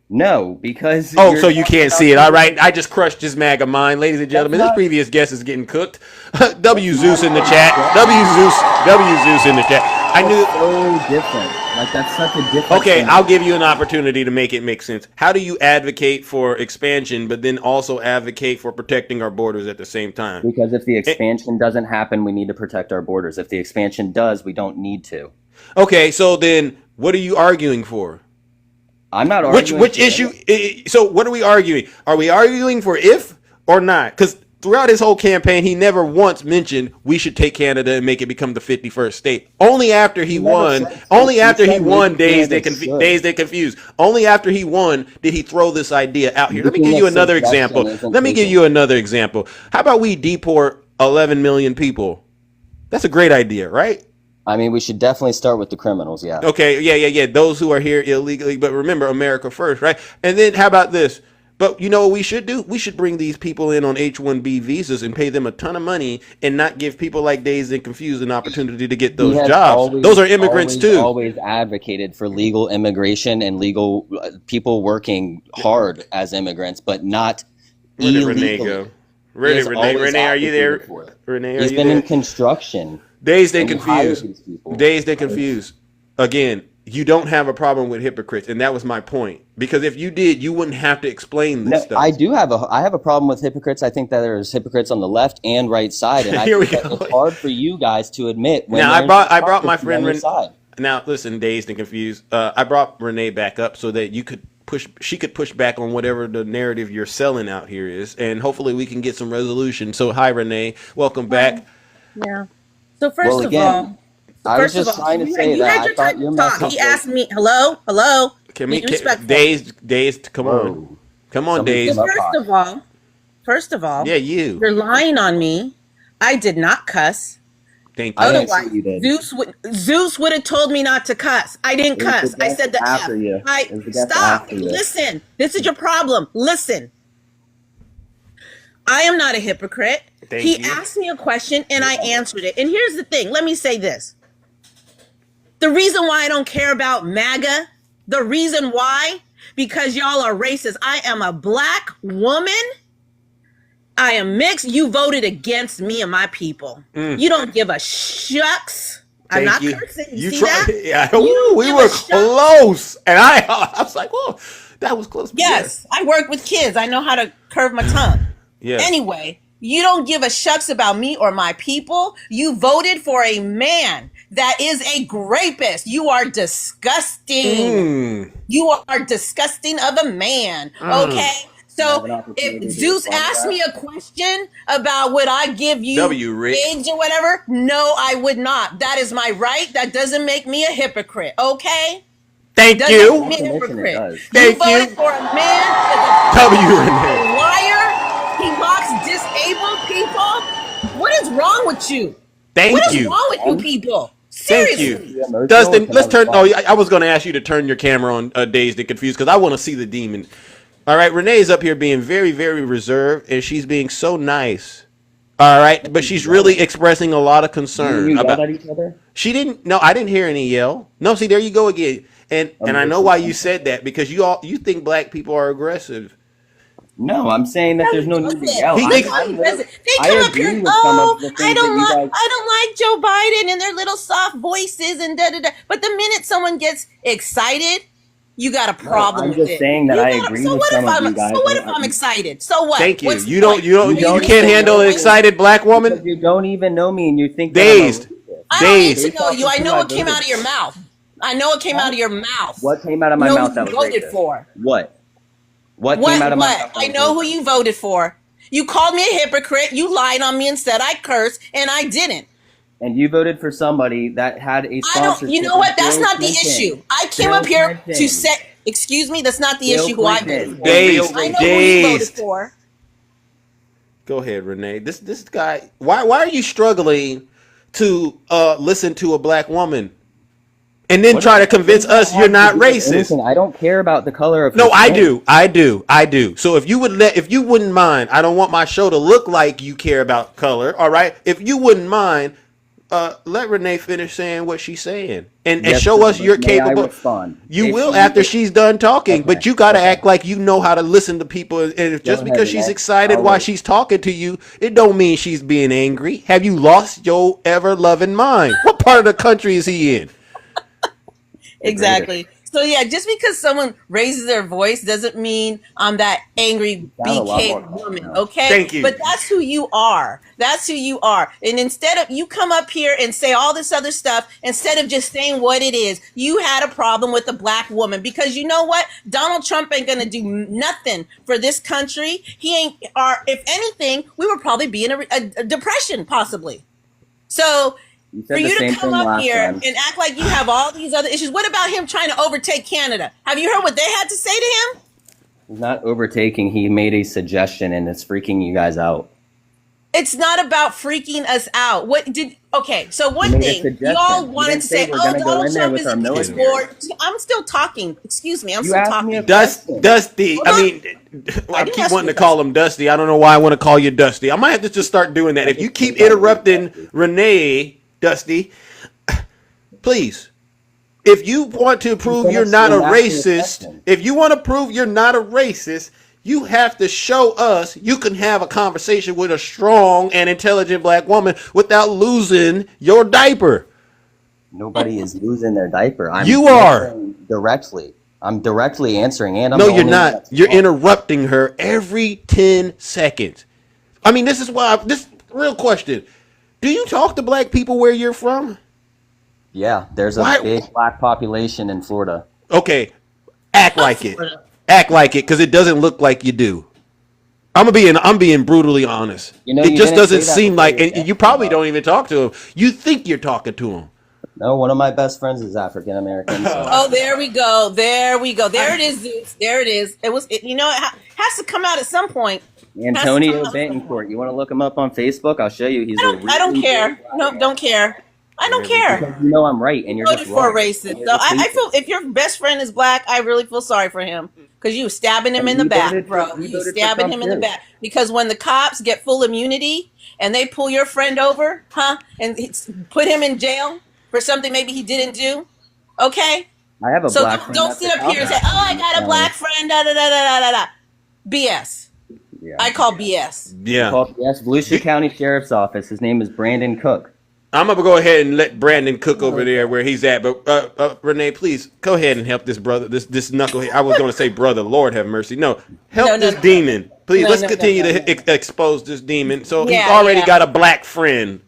No, because... so you can't see it. All right, I just crushed his MAGA mind. Ladies and gentlemen, this previous guest is getting cooked. W Zeus in the chat. W Zeus in the chat. I knew... so different. That's such a different... Okay, thing. I'll give you an opportunity to make it make sense. How do you advocate for expansion, but then also advocate for protecting our borders at the same time? Because if the expansion doesn't happen, we need to protect our borders. If the expansion does, we don't need to. Okay, so then what are you arguing for? I'm not arguing. Which issue? So what are we arguing? Are we arguing for if or not? Because throughout his whole campaign, he never once mentioned we should take Canada and make it become the 51st state. Only after he won, Dazed and Confused. Only after he won did he throw this idea out here. Let me give you another example. How about we deport 11 million people? That's a great idea, right? I mean, we should definitely start with the criminals, yeah. Okay, yeah. Those who are here illegally, but remember, America first, right? And then how about this? But you know what we should do? We should bring these people in on H-1B visas and pay them a ton of money and not give people like Dazed and Confused an opportunity to get those jobs. Those are immigrants too. Always advocated for legal immigration and legal people working hard as immigrants, but not illegally. Renee go? Renee, are you there? Renee, he's been in construction. Dazed and Confused. Again, you don't have a problem with hypocrites, and that was my point. Because if you did, you wouldn't have to explain this stuff. I have a problem with hypocrites. I think that there's hypocrites on the left and right side, and I think that it's hard for you guys to admit. When now I brought my friend Renee. Now listen, Dazed and Confused. I brought Renee back up so that she could push back on whatever the narrative you're selling out here is, and hopefully we can get some resolution. So hi Renee, welcome back. Yeah. So first of all, I was just trying to say that I thought your message. He asked me, hello. Can we Dazed? Come on, Dazed. First of all, yeah, you're lying on me. I did not cuss. Thank you. Otherwise, Zeus would have told me not to cuss. I didn't cuss. I said the F. Stop. Listen. This is your problem. Listen. I am not a hypocrite. He asked me a question and I answered it. And here's the thing. Let me say this. The reason why I don't care about MAGA, the reason why, because y'all are racist. I am a black woman. I am mixed. You voted against me and my people. You don't give a shucks. I'm not cursing. You see that? Yeah. We were close. And I was like, oh, that was close. Yes. I work with kids. I know how to curve my tongue. Yeah. Anyway, you don't give a shucks about me or my people. You voted for a man that is a rapist. You are disgusting. You are disgusting of a man. Okay? So if Zeus asked me a question about would I give you eggs or whatever, no, I would not. That is my right. That doesn't make me a hypocrite. Okay? Thank you. You voted for a man that's a liar. He mocks disabled people. What is wrong with you? What is wrong with you people? Seriously. Thank you. Dustin, let's turn. Oh, I was going to ask you to turn your camera on Dazed and Confused because I want to see the demon. All right, Renee's up here being very, very reserved, and she's being so nice. All right, but she's really expressing a lot of concern about each other. She didn't. No, I didn't hear any yell. No, see, there you go again. And I know why you said that because you think black people are aggressive. No, I'm saying that there's no need to yell. They come up here. I don't like Joe Biden and their little soft voices and da da da. But the minute someone gets excited, you got a problem with it. I'm just saying that I agree with some of you guys. So what if I'm excited? So what? Thank you. You can't handle an excited black woman. You don't even know me, and you think Dazed. I don't need to know you. I know what came out of your mouth. I know it came out of your mouth. What came out of my mouth that was voted for? What? What came out of my mouth? I know who you voted for. You called me a hypocrite. You lied on me and said I cursed, and I didn't. And you voted for somebody that had a sponsorship. You know what? That's not the issue. I came up here to say, excuse me, that's not the issue who I voted for. I know who you voted for. Go ahead, Renee. This guy, why are you struggling to listen to a black woman? And then try to convince us you're not racist. I don't care about the color of. No, I do. So if you wouldn't mind, I don't want my show to look like you care about color. All right. If you wouldn't mind, let Renee finish saying what she's saying and show us you're capable. You will after she's done talking, but you got to act like you know how to listen to people. And just because she's excited while she's talking to you, it don't mean she's being angry. Have you lost your ever loving mind? What part of the country is he in? Exactly. So yeah, just because someone raises their voice doesn't mean I'm that angry sound a lot more BK calm woman, now. okay? Thank you. But that's who you are. That's who you are. And instead of you come up here and say all this other stuff, instead of just saying what it is, you had a problem with a black woman because you know what? Donald Trump ain't gonna do nothing for this country. He ain't. Or if anything, we would probably be in a depression possibly. So for the you to same come thing up last here time. and act like you have all these other issues. What about him trying to overtake Canada? Have you heard what they had to say to him? He's not overtaking. He made a suggestion, and it's freaking you guys out. It's not about freaking us out. So one made a thing suggestion. y'all He wanted didn't to say say, we're oh, gonna go Donald in there Trump with is our against military. war. I'm still talking. Excuse me, I'm You still asked talking. me a Dusty. Hold I on. mean, I didn't keep ask wanting you to call him Dusty. I don't know why I want to call you Dusty. I might have to just start doing that. If you keep interrupting Renee, Dusty, please. If you want to prove you're not a racist, you have to show us you can have a conversation with a strong and intelligent black woman without losing your diaper. Nobody is losing their diaper. You are. answering directly. I'm directly answering, and I'm No, the you're only one not. that's You're wrong. interrupting her every 10 seconds. I mean, this is why. This real question: do you talk to black people where you're from? Yeah, there's a Why- big black population in Florida. Okay, act like it. Act like it, because it doesn't look like you do. I'm being brutally honest. You know, It you just didn't doesn't say that seem before like, your and guest you came probably up. don't even talk to him. You think you're talking to him. No, one of my best friends is African American. So. Oh, there we go. There we go. There it is, Zeus. There it is. You know, it has to come out at some point. Antonio Betancourt. You want to look him up on Facebook? I'll show you. He's I don't care. No, don't care. I don't care. Because you know I'm right, and you're Voted just for a wrong. racist. You're So just I feel hateful. if your best friend is black, I really feel sorry for him because you stabbing him in the He back, voted bro. for- he You voted for stabbing Trump him in the too. back because when the cops get full immunity and they pull your friend over, and put him in jail for something maybe he didn't do, okay? I have a So black don't, friend. don't that's sit a up here and say, cop. "Oh, I got a black friend." Da da da da da da. BS. Yeah. I call BS. Yeah. Yes, Volusia County Sheriff's Office. His name is Brandon Cook. I'm gonna go ahead and let Brandon cook over there where he's at. But Renee, please go ahead and help this brother, this knucklehead. I was gonna say brother, Lord have mercy. No, help No, this demon, please. No, Let's no, continue no, no, to expose this demon. So he's Yeah, already yeah. got a black friend.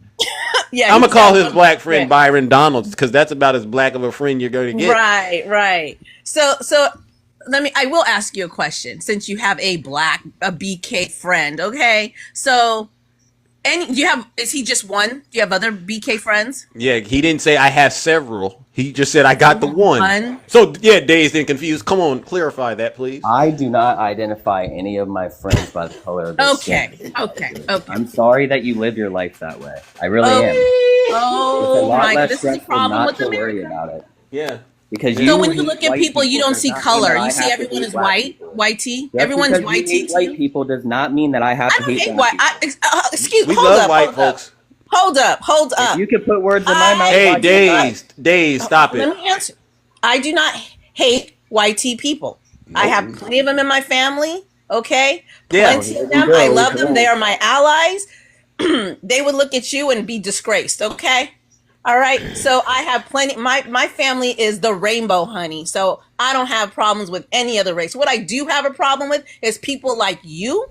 Yeah, I'm gonna he's call got his one black friend friend. Byron Donalds because that's about as black of a friend you're going to get. Right. So I will ask you a question since you have a BK friend, okay? So is he just one? Do you have other BK friends? Yeah, he didn't say I have several. He just said I got the one. One? So yeah, dazed and confused. Come on, clarify that, please. I do not identify any of my friends by the color of their skin. Okay. I'm sorry that you live your life that way. I really am. It's a Oh lot my God, less this is the stressful problem not with to worry America. about it. Yeah. Because So when you hate look at white people, you don't does see not mean color. that I You see have to everyone hate is black white, people. whitey. Just Everyone's because you whitey hate to white you. people does not mean that I have I to don't hate hate black white. people. Excuse. We Hold love up. white Hold folks. up. Hold If up. you could put words in my mouth, Hey, why can't I? Days, stop Let it. me answer. I do not hate YT people. I have plenty of them in my family. Okay, Yeah. plenty of them. I love them. They are my allies. They would look at you and be disgraced. Okay. All right. So I have plenty. My family is the rainbow, honey. So I don't have problems with any other race. What I do have a problem with is people like you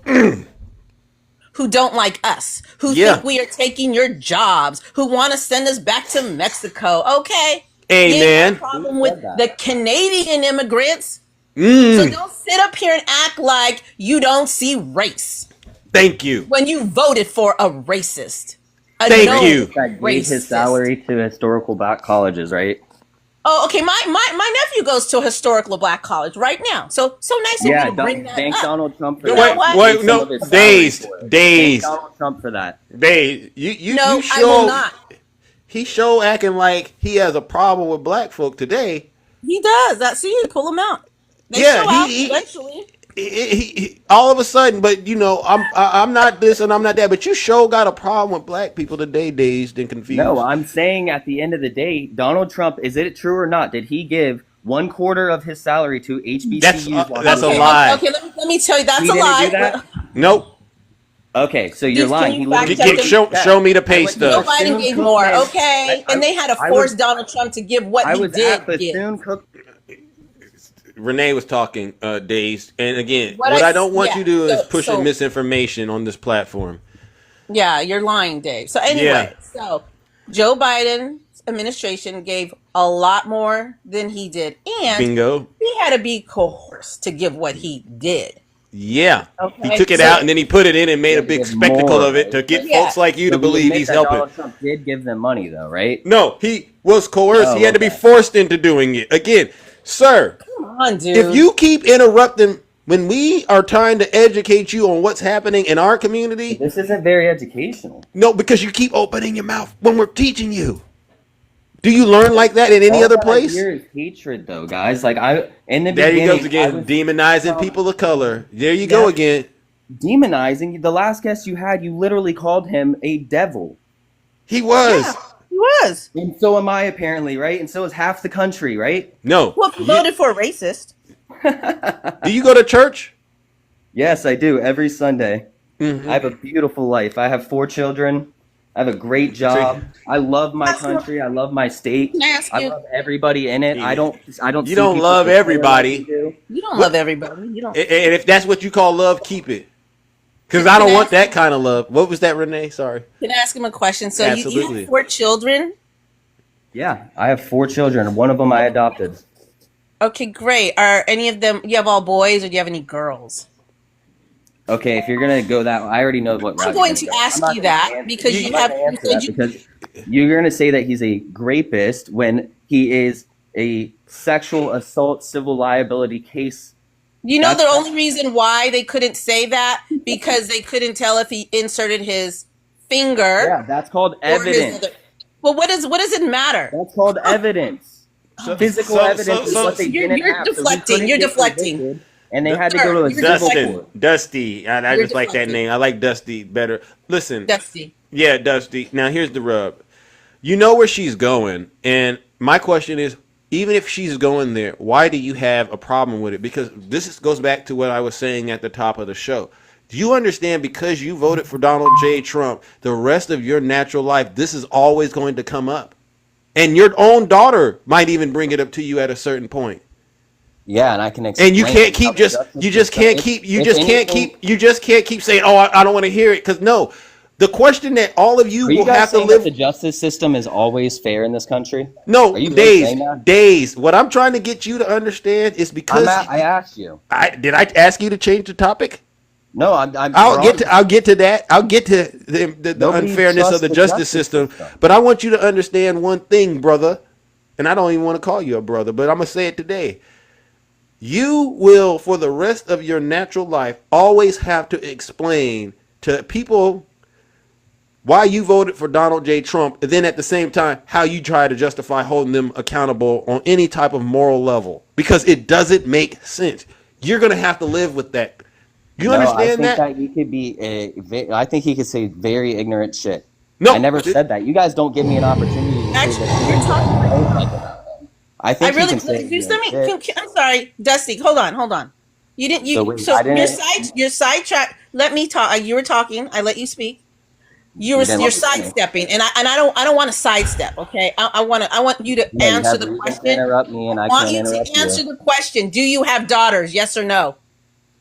who don't like us, who think we are taking your jobs, who want to send us back to Mexico. Okay. Amen. You have a problem with the Canadian immigrants. So don't sit up here and act like you don't see race. Thank you. When you voted for a racist. Thank you. That gave his salary to historical black colleges, right? Oh, okay. My nephew goes to a historical black college right now. So nice of you to bring that thank up. Donald Trump for You that. know what? Wait, no, Days. Thank Donald Trump for that. Days. You No, show, I will not. He show acting like he has a problem with black folk today. He does. That's see, you pull him out. They Yeah, show out he eventually. he all of a sudden, but I'm not this and I'm not that, but you sure got a problem with black people today, dazed and confused. No, I'm saying at the end of the day, Donald Trump, is it true or not? Did he give 1/4 of his salary to HBCUs? That's a lie. Okay, let me tell you, that's He a didn't lie. do that? Nope. Okay, so you're Can lying. you He fact literally check him? Show me the pay Joe stub. Biden gave more, okay? And they had to force Donald Trump to give what he did give. Bethune Cook. Renee was talking, Dazed. And again, What what I I don't want yeah. you to do is So pushing so misinformation on this platform. yeah, you're lying, Dave. So Yeah. anyway, so Joe Biden's administration gave a lot more than he did, and Bingo. he had to be coerced to give what he did. Yeah. He Okay, took it out so and then he put it in and He made a had to big give spectacle more, of it right? to get But yeah, folks like you to so we believe admit he's that helping. Donald Trump did give them money, though, right? No, he was coerced. He Oh, had to be okay. forced into doing it. Again, sir, come on, dude. if you keep interrupting when we are trying to educate you on what's happening in our community, This isn't very educational. no, because you keep opening your mouth when we're teaching you. Do you learn like that in any All other that I place? hear is hatred, though, guys. Like in the There he goes beginning, I again, was demonizing people of color. There you Yeah. go again. demonizing the last guest you had. You literally called him a devil, He was. Yeah, he was. and so am I apparently, right? And so is half the country, right? No. Well, if you voted for a racist, Do you go to church? Yes, I do every Sunday. Mm-hmm. I have a beautiful life. I have 4 children. I have a great job. I love my country. I love my state. can I ask I you? love everybody in it. I don't. You see don't people love of color everybody. like you do. You don't What- love everybody. You don't. And if that's what you call love, keep it. Because I don't want that kind of love. What was that, Renee? Sorry. Can I ask him a question? So you Absolutely. have 4 children. Yeah, I have 4 children. One of them I adopted. Okay, great. Are any of them? You have all boys, or do you have any girls? Okay, if you're gonna go that, I already know what. route I'm you're going gonna to go. ask I'm not you gonna that answer because that. you I'm not have. gonna You answer said that you, because you're gonna say that he's a rapist when he is a sexual assault civil liability case. you know the That's- only reason why they couldn't say that because they couldn't tell if he inserted his finger. Yeah, that's called or his evidence. other. Well, what does it matter? That's called evidence. Physical evidence is what they You're- didn't you're have. so he deflecting. couldn't You're get deflecting. convicted, and they had to go to a You're civil deflecting. court. Dusty. I You're just like that deflecting. name. I like Dusty better. Listen. Dusty. Yeah, Dusty. Now here's the rub. You know where she's going, and my question is, even if she's going there, why do you have a problem with it? Because goes back to what I was saying at the top of the show. Do you understand? Because you voted for Donald J. Trump, the rest of your natural life, this is always going to come up, and your own daughter might even bring it up to you at a certain point. Yeah, and I can explain. And you can't how keep the justice you just system- can't if- keep you if just can't anything- keep you just can't keep saying, oh, I don't want to hear it, because no, the question that all of you Are you will guys have to saying live. that the justice system is always fair in this country? No, Are you really saying days, that? days. What I'm trying to get you to understand is because I asked you. did I ask you to change the topic? No, I'm I'll get to that. I'll get to the Nobody unfairness of trusts the the justice justice system. system. But I want you to understand one thing, brother. And I don't even want to call you a brother, but I'm gonna say it today. You will, for the rest of your natural life, always have to explain to people why you voted for Donald J. Trump, and then at the same time, how you try to justify holding them accountable on any type of moral level, because it doesn't make sense. You're gonna have to live with that. You understand I think that? that he could be I think he could say very ignorant shit. No, I never said that. You guys don't give me an opportunity to say Actually, that. you're talking. Don't like it. I I think he really. can say You ignorant send me. shit. I'm sorry, Dusty. Hold on. You didn't. So wait, So I didn't- your sidetrack. Let me talk. You were talking. I let you speak. You're didn't let me finish. sidestepping, and I don't want to sidestep. Okay, I want you to No, you answer have the reason to question. interrupt me, and I I want can't you interrupt to answer you. the question. Do you have daughters? Yes or no?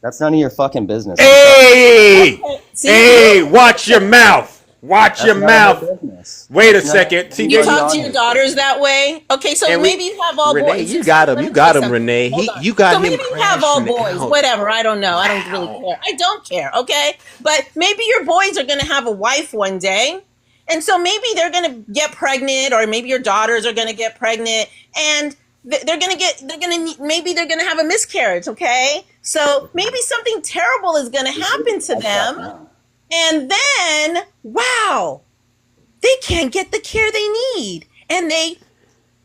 That's none of your fucking business. Hey, See? hey, watch your mouth. Watch That's your none of mouth. your business. Wait a That's none- second. See, You there talk to you- your daughters that way. Okay, so And we- maybe you have all Renee, boys. you got him. Let You me got say him, something. Renee. Hold on. You got so him maybe you have all crashing it boys. out. Whatever. I don't know. I don't really care. I don't care. Okay, but maybe your boys are gonna have a wife one day, and so maybe they're gonna get pregnant, or maybe your daughters are gonna get pregnant, and maybe they're gonna have a miscarriage. Okay, so maybe something terrible is gonna happen to them, and then wow, they can't get the care they need, and they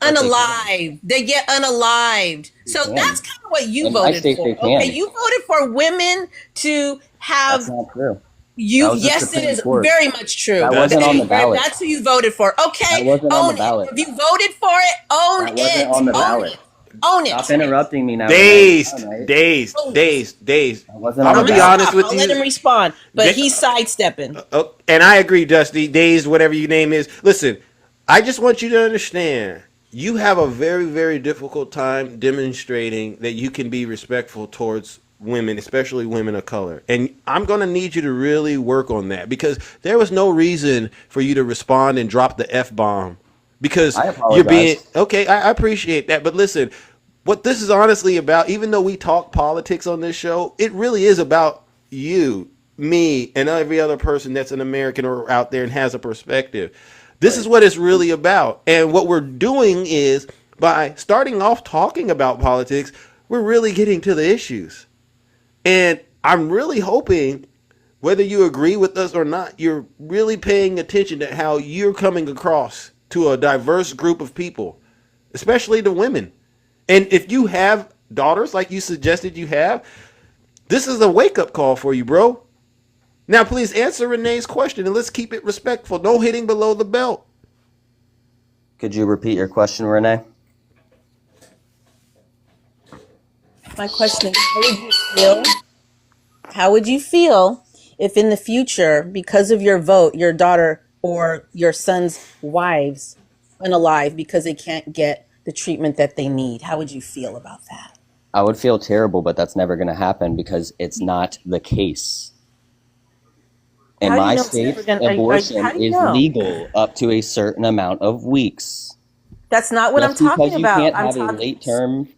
get unalived. So can. that's kind of what you In my voted state, for. they can. Okay, you voted for women to have That's not true. you. That was the Yes, it Supreme is Court. very much true. That wasn't on the ballot. That's who you voted for. Okay, That wasn't on own the ballot. it. If you voted for it, own That it. wasn't on the ballot. Own it. Stop interrupting me now. Dazed, Renee. All right. dazed. That wasn't I'm on gonna the be ballot. honest with I'll let him you. respond, but Yeah. he's sidestepping. And I agree, Dusty. Dazed, whatever your name is. Listen, I just want you to understand. you have a very, very difficult time demonstrating that you can be respectful towards women, especially women of color. And I'm going to need you to really work on that, because there was no reason for you to respond and drop the F bomb, because I you're being apologize. okay. I appreciate that. But listen, what this is honestly about, even though we talk politics on this show, it really is about you, me, and every other person that's an American or out there and has a perspective. This is Right. what it's really about. And what we're doing is, by starting off talking about politics, we're really getting to the issues. And I'm really hoping, whether you agree with us or not, you're really paying attention to how you're coming across to a diverse group of people, especially the women. And if you have daughters, like you suggested you have, this is a wake up call for you, bro. Now, please answer Renee's question and let's keep it respectful. No hitting below the belt. Could you repeat your question, Renee? My question is, how would you feel? How would you feel if in the future, because of your vote, your daughter or your son's wives unalive because they can't get the treatment that they need? How would you feel about that? I would feel terrible, but that's never going to happen because it's not the case. In How do you my know it's never state, going to, how abortion do you is know? legal up to a certain amount of weeks. That's not what I'm Just because talking you about. can't I'm have a talking, late term.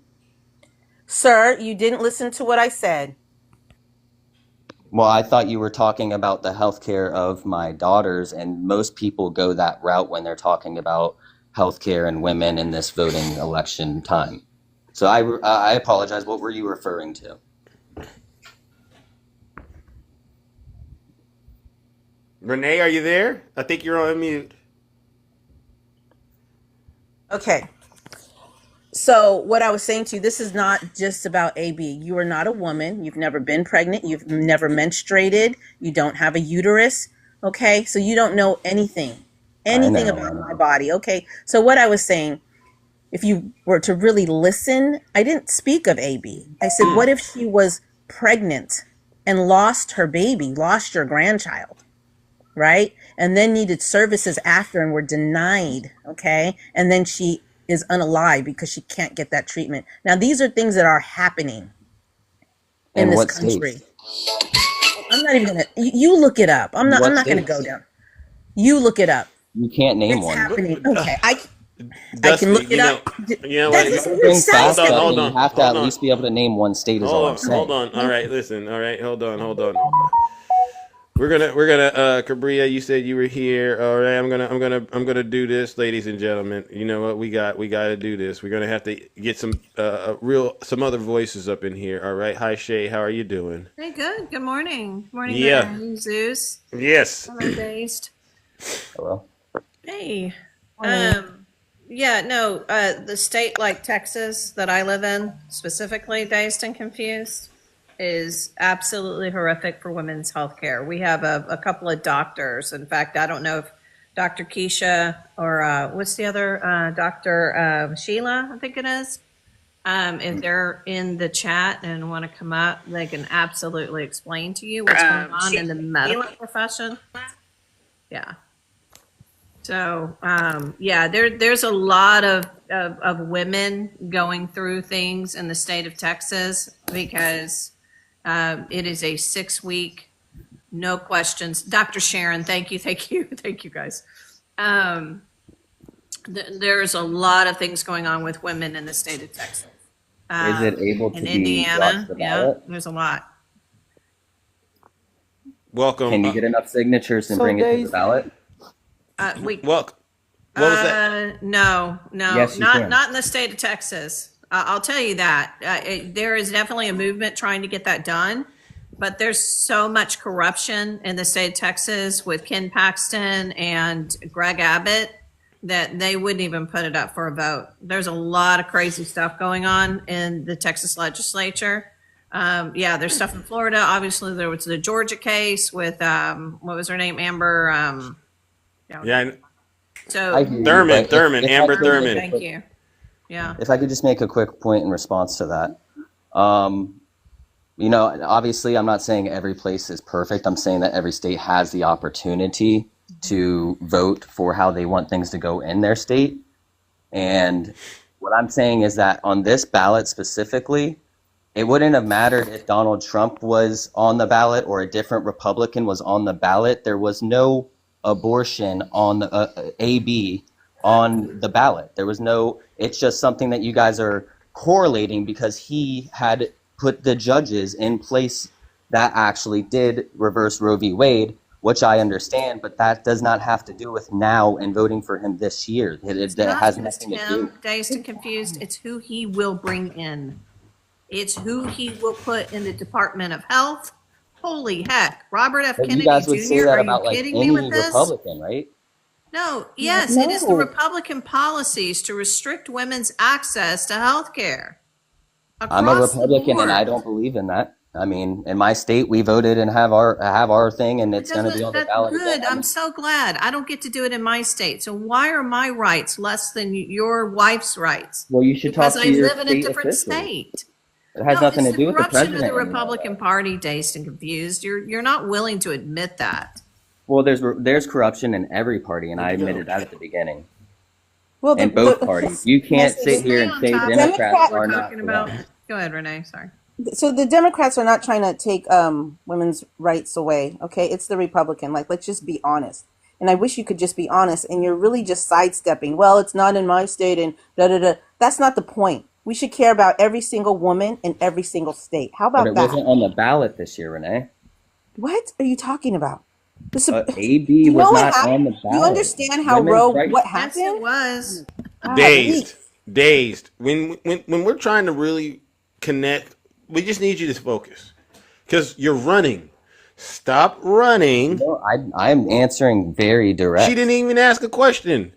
sir, you didn't listen to what I said. Well, I thought you were talking about the healthcare of my daughters, and most people go that route when they're talking about healthcare and women in this voting election time. So I apologize. What were you referring to? Renee, are you there? I think you're on mute. Okay. So what I was saying to you, this is not just about AB. You are not a woman. You've never been pregnant. You've never menstruated. You don't have a uterus. Okay. So you don't know I anything about know. my body. Okay. So what I was saying, if you were to really listen, I didn't speak of AB. I said, what if she was pregnant and lost her baby, lost your grandchild, right? And then needed services after and were denied, okay? And then she is unalive because she can't get that treatment. Now, these are things that are happening in In this what country. states? I'm not even gonna, you look it up. I'm What not gonna go states? down. You look it up. You can't name It's one. happening. Okay. I can Dusty, look it up. you know what? That If you're doesn't gonna make bring sense facts to up, Hold then me. you on, have to hold at on, least be able to name one state. Is all I'm hold saying. on. All right, listen. All right, hold on. We're gonna Cabria, you said you were here. All right, I'm gonna do this, ladies and gentlemen. You know what? We got to do this. We're gonna have to get some other voices up in here. All right. Hi Shay, how are you doing? Hey, good. Good morning. Morning, Yeah. Renee, Zeus. Yes. Hello, Dazed. Hello. Hey. Morning. Yeah, no, the state like Texas that I live in, specifically Dazed and Confused, is absolutely horrific for women's health care. We have a couple of doctors. In fact, I don't know if Dr. Keisha or what's the other Dr. Sheila, I think it is. If they're in the chat and want to come up, they can absolutely explain to you what's going on in the medical profession. Yeah. So, yeah, there's a lot of women going through things in the state of Texas because it is a 6-week, no questions. Dr. Sharon, thank you, thank you guys. There's a lot of things going on with women in the state of Texas. Is it able to In be brought to Indiana, the yeah, ballot? there's a lot. Welcome. Can you get enough signatures and So bring it to the Daisy- ballot? Welcome. What was that? No, Yes, you can. not in the state of Texas. I'll tell you that. There is definitely a movement trying to get that done, but there's so much corruption in the state of Texas with Ken Paxton and Greg Abbott that they wouldn't even put it up for a vote. There's a lot of crazy stuff going on in the Texas legislature. Yeah, there's stuff in Florida. Obviously, there was the Georgia case with what was her name, Amber. Yeah, So I hear you, Thurman, but if I Amber could- Thurman. thank you. Yeah. If I could just make a quick point in response to that. You know, obviously, I'm not saying every place is perfect. I'm saying that every state has the opportunity to vote for how they want things to go in their state. And what I'm saying is that on this ballot specifically, it wouldn't have mattered if Donald Trump was on the ballot or a different Republican was on the ballot. There was no abortion on the AB on the ballot. There was no, it's just something that you guys are correlating because he had put the judges in place that actually did reverse Roe v. Wade, which I understand, but that does not have to do with now and voting for him this year. It has nothing to do. Dazed and confused. It's who he will bring in. It's who he will put in the Department of Health. Holy heck. Robert F. But Kennedy you guys would say Jr., that are you about like kidding me any with this? Republican, right? No, yes, it is the Republican policies to restrict women's access to health care. I'm a Republican and I don't believe in that. I mean, in my state, we voted and have our thing, and it's going to be on the ballot. Good. Again. I'm so glad. I don't get to do it in my state. So why are my rights less than your wife's rights? Well, you should because talk to I your live in a state different officials. state. It has nothing to do with the corruption president. of the Republican Party, dazed and confused. You're not willing to admit that. Well, there's corruption in every party, and I admitted that at the beginning. Well, in both parties, you can't sit here and say Democrats are not talking about. Go ahead, Renee. Sorry. So the Democrats are not trying to take women's rights away. Okay, it's the Republican. Like, let's just be honest. And I wish you could just be honest. And you're really just sidestepping. Well, it's not in my state, and da da da. That's not the point. We should care about every single woman in every single state. How about that? But it wasn't on the ballot this year, Renee. What are you talking about? AB was not on the ballot. You understand how what happened? Yes, it was. Dazed. When we're trying to really connect, we just need you to focus because you're running. Stop running. No, I'm answering very direct. She didn't even ask a question.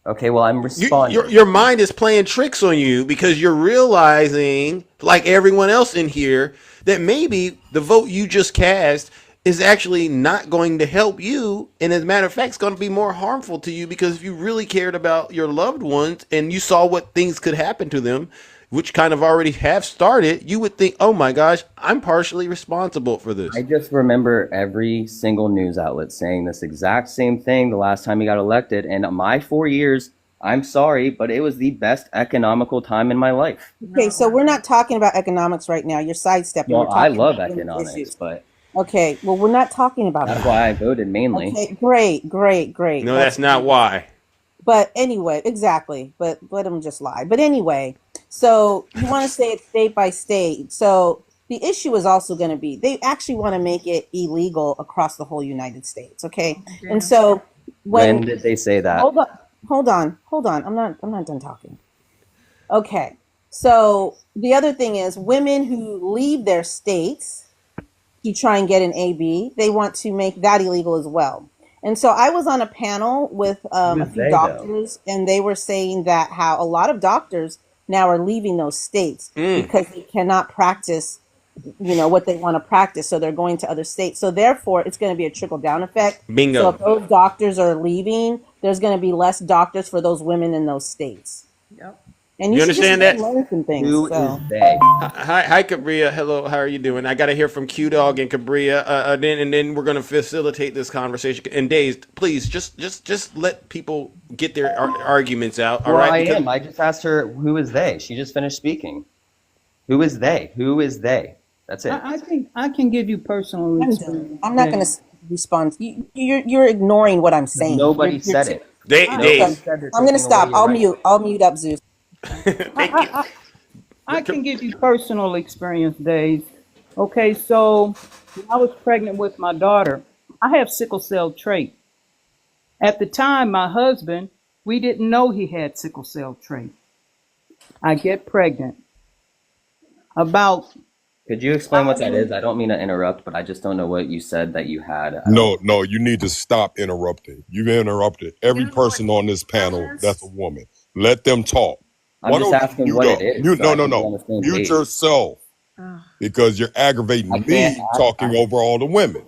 Okay, well, I'm responding. Your mind is playing tricks on you because you're realizing, like everyone else in here, that maybe the vote you just cast is actually not going to help you. And as a matter of fact, it's going to be more harmful to you because if you really cared about your loved ones and you saw what things could happen to them, which kind of already have started, you would think, oh my gosh, I'm partially responsible for this. I just remember every single news outlet saying this exact same thing the last time he got elected. And my 4 years, I'm sorry, but it was the best economical time in my life. Okay, so we're not talking about economics right now. You're sidestepping. Well, I love economics, but... Okay, well, we're not talking about that. That's why I voted mainly. Okay, great. No, that's not why. But anyway, exactly. But let them just lie. But anyway, so you want to say it's state by state. So the issue is also going to be they actually want to make it illegal across the whole United States. Okay, and so when did they say that? Hold on. I'm not done talking. Okay, so the other thing is women who leave their states to try and get an AB, they want to make that illegal as well. And so I was on a panel with a few doctors, and they were saying that how a lot of doctors now are leaving those states because they cannot practice, what they want to practice. So they're going to other states. So therefore, it's going to be a trickle down effect. Bingo. So if those doctors are leaving, there's going to be less doctors for those women in those states. Yep. And you understand that? Learn some things, Who so. is they? Hi, Cabria. Hello, how are you doing? I got to hear from Q Dog and Cabria, and then we're going to facilitate this conversation. And Dazed, please just let people get their arguments out. All right? I am. I just asked her who is they. She just finished speaking. Who is they? Who is they? That's it. I think I can give you personal experience. I'm not going to respond. You're ignoring what I'm saying. Nobody said it. Dazed. I'm going to stop. I'll mute up, Zeus. I can give you personal experience, Dave. Okay, so when I was pregnant with my daughter, I have sickle cell trait. At the time, my husband, we didn't know he had sickle cell trait. I get pregnant. Could you explain what that is? I don't mean to interrupt, but I just don't know what you said that you had. No, you need to stop interrupting. You've interrupted every person on this panel that's a woman. Let them talk. I'm just asking what it is. No. Mute yourself because you're aggravating me talking over all the women.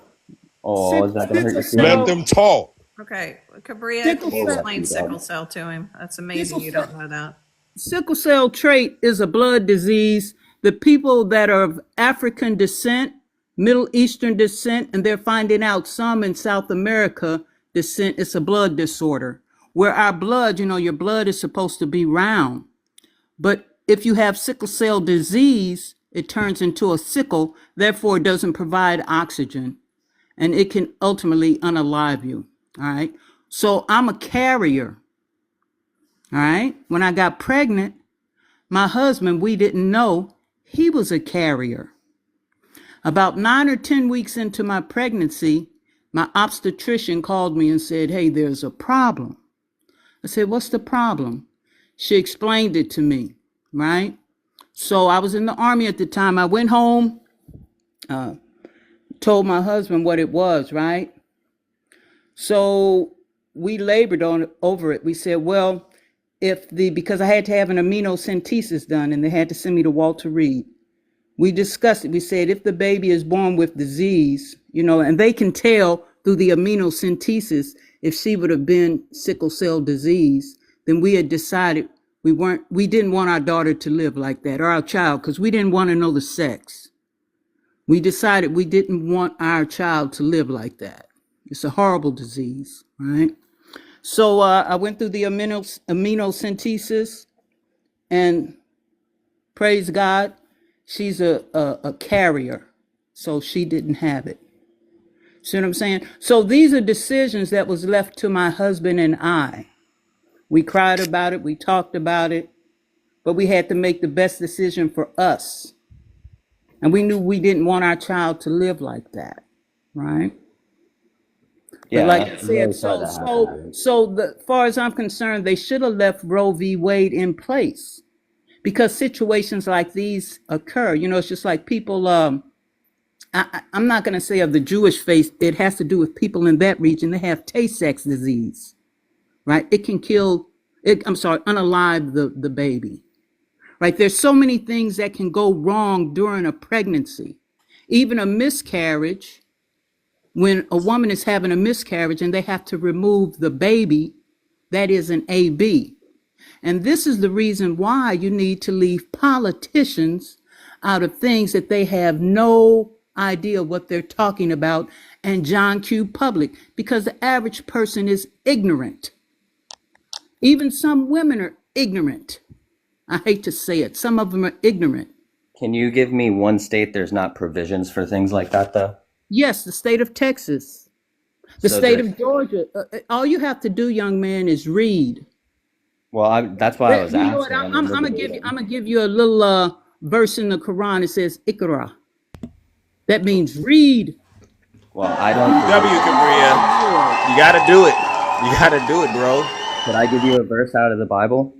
Oh, is that going to hurt your feelings? Let them talk. Okay, Cabria, can you explain sickle cell to him? That's amazing you don't know that. Sickle cell trait is a blood disease. The people that are of African descent, Middle Eastern descent, and they're finding out some in South America descent, it's a blood disorder. where our blood, your blood is supposed to be round. But if you have sickle cell disease, it turns into a sickle, therefore it doesn't provide oxygen, and it can ultimately unalive you. All right. So I'm a carrier. All right. When I got pregnant, my husband, we didn't know he was a carrier. About 9 or 10 weeks into my pregnancy, my obstetrician called me and said, "Hey, there's a problem." I said, "What's the problem?" She explained it to me, right? So I was in the Army at the time. I went home, told my husband what it was, right? So we labored over it. We said, well, because I had to have an amniocentesis done and they had to send me to Walter Reed. We discussed it. We said, if the baby is born with disease, and they can tell through the amniocentesis if she would have been sickle cell disease, then we had decided we didn't want our daughter to live like that, or our child, because we didn't want to know the sex. We decided we didn't want our child to live like that. It's a horrible disease, right? So I went through the amniocentesis, and praise God, she's a carrier, so she didn't have it. See what I'm saying? So these are decisions that was left to my husband and I. We cried about it, we talked about it, but we had to make the best decision for us. And we knew we didn't want our child to live like that, right? Yeah, but like I I'm said, really sorry that happened. as far as I'm concerned, they should have left Roe v. Wade in place, because situations like these occur. It's just like people. I'm not going to say of the Jewish faith. It has to do with people in that region. They have Tay-Sachs disease, right? It can kill. Unalive the baby. Right? There's so many things that can go wrong during a pregnancy, even a miscarriage. When a woman is having a miscarriage and they have to remove the baby, that is an AB. And this is the reason why you need to leave politicians out of things that they have no idea what they're talking about, and John Q. Public, because the average person is ignorant. Even some women are ignorant. I hate to say it. Some of them are ignorant. Can you give me one state there's not provisions for things like that, though? Yes, the state of Texas, the state of Georgia. All you have to do, young man, is read. Well, that's why I was asking. What? I'm gonna give you a little verse in the Quran. It says Iqra. That means read. Well, I don't. W. Cabria, you gotta do it. You gotta do it, bro. Could I give you a verse out of the Bible?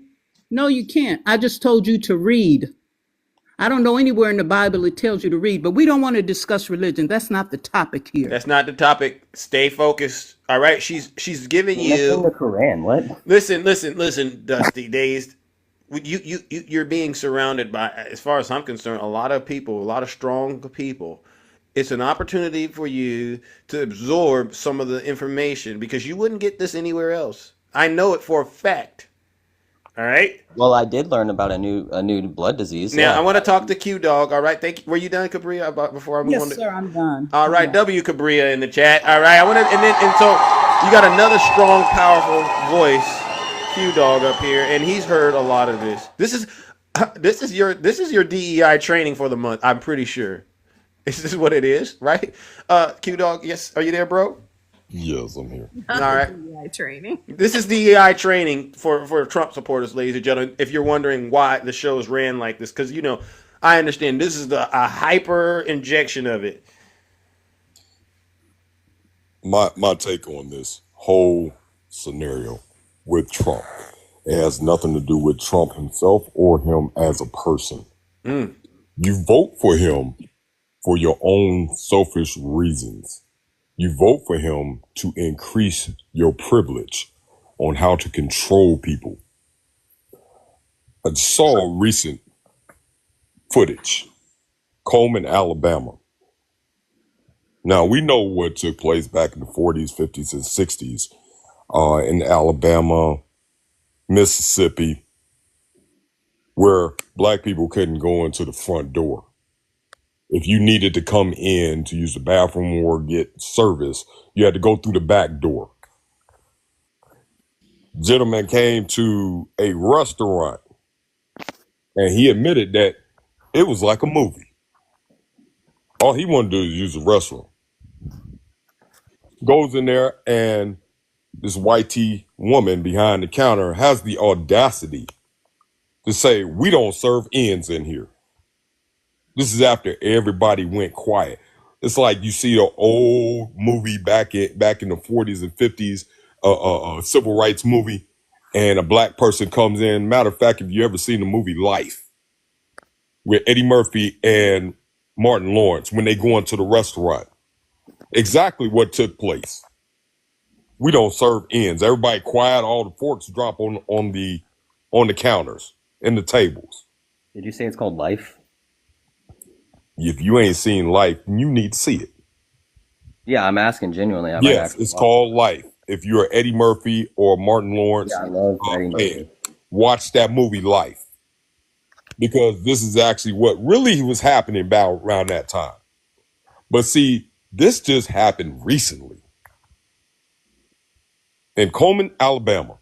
No, you can't. I just told you to read. I don't know anywhere in the Bible it tells you to read, but we don't want to discuss religion. That's not the topic here. That's not the topic. Stay focused. All right, she's giving you the Quran. What? Listen, Dusty Dazed. You're being surrounded by, as far as I'm concerned, a lot of people, a lot of strong people. It's an opportunity for you to absorb some of the information, because you wouldn't get this anywhere else. I know it for a fact. All right. Well, I did learn about a new blood disease. Now I want to talk to Q Dog. All right. Thank you. Were you done, Cabria? Before I move on. Yes, sir. I'm done. All right. W Cabria in the chat. All right. I want to, and so you got another strong, powerful voice, Q Dog up here, and he's heard a lot of this. This is your DEI training for the month. I'm pretty sure. This is what it is, right? Q Dog. Yes. Are you there, bro? Yes, I'm here. All right. DEI training. This is DEI training for Trump supporters, ladies and gentlemen. If you're wondering why the shows ran like this, because I understand this is a hyper injection of it. My take on this whole scenario with Trump, it has nothing to do with Trump himself or him as a person. You vote for him for your own selfish reasons. You vote for him to increase your privilege on how to control people. I saw recent footage, Coleman, Alabama. Now, we know what took place back in the 40s, 50s, and 60s in Alabama, Mississippi, where black people couldn't go into the front door. If you needed to come in to use the bathroom or get service, you had to go through the back door. Gentleman came to a restaurant and he admitted that it was like a movie. All he wanted to do is use the restroom. Goes in there and this white tee woman behind the counter has the audacity to say, "We don't serve ends in here." This is after everybody went quiet. It's like you see an old movie back in the 40s and 50s, civil rights movie, and a black person comes in. Matter of fact, if you ever seen the movie Life with Eddie Murphy and Martin Lawrence when they go into the restaurant, exactly what took place. We don't serve ends. Everybody quiet. All the forks drop on the counters and the tables. Did you say it's called Life? If you ain't seen Life, you need to see it. Yeah, I'm asking genuinely. Yes, it's called Life. If you're Eddie Murphy or Martin Lawrence, I love Eddie Murphy. watch that movie Life. Because this is actually what really was happening about around that time. But see, this just happened recently. In Coleman, Alabama.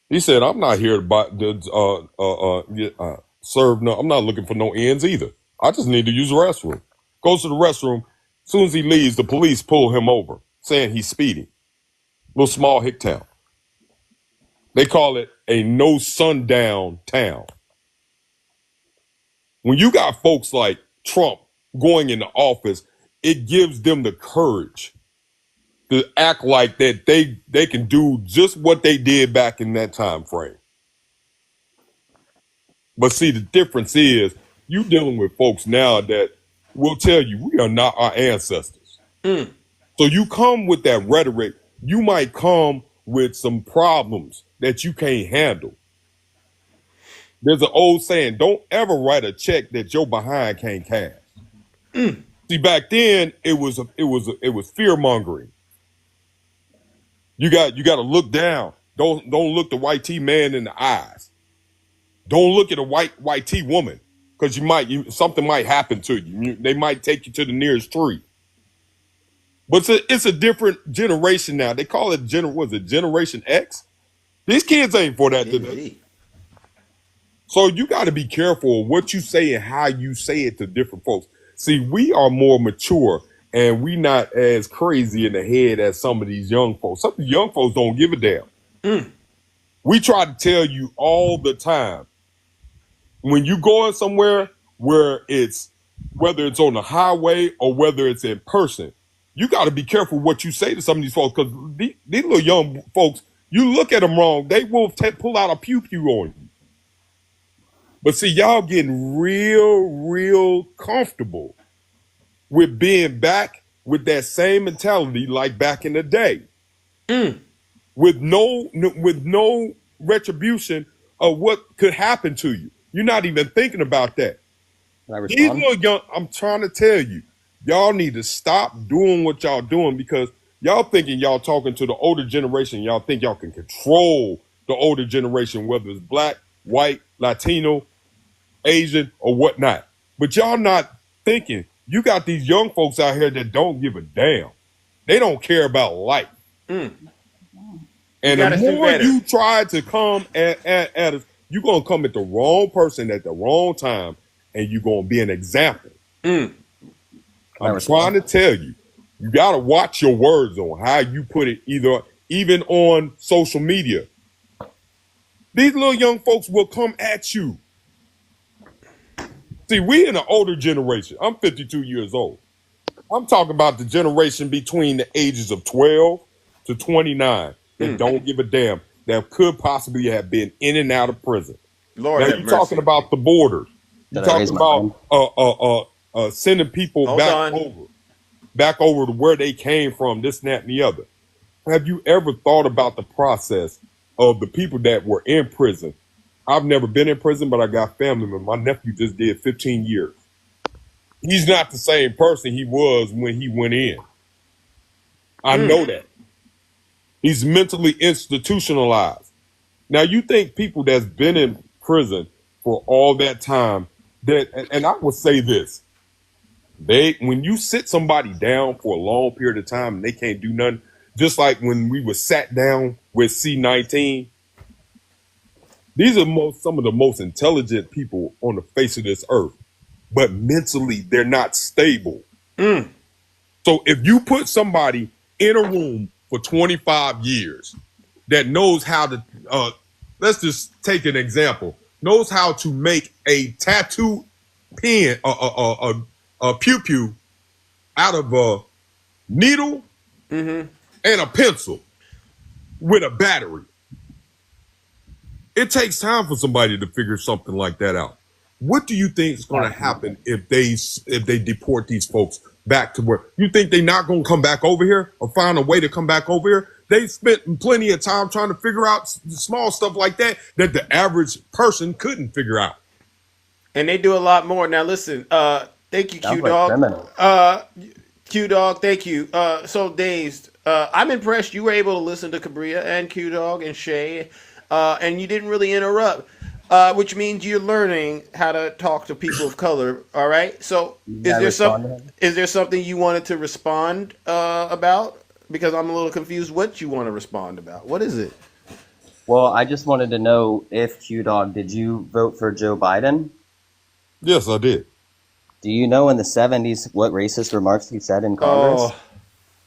He said, "I'm not here to serve no, I'm not looking for no ends either. I just need to use the restroom." Goes to the restroom. As soon as he leaves, the police pull him over, saying he's speeding. Little small hick town. They call it a no sundown town. When you got folks like Trump going into office, it gives them the courage to act like that they can do just what they did back in that time frame. But see, the difference is you dealing with folks now that will tell you we are not our ancestors. So you come with that rhetoric, you might come with some problems that you can't handle. There's an old saying, don't ever write a check that your behind can't cash. See, back then it was fear mongering. You got to look down. Don't look the white tee man in the eyes. Don't look at a white tee woman because something might happen to you. They might take you to the nearest tree. But it's a different generation now. They call it Generation X? These kids ain't for that today. So you got to be careful of what you say and how you say it to different folks. See, we are more mature and we not as crazy in the head as some of these young folks. Some of the young folks don't give a damn. We try to tell you all the time, when you going somewhere whether it's on the highway or whether it's in person, you got to be careful what you say to some of these folks because these little young folks, you look at them wrong, they will pull out a pew-pew on you. But see, y'all getting real comfortable with being back with that same mentality like back in the day. With no retribution of what could happen to you. You're not even thinking about that. These little young, I'm trying to tell you, y'all need to stop doing what y'all doing because y'all thinking y'all talking to the older generation. Y'all think y'all can control the older generation, whether it's black, white, Latino, Asian, or whatnot. But y'all not thinking. You got these young folks out here that don't give a damn. They don't care about life. And the more you try to come at us, you're going to come at the wrong person at the wrong time, and you're going to be an example. I'm trying to tell you, you got to watch your words on how you put it, even on social media. These little young folks will come at you. See, we in an older generation. I'm 52 years old. I'm talking about the generation between the ages of 12 to 29 that don't give a damn, that could possibly have been in and out of prison. Lord now have you're mercy. talking about the borders. You're talking about sending people back over to where they came from, this, and that, and the other. Have you ever thought about the process of the people that were in prison? I've never been in prison, but I got family members. My nephew just did 15 years. He's not the same person he was when he went in. I know that. He's mentally institutionalized. Now, you think people that's been in prison for all that time, and I would say this, when you sit somebody down for a long period of time and they can't do nothing, just like when we were sat down with C-19, these are some of the most intelligent people on the face of this earth, but mentally they're not stable. So if you put somebody in a room for 25 years that knows how to, let's just take an example, knows how to make a tattoo pen, a pew-pew out of a needle and a pencil with a battery. It takes time for somebody to figure something like that out. What do you think is going to happen if they deport these folks back to where you think they're not going to come back over here or find a way to come back over here? They spent plenty of time trying to figure out small stuff like that the average person couldn't figure out. And they do a lot more. Now listen, thank you, Q Dog. Q Dog, thank you. So Dazed, I'm impressed you were able to listen to Cabria and Q Dog and Shay, and you didn't really interrupt. Which means you're learning how to talk to people of color. All right. So is there something you wanted to respond about? Because I'm a little confused. What you want to respond about? What is it? Well, I just wanted to know if Q Dog, did you vote for Joe Biden? Yes, I did. Do you know in the 70s what racist remarks he said in Congress?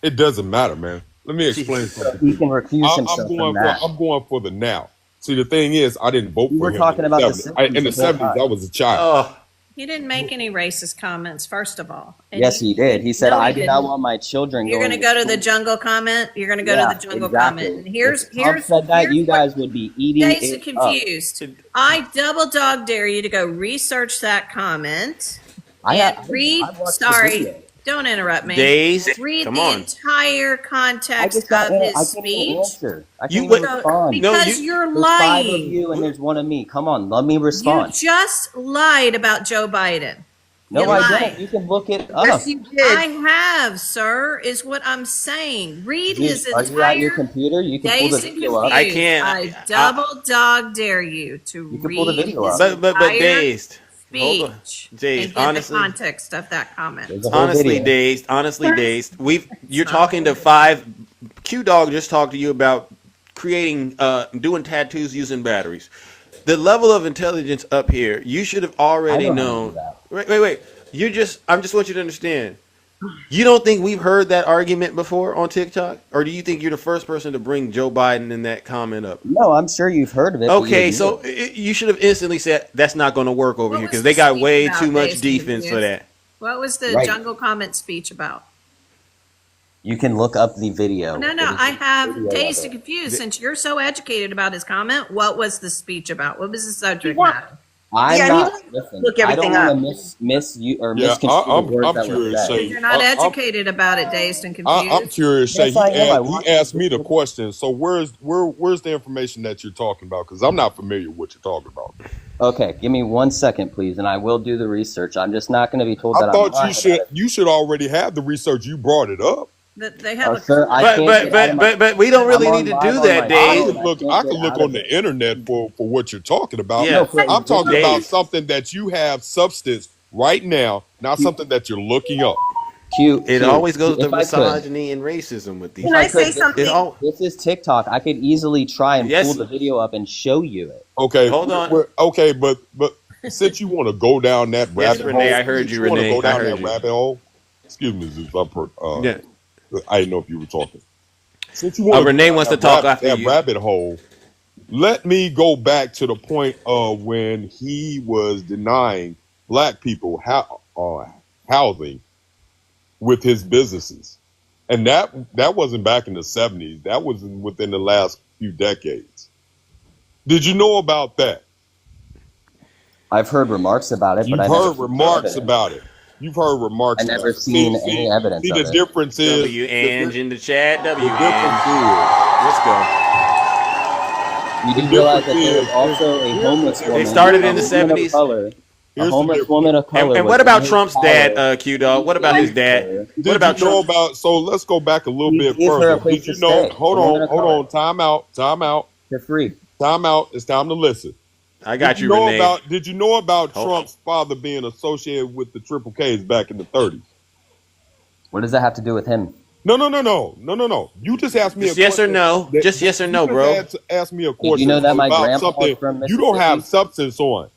It doesn't matter, man. Let me explain something. He can recuse himself from that. I'm going for the now. See, the thing is, I didn't vote for him. We're talking about the 70s. In the 70s, I was a child. He didn't make any racist comments, first of all. And yes, he did. He said, I do not want my children You're going to go to the jungle comment? You're going to go to the jungle comment. And here's said that, you guys would be eating Days it confused. Up. I double dog dare you to go research that comment. Don't interrupt me. Read the entire context of his speech. Because you're lying. 5 of you and there's 1 of me. Come on, let me respond. You just lied about Joe Biden. No, I didn't. You can look it up. Yes, you did. I have, sir, is what I'm saying. Read his entire... Are you at your computer? You can pull the video up. I can't. I double dog dare you to read can pull the video up. But Dazed. Speech. Dazed, and honestly, the context of that comment. Honestly, Dazed. You're talking to 5. Q Dog just talked to you about creating, doing tattoos using batteries. The level of intelligence up here, you should have already known. Wait. I just want you to understand. You don't think we've heard that argument before on TikTok? Or do you think you're the first person to bring Joe Biden in that comment up? No, I'm sure you've heard of it. Okay, so you should have instantly said, that's not going to work over here because they got way too much defense for that. What was the jungle comment speech about? You can look up the video. No, I have Dazed and Confused. Since you're so educated about his comment, what was the speech about? What was the subject matter? Look everything up. I don't want to misconstrue the words that were said. You're not educated about it, Dazed and Confused. I'm curious. He asked me the question. So where's the information that you're talking about? Because I'm not familiar with what you're talking about. Okay, give me 1 second, please, and I will do the research. I'm just not going to be told that. I thought you should already have the research. You brought it up. They have but we don't really need to do that, Dave. I can look on the internet for what you're talking about. Yeah. I'm talking about something that you have substance right now, not something that you're looking up. It always goes to misogyny and racism with these. Can I say something? This is TikTok. I could easily try and pull the video up and show you it. Okay, hold on. Okay, but since you want to go down that rabbit hole, Renee, I heard you, Renee. Go down that rabbit hole. Excuse me, Zeus. I didn't know if you were talking. Since you want Renee wants to talk after that you. Rabbit hole, let me go back to the point of when he was denying black people housing with his businesses, and that wasn't back in the 70s. That was within the last few decades. Did you know about that? I've heard remarks about it. You've heard remarks about it. You've heard remarks. I've never seen any evidence. See, the difference is W-Ange in the chat. The difference is, let's go. You do realize that there was also a homeless woman. They started in the 70s. A homeless woman of color. And what about Trump's dad, Q Dog? What about his dad? What about Trump? So let's go back a little bit further. Did you know? Hold on. Time out. You're free. Time out. It's time to listen. I got you, Renee. Did you know about Trump's father being associated with the Triple Ks back in the 30s? What does that have to do with him? No. You just asked me Just a yes or question. no. Just yes or You no, bro. just asked me a Did you know question that my about grandpa was something from you don't have Mississippi? substance on.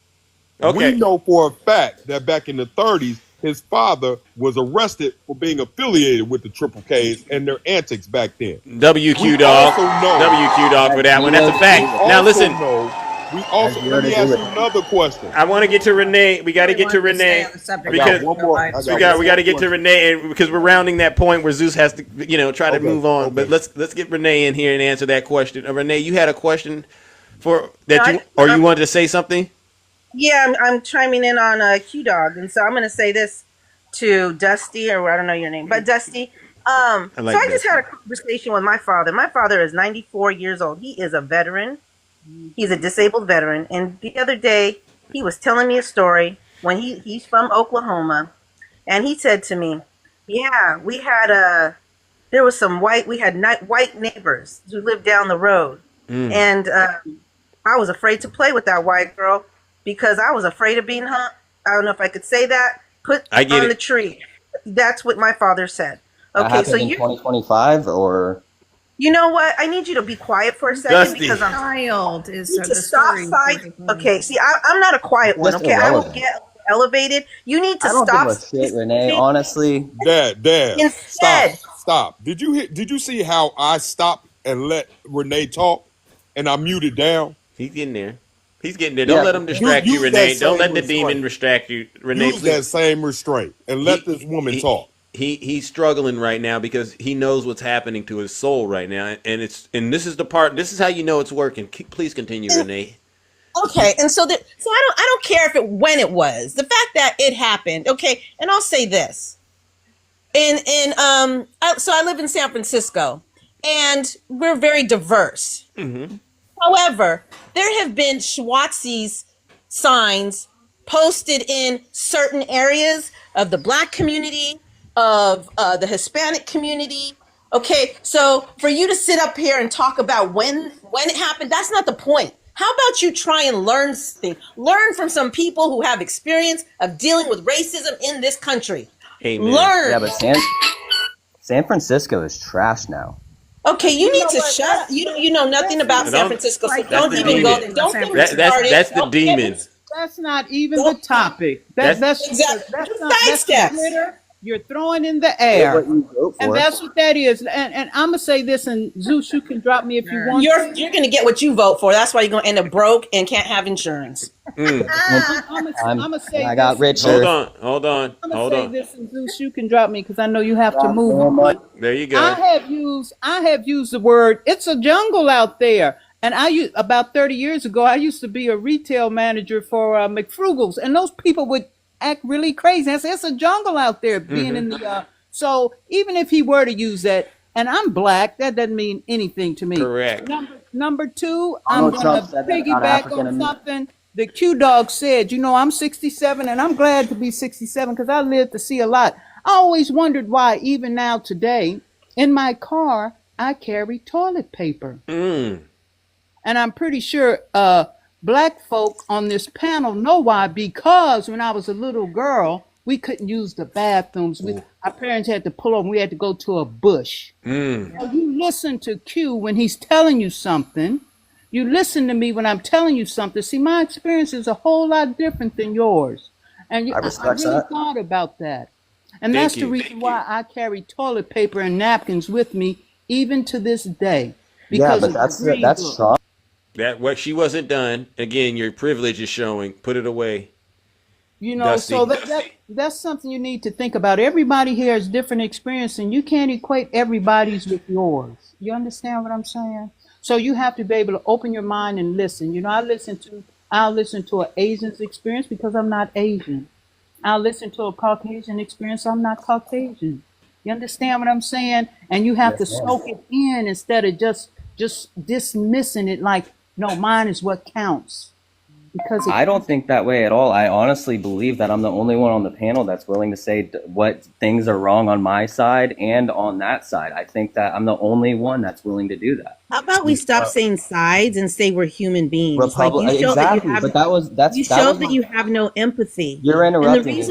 We Okay. know for a fact that back in the 30s, his father was arrested for being affiliated with the Triple Ks and their antics back then. WQ We dog. also know. WQ dog Has for that one. That's zero a to We do fact. with Now it. also listen, know. Has Let zero to me do ask with you it. another question. I want to get to Renee. We got to Really get to wanted to stay Renee on the subject I of got because one real more. life. I we got got one more to get to question. Renee and because we're rounding that point where Zeus has to try to move on. But Okay. let's get Renee in here and answer that question. Renee, you had a question for No, that you or you wanted to say something? yeah, I'm chiming in on Q Dog, and so I'm going to say this to Dusty, or I don't know your name, but Dusty. I So like I just had Dusty. a conversation with my father. My father is 94 years old. He is a veteran. He's a disabled veteran, and the other day he was telling me a story when he's from Oklahoma, and he said to me, "Yeah, we had there was some we had white neighbors who lived down the road, Mm, and I was afraid to play with that white girl because I was afraid of being hung. I don't know if I could say that. Put I get on the it. tree." That's what my father said. That Okay, so happened in you 2025, or you know what? I need you to be quiet for a second Dusty. because I'm Child is you need to the stop story. side. Okay, see, I'm not a quiet it's one. just Okay, I don't irrelevant. get elevated. You need to I don't give stop a shit, Renee. speaking Honestly, Dad, instead. stop. Did you see how I stopped and let Renee talk, and I muted down? He's getting there. He's getting there. Don't yeah, let him because distract you, Use that Renee. Don't same let the demon restraint. distract you, Renee. Use Please. that same restraint and let this He woman he talk. he's struggling right now because he knows what's happening to his soul right now, and this is the part. This is how you know it's working. Please continue, Renee. Okay, and so I don't care if it when it was the fact that it happened. Okay, and I'll say this. So I live in San Francisco, and we're very diverse. Mm-hmm. However, there have been Schwarzes signs posted in certain areas of the Black community, of the Hispanic community. Okay, so for you to sit up here and talk about when it happened, that's not the point. How about you try and learn something? Learn from some people who have experience of dealing with racism in this country. Amen. yeah, Learn. but San Francisco is trash now. Okay, you You need know to what? shut. You know nothing That's about not San Don't. Francisco, so Like, That's don't the even go demon. there. Don't San get me Francisco. started. That's the Don't get me. demon. That's not even the Don't topic. That's exactly. That's the Sidestep. glitter you're throwing in the Say what air. you vote And for. that's what that is. And I'm gonna say this, and Zeus, you can drop me if you Sure. want You're gonna get what you vote for. That's why you're gonna end up broke and can't have insurance. Mm. And I'm gonna and say I got this. Hold richer. on. Hold on. I'm gonna Hold say on. this, and Zeus, you can drop me because I know you have to Got move more money. on. There you go. I have used the word. It's a jungle out there. And about 30 years ago, I used to be a retail manager for McFrugal's, and those people would act really crazy. I said, it's a jungle out there being in the. So even if he were to use that, and I'm black, that doesn't mean anything to me. Correct. Number two, I'm Donald going Trump to said that about piggyback African on Americans. something the Q Dog said. You know, I'm 67, and I'm glad to be 67 because I lived to see a lot. I always wondered why, even now today, in my car, I carry toilet paper. Mm. And I'm pretty sure black folk on this panel know why, because when I was a little girl, we couldn't use the bathrooms. Our parents had to pull over. We had to go to a bush. Mm. So you listen to Q when he's telling you something. You listen to me when I'm telling you something. See, my experience is a whole lot different than yours. And I I respect really that. thought about that. And Thank that's the you. reason why I carry toilet paper and napkins with me even to this day. Yeah, Because but of the green that's book. strong. That what she wasn't done. Again, your privilege is showing. Put it away, You know, so Dusty. that's something you need to think about. Everybody here has different experience, and you can't equate everybody's with yours. You understand what I'm saying? So you have to be able to open your mind and listen. You know, I'll listen to an Asian's experience because I'm not Asian. I'll listen to a Caucasian experience. I'm not Caucasian. You understand what I'm saying? And you have to Yes, ma'am. soak it in instead of just dismissing it like, no, mine is what counts. Because it I don't think that way at all. I honestly believe that I'm the only one on the panel that's willing to say what things are wrong on my side and on that side. I think that I'm the only one that's willing to do that. How about we stop saying sides and say we're human beings? Like you show that you Exactly, have but that was you have no empathy. You're And interrupting me,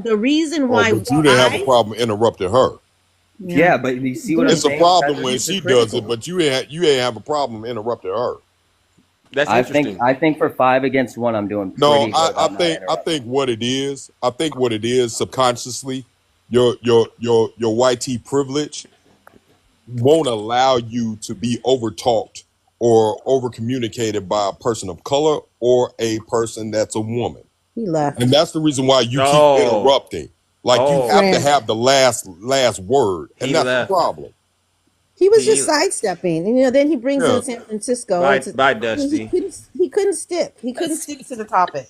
the reason why Oh, but you didn't have a I problem interrupting her. Yeah, but you see what I'm It's a saying? problem That's when she does it, hypocritical. but you ain't have a problem interrupting her. That's I think interesting. I think for 5 against 1, I'm doing No, pretty good about not I interrupting. think what it is, subconsciously, your white tea privilege won't allow you to be over talked or over communicated by a person of color or a person that's a woman. He And left. that's the reason why you keep Oh, interrupting. Like you He oh, have to ran. have the last word. And he that's the left. problem. He was just He sidestepping, and then he brings Yeah. in San Francisco. bye, It's bye, he Dusty. couldn't he couldn't stick. He couldn't stick to the topic.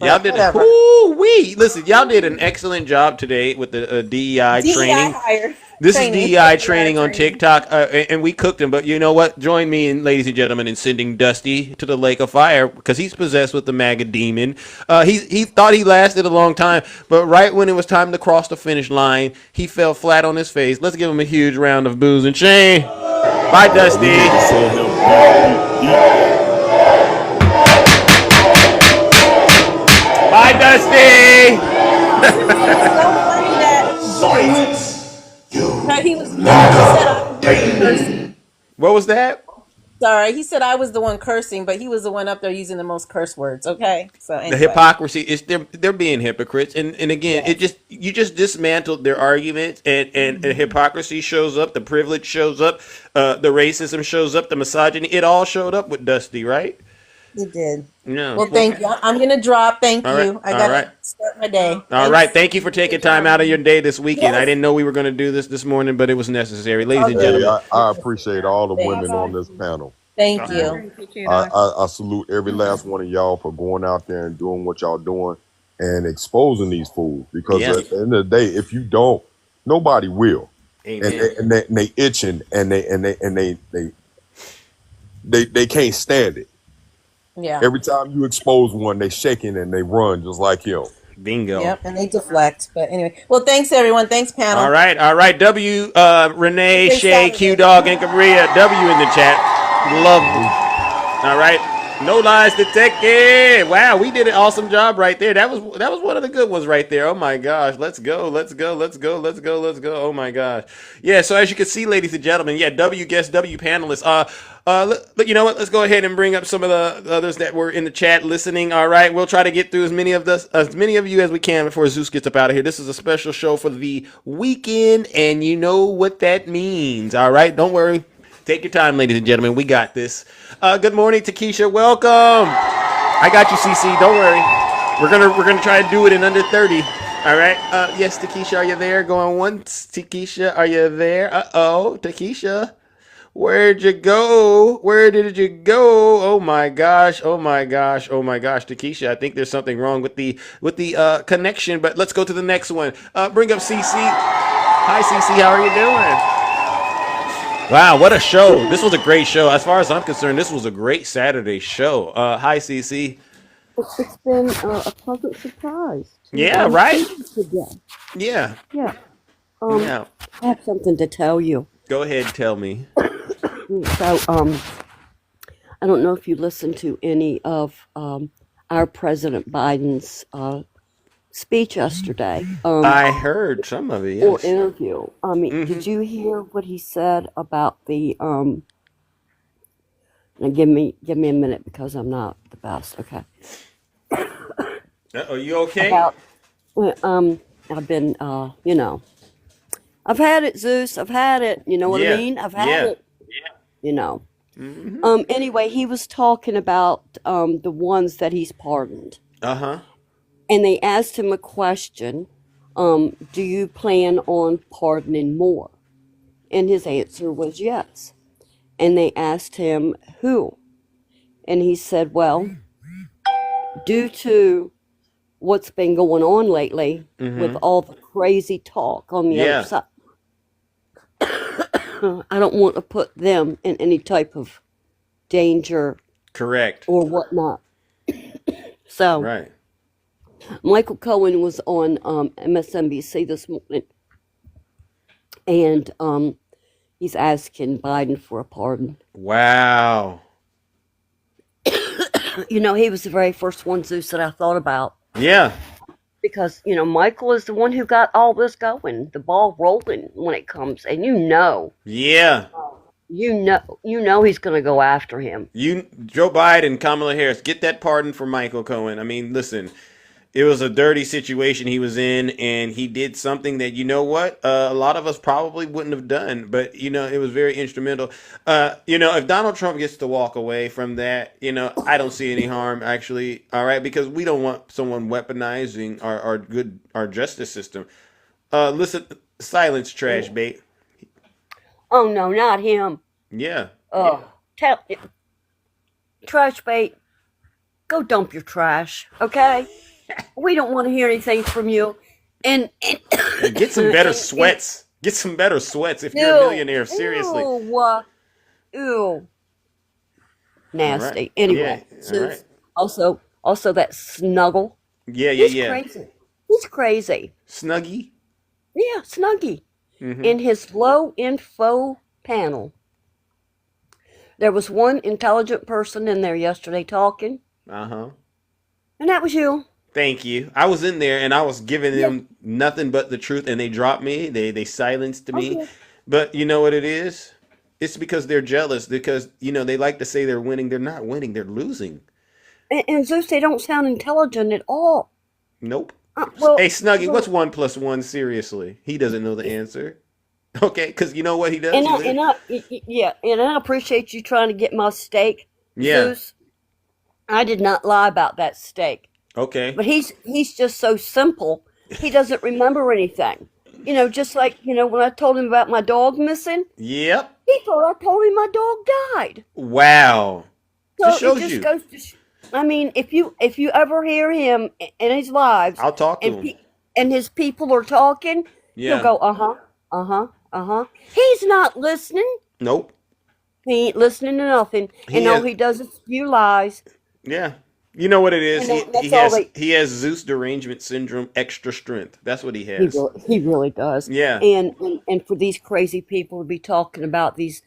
Y'all But did it. whatever. Woo-wee. Listen, y'all did an excellent job today with the DEI DEI training. hire This is training. DEI DEI training on training. TikTok, and we cooked him. But you know what? Join me, ladies and gentlemen, in sending Dusty to the lake of fire because he's possessed with the MAGA demon. He thought he lasted a long time, but right when it was time to cross the finish line, he fell flat on his face. Let's give him a huge round of booze and shame. Bye, Yeah, we need to Dusty. send him deep. Bye, Dusty. It's so funny that Silence! he said I was the one cursing. What was that? Sorry, he said I was the one cursing, but he was the one up there using the most curse words. Okay, so The anyway, hypocrisy is they're being hypocrites, and again, it yes. just you just dismantled their arguments, and hypocrisy shows up, the privilege shows up, the racism shows up, the misogyny, it all showed up with Dusty, right? It did. Yeah. Well, thank you. I'm gonna drop. Thank All right, you. I all gotta right, start my day. all right. Thanks. Thank you for taking Good time job. out of your day this weekend. I Yes, didn't know we were going to do this morning, but it was necessary, it's ladies all and good. Hey, gentlemen. I appreciate all the Thanks. women on this panel. Thank you. Thank you, Cheetah. I salute every last one of y'all for going out there and doing what y'all doing and exposing these fools. Because Yeah. at the end of the day, if you don't, nobody will. And Amen. they itching and they can't stand it. Yeah. Every time you expose one, they shaking and they run just like him. Bingo. Yep. And they deflect. But anyway, well, thanks everyone. Thanks All panel. right, all right. W, Have a Renee, great Shay, Q Saturday. Dog, and Cabria. W in the chat. Love. All right. No lies detected. Wow, we did an awesome job right there. That was one of the good ones right there. Oh my gosh. Let's go. Let's go. Let's go. Let's go. Let's go. Oh my gosh. Yeah, so as you can see, ladies and gentlemen, yeah, W guest, W panelists. You know what? Let's go ahead and bring up some of the others that were in the chat listening. All right, we'll try to get through as many of you as we can before Zeus gets up out of here. This is a special show for the weekend, and you know what that means. All right, don't worry. Take your time, ladies and gentlemen. We got this. Good morning, Takesha. Welcome. I got you, CC. Don't worry. We're gonna try to do it in under 30. All right. Yes, Takesha, are you there? Going once. Takesha, are you there? Takesha. Where'd you go? Where did you go? Oh my gosh! Oh my gosh! Oh my gosh! Takesha, I think there's something wrong with the connection. But let's go to the next one. Bring up CC. Hi, CC. How are you doing? Wow, what a show. This was a great show. As far as I'm concerned, this was a great Saturday show. Hi, CC. It's been a pleasant surprise to Yeah, see right? you today. Yeah. Yeah. Yeah. I have something to tell you. Go ahead and tell me. So, I don't know if you listened to any of our President Biden's speech yesterday. I heard some of it, Or yes. interview. I mean, did you hear what he said about the now give me a minute because I'm not the best, okay. Are you okay? About I've been I've had it, Zeus. I've had it. You know what I Yeah. mean? I've had Yeah. it. You know. Anyway, he was talking about the ones that he's pardoned. Uh-huh. And they asked him a question, do you plan on pardoning more? And his answer was yes. And they asked him who? And he said, well, due to what's been going on lately with all the crazy talk on the other Yeah. side, I don't want to put them in any type of danger Correct. or whatnot. So Right. Michael Cohen was on MSNBC this morning, and he's asking Biden for a pardon. Wow. You know, he was the very first one, Zeus, that I thought about. Yeah. because Michael is the one who got all this going, the ball rolling when it comes, and Yeah. he's going to go after him. Joe Biden, Kamala Harris, get that pardon for Michael Cohen. I mean, listen, it was a dirty situation he was in, and he did something that a lot of us probably wouldn't have done, but it was very instrumental. If Donald Trump gets to walk away from that, I don't see any harm actually. All right, because we don't want someone weaponizing our justice system. Listen, silence, trash bait. Oh no, not him. Yeah. Tell trash bait, go dump your trash, okay? We don't want to hear anything from you. And get some better sweats. Get some better sweats if you're a millionaire. Seriously. Ew. Nasty. Right. Anyway, yeah. Right. also that Snuggle. Yeah. Crazy. He's crazy. Snuggie. Yeah, Snuggie. Mm-hmm. In his low info panel, there was one intelligent person in there yesterday talking. And that was you. Thank you. I was in there and I was giving them nothing but the truth, and they dropped me. They silenced me. Okay. But you know what it is? It's because they're jealous, because they like to say they're winning. They're not winning. They're losing. And Zeus, they don't sound intelligent at all. Nope. Hey, Snuggie, what's 1 + 1? Seriously, he doesn't know the answer. Okay, because you know what he does. And I appreciate you trying to get my steak, Zeus. I did not lie about that steak. Okay. But he's just so simple. He doesn't remember anything. Just like, when I told him about my dog missing. Yep. He thought I told him my dog died. Wow. So it just goes to I mean, if you ever hear him in his lives, I'll talk to him. And his people are talking, he'll go, He's not listening. Nope. He ain't listening to nothing. All he does is spew lies. Yeah. You know what it is? He has Zeus derangement syndrome, extra strength. That's what he has. He really does. Yeah. And for these crazy people to be talking about these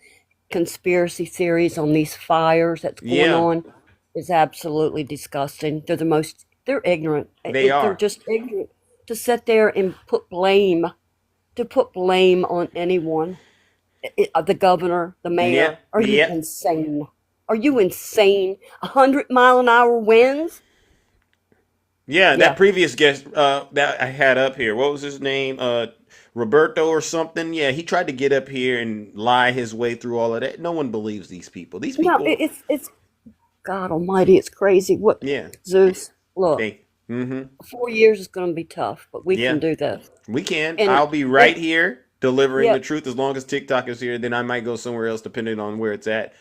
conspiracy theories on these fires that's going on is absolutely disgusting. They're ignorant. They're just ignorant to sit there and put blame on anyone. The governor, the mayor. Are you insane? Are you insane? 100-mile-an-hour winds? Yeah, that previous guest that I had up here, what was his name? Roberto or something? Yeah, he tried to get up here and lie his way through all of that. No one believes these people. These people. No, it's God Almighty. It's crazy. What? Yeah. Zeus, look. 4 years is going to be tough, but we can do this. We can. And I'll be right here delivering the truth. As long as TikTok is here, then I might go somewhere else depending on where it's at.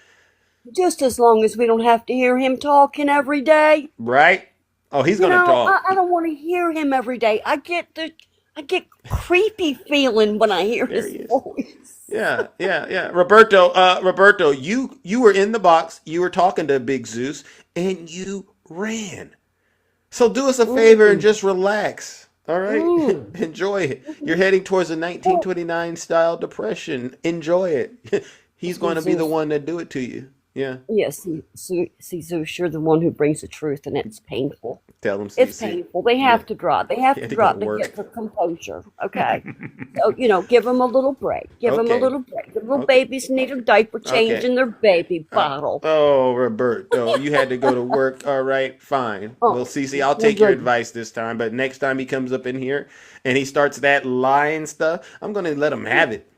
Just as long as we don't have to hear him talking every day. Right? Oh, he's going to talk. I don't want to hear him every day. I get creepy feeling when I hear his voice. Yeah. Roberto, you were in the box. You were talking to Big Zeus, and you ran. So do us a favor and just relax. All right? Enjoy it. You're heading towards a 1929 style depression. Enjoy it. He's going to be the one that do it to you. Yeah. Yes. See, Zeus, you're the one who brings the truth, and it's painful. Tell them. It's painful. They have to drop. They have to drop to get their composure. Okay. So, give them a little break. Give them a little break. The little babies need a diaper change in their baby bottle. Oh, Roberto, you had to go to work. All right, fine. Well, Cece, I'll take your advice this time. But next time he comes up in here and he starts that lying stuff, I'm going to let him have it.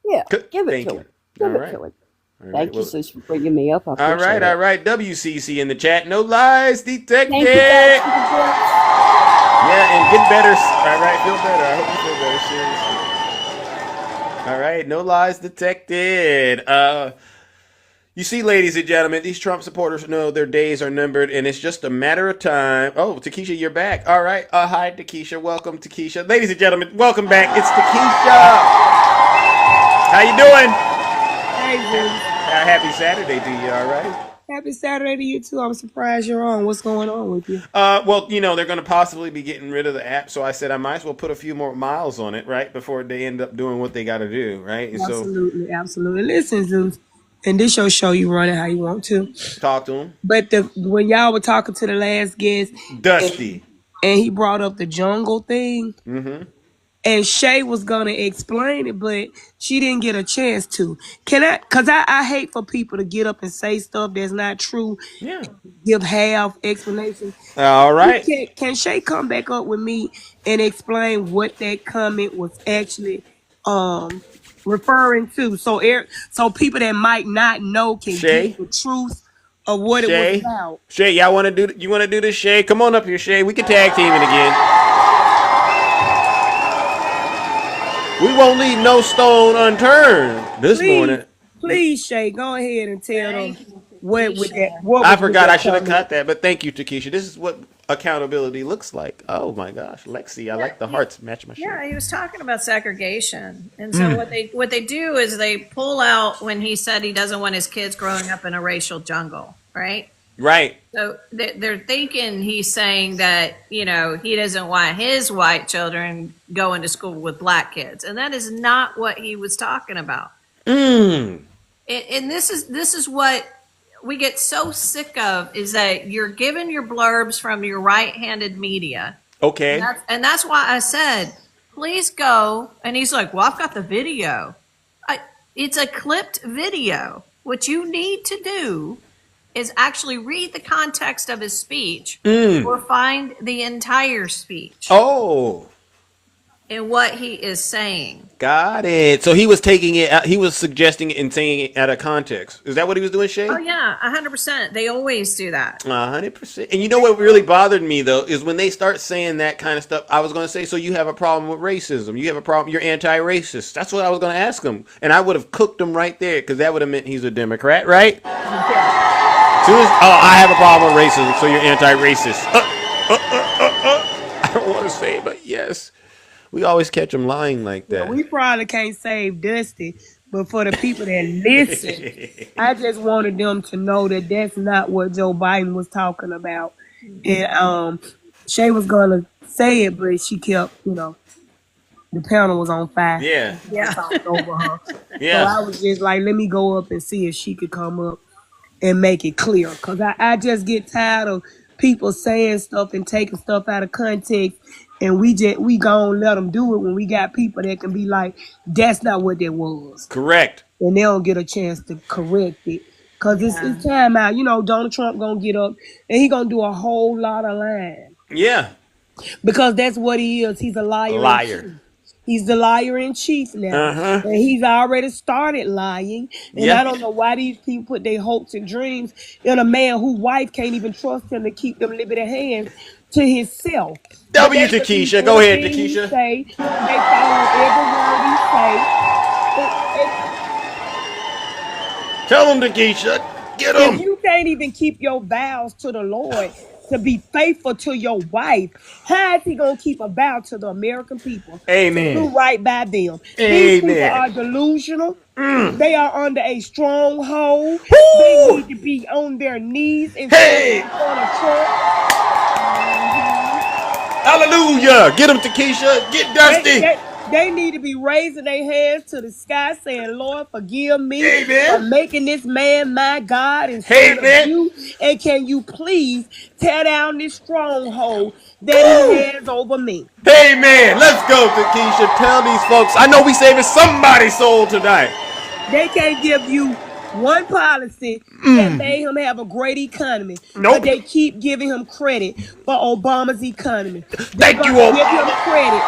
Yeah. Give it to him. Give it to him. Thank you, Zeus, for bringing me up. All right. WCC in the chat. No lies detected. Thank you, yeah, and get better. All right, feel better. I hope you feel better. Seriously. All right, no lies detected. You see, ladies and gentlemen, these Trump supporters know their days are numbered, and it's just a matter of time. Oh, Takesha, you're back. All right. Hi, Takesha. Welcome, Takesha. Ladies and gentlemen, welcome back. It's Takesha. How you doing? Happy Saturday to you, all right? Happy Saturday to you, too. I'm surprised you're on. What's going on with you? Well, they're going to possibly be getting rid of the app, so I said I might as well put a few more miles on it, right, before they end up doing what they got to do, right? And Absolutely. Listen, Zeus, and this your show, you run it how you want to. Talk to them. But when y'all were talking to the last guest. Dusty. and he brought up the jungle thing. Mm-hmm. And Shay was gonna explain it, but she didn't get a chance to. Can I? Cause I hate for people to get up and say stuff that's not true, Yeah. give half explanations. All right. Can Shay come back up with me and explain what that comment was actually referring to? So people that might not know can Shay. get the truth of what it was Shay. about. Shay, y'all want to do? You want to do this, Shay? Come on up here, Shay. We can tag team it again. We won't leave no stone unturned this Please, morning. please, Shay, go ahead and tell them Thank you, what with that. Keisha. What I was with forgot I that should have comment? cut that, but thank you, Takesha. This is what accountability looks like. Oh my gosh, Lexi, I Yeah, like the hearts match my shirt. yeah, he was talking about segregation, and so what they do is they pull out when he said he doesn't want his kids growing up in a racial jungle, right? Right. So they're thinking he's saying that he doesn't want his white children going to school with black kids, and that is not what he was talking about. And this is what we get so sick of is that you're given your blurbs from your right-handed media. Okay. And that's why I said, please go. And he's like, well, I've got the video. It's a clipped video. What you need to do is actually read the context of his speech or find the entire speech Oh, and what he is saying. got it. So he was taking it. He was suggesting it and saying it out of context. Is that what he was doing, Oh, Shay? yeah, 100%. They always do that. 100%. And you know what really bothered me though is when they start saying that kind of stuff. I was going to say, so you have a problem with racism? You have a problem? You're anti-racist? That's what I was going to ask him, and I would have cooked him right there because that would have meant he's a Democrat, right? Yeah. Soon as, oh, I have a problem with racism, so you're anti-racist. I don't want to say it, but yes, we always catch him lying like Yeah, that. we probably can't save Dusty, but for the people that listen, I just wanted them to know that that's not what Joe Biden was talking about. And Shay was gonna say it, but she kept, the panel was on fire. Yeah, Yeah. Talked over her. So yeah. I was just like, let me go up and see if she could come up and make it clear. Because I just get tired of people saying stuff and taking stuff out of context. And we gon' let them do it when we got people that can be like, that's not what that was. Correct. And they don't get a chance to correct it. Because Yeah. it's time out. Donald Trump going to get up and he going to do a whole lot of lying. Yeah. Because that's what he is. He's a liar. Liar. He's the liar in chief now. Uh-huh. And he's already started lying. And Yeah. I don't know why these people put their hopes and dreams in a man whose wife can't even trust him to keep them limited hands to himself. But W they to believe Keisha. Go ahead, everything he Takesha. say. They follow every word he say. Tell him, Takesha. Get If him. you can't even keep your vows to the Lord to be faithful to your wife, how is he going to keep a vow to the American people? Amen. To do right by them. These people Amen. are delusional. They are under a stronghold. Woo! They need to be on their knees in Hey! front of Trump. Hallelujah. Get him, Takesha. Get Dusty. They need to be raising their hands to the sky saying, Lord, forgive me for Amen. making this man my God instead of Amen. you. And can you please tear down this stronghold that he Woo! has over me? Amen. Let's go, Takesha. Tell these folks. I know we saving somebody's soul tonight. They can't give you one policy that made him have a great economy. Nope. But they keep giving him credit for Obama's economy. They're Thank you, going to give him Obama. credit.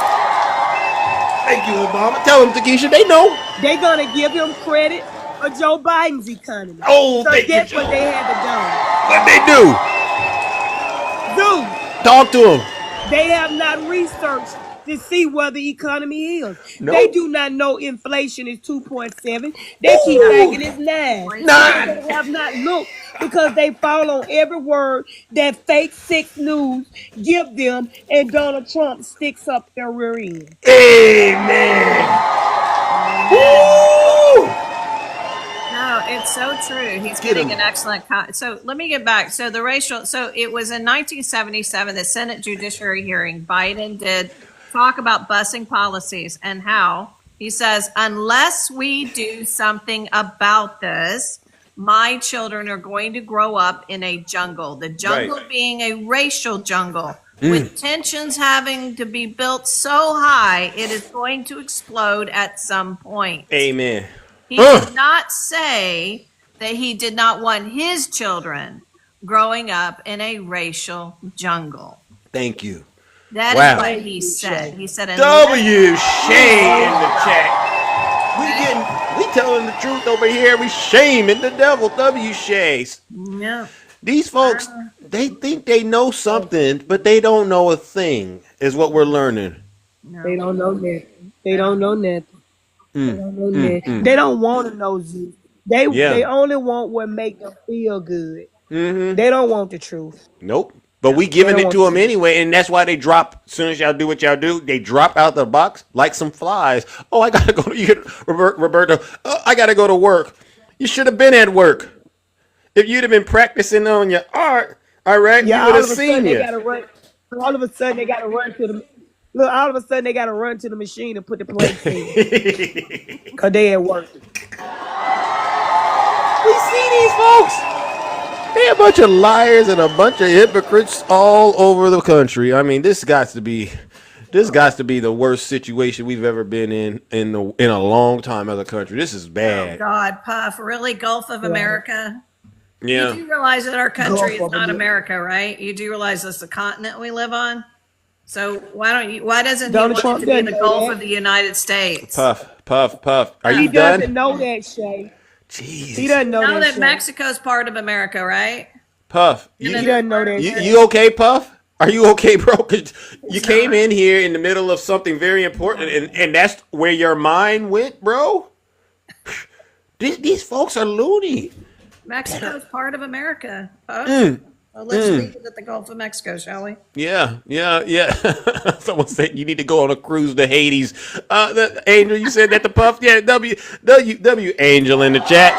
Thank you, Obama. Tell them, Takesha. They know. They're going to give him credit for Joe Biden's economy. Oh, So thank you, guess Joe. what they had to do? What they do? Talk to them. They have not researched to see where the economy is. Nope. They do not know inflation is 2.7. They keep thinking it's 9. Nine. They have not looked because they fall on every word that fake 6 News give them, and Donald Trump sticks up their rear end. Amen. Woo! No, it's so true. He's Get getting him. an excellent. So let me get back. So the racial. So it was in 1977, the Senate Judiciary hearing. Biden did talk about busing policies and how he says, unless we do something about this, my children are going to grow up in a jungle. The jungle being a racial jungle with tensions having to be built so high, it is going to explode at some point. Amen. He did not say that he did not want his children growing up in a racial jungle. Thank you. That is Wow. what he said. He said, W Shay in the chat. We telling the truth over here. We shaming the devil. W Shays. No. These folks, they think they know something, but they don't know a thing, is what we're learning. They don't know nothing. They don't know nothing. They don't know nothing. They don't want to know Zeus. They only want what make them feel good. They don't want the truth. Nope. But we giving it to them anyway, and that's why they drop. As soon as y'all do what y'all do, they drop out the box like some flies. Oh, I gotta go to Roberto. Oh, I gotta go to work. You should have been at work. If you'd have been practicing on your art, all right, Yeah, we would all have of a seen sudden they you. gotta run. All of a sudden they gotta run to the look. All of a sudden they gotta run to the machine and put the plates in, cause they at work. We see these folks. They a bunch of liars and a bunch of hypocrites all over the country. I mean, this got to be the worst situation we've ever been in a long time as a country. This is Oh bad. God, Puff, really? Gulf of America? Yeah. You do realize that our country is not America, right? You do realize it's the continent we live on? So why doesn't he want it to be in the Gulf of the United States? Puff. Are He you done? doesn't know that, Shay. Jeez. He doesn't know Know that. that Mexico's part of America, right? Puff. He doesn't know that. You okay, Puff? Are you okay, bro? 'Cause you came in here in the middle of something very important, and that's where your mind went, bro. These folks are loony. Mexico's part of America. Puff. Well, let's leave it at the Gulf of Mexico, shall we? Yeah. Someone said you need to go on a cruise to Hades. Angel, you said that to Puff. Yeah, W Angel in the chat.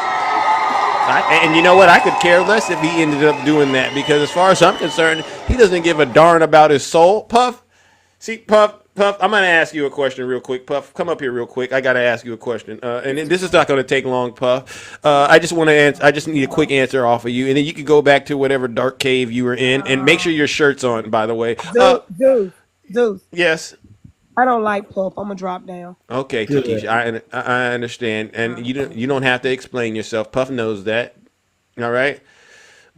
And you know what? I could care less if he ended up doing that, because as far as I'm concerned, he doesn't give a darn about his soul. Puff. See, Puff, I'm going to ask you a question real quick. Puff, come up here real quick. I got to ask you a question. And this is not going to take long, Puff. I just want to answer. I just need a quick answer off of you. And then you can go back to whatever dark cave you were in. And make sure your shirt's on, by the way. Zeus. Yes. I don't like Puff. I'm gonna drop down. Okay, Takesha, I understand. And you don't have to explain yourself. Puff knows that. All right?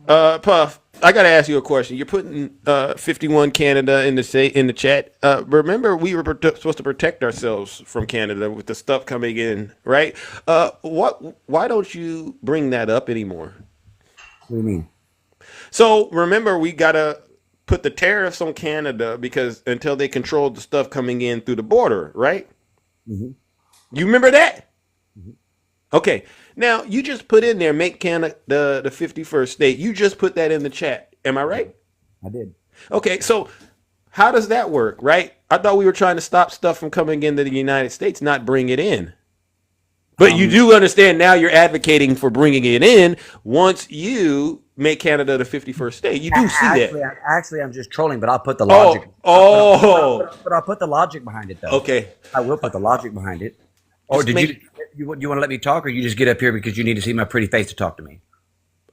Puff, I gotta ask you a question. You're putting 51 Canada in the chat. Remember, we were supposed to protect ourselves from Canada with the stuff coming in, right? Why don't you bring that up anymore? What do you mean? So remember, we gotta put the tariffs on Canada because until they control the stuff coming in through the border, right? Mm-hmm. You remember that? Mm-hmm. Okay. Now, you just put in there, make Canada the 51st state. You just put that in the chat. Am I right? I did. Okay, so how does that work, right? I thought we were trying to stop stuff from coming into the United States, not bring it in. But you do understand now you're advocating for bringing it in once you make Canada the 51st state. You do see that. Actually, I'm just trolling, but I'll put the logic. But I'll put the logic behind it, though. Okay. I will put the logic behind it. Or did you want to let me talk, or you just get up here because you need to see my pretty face to talk to me?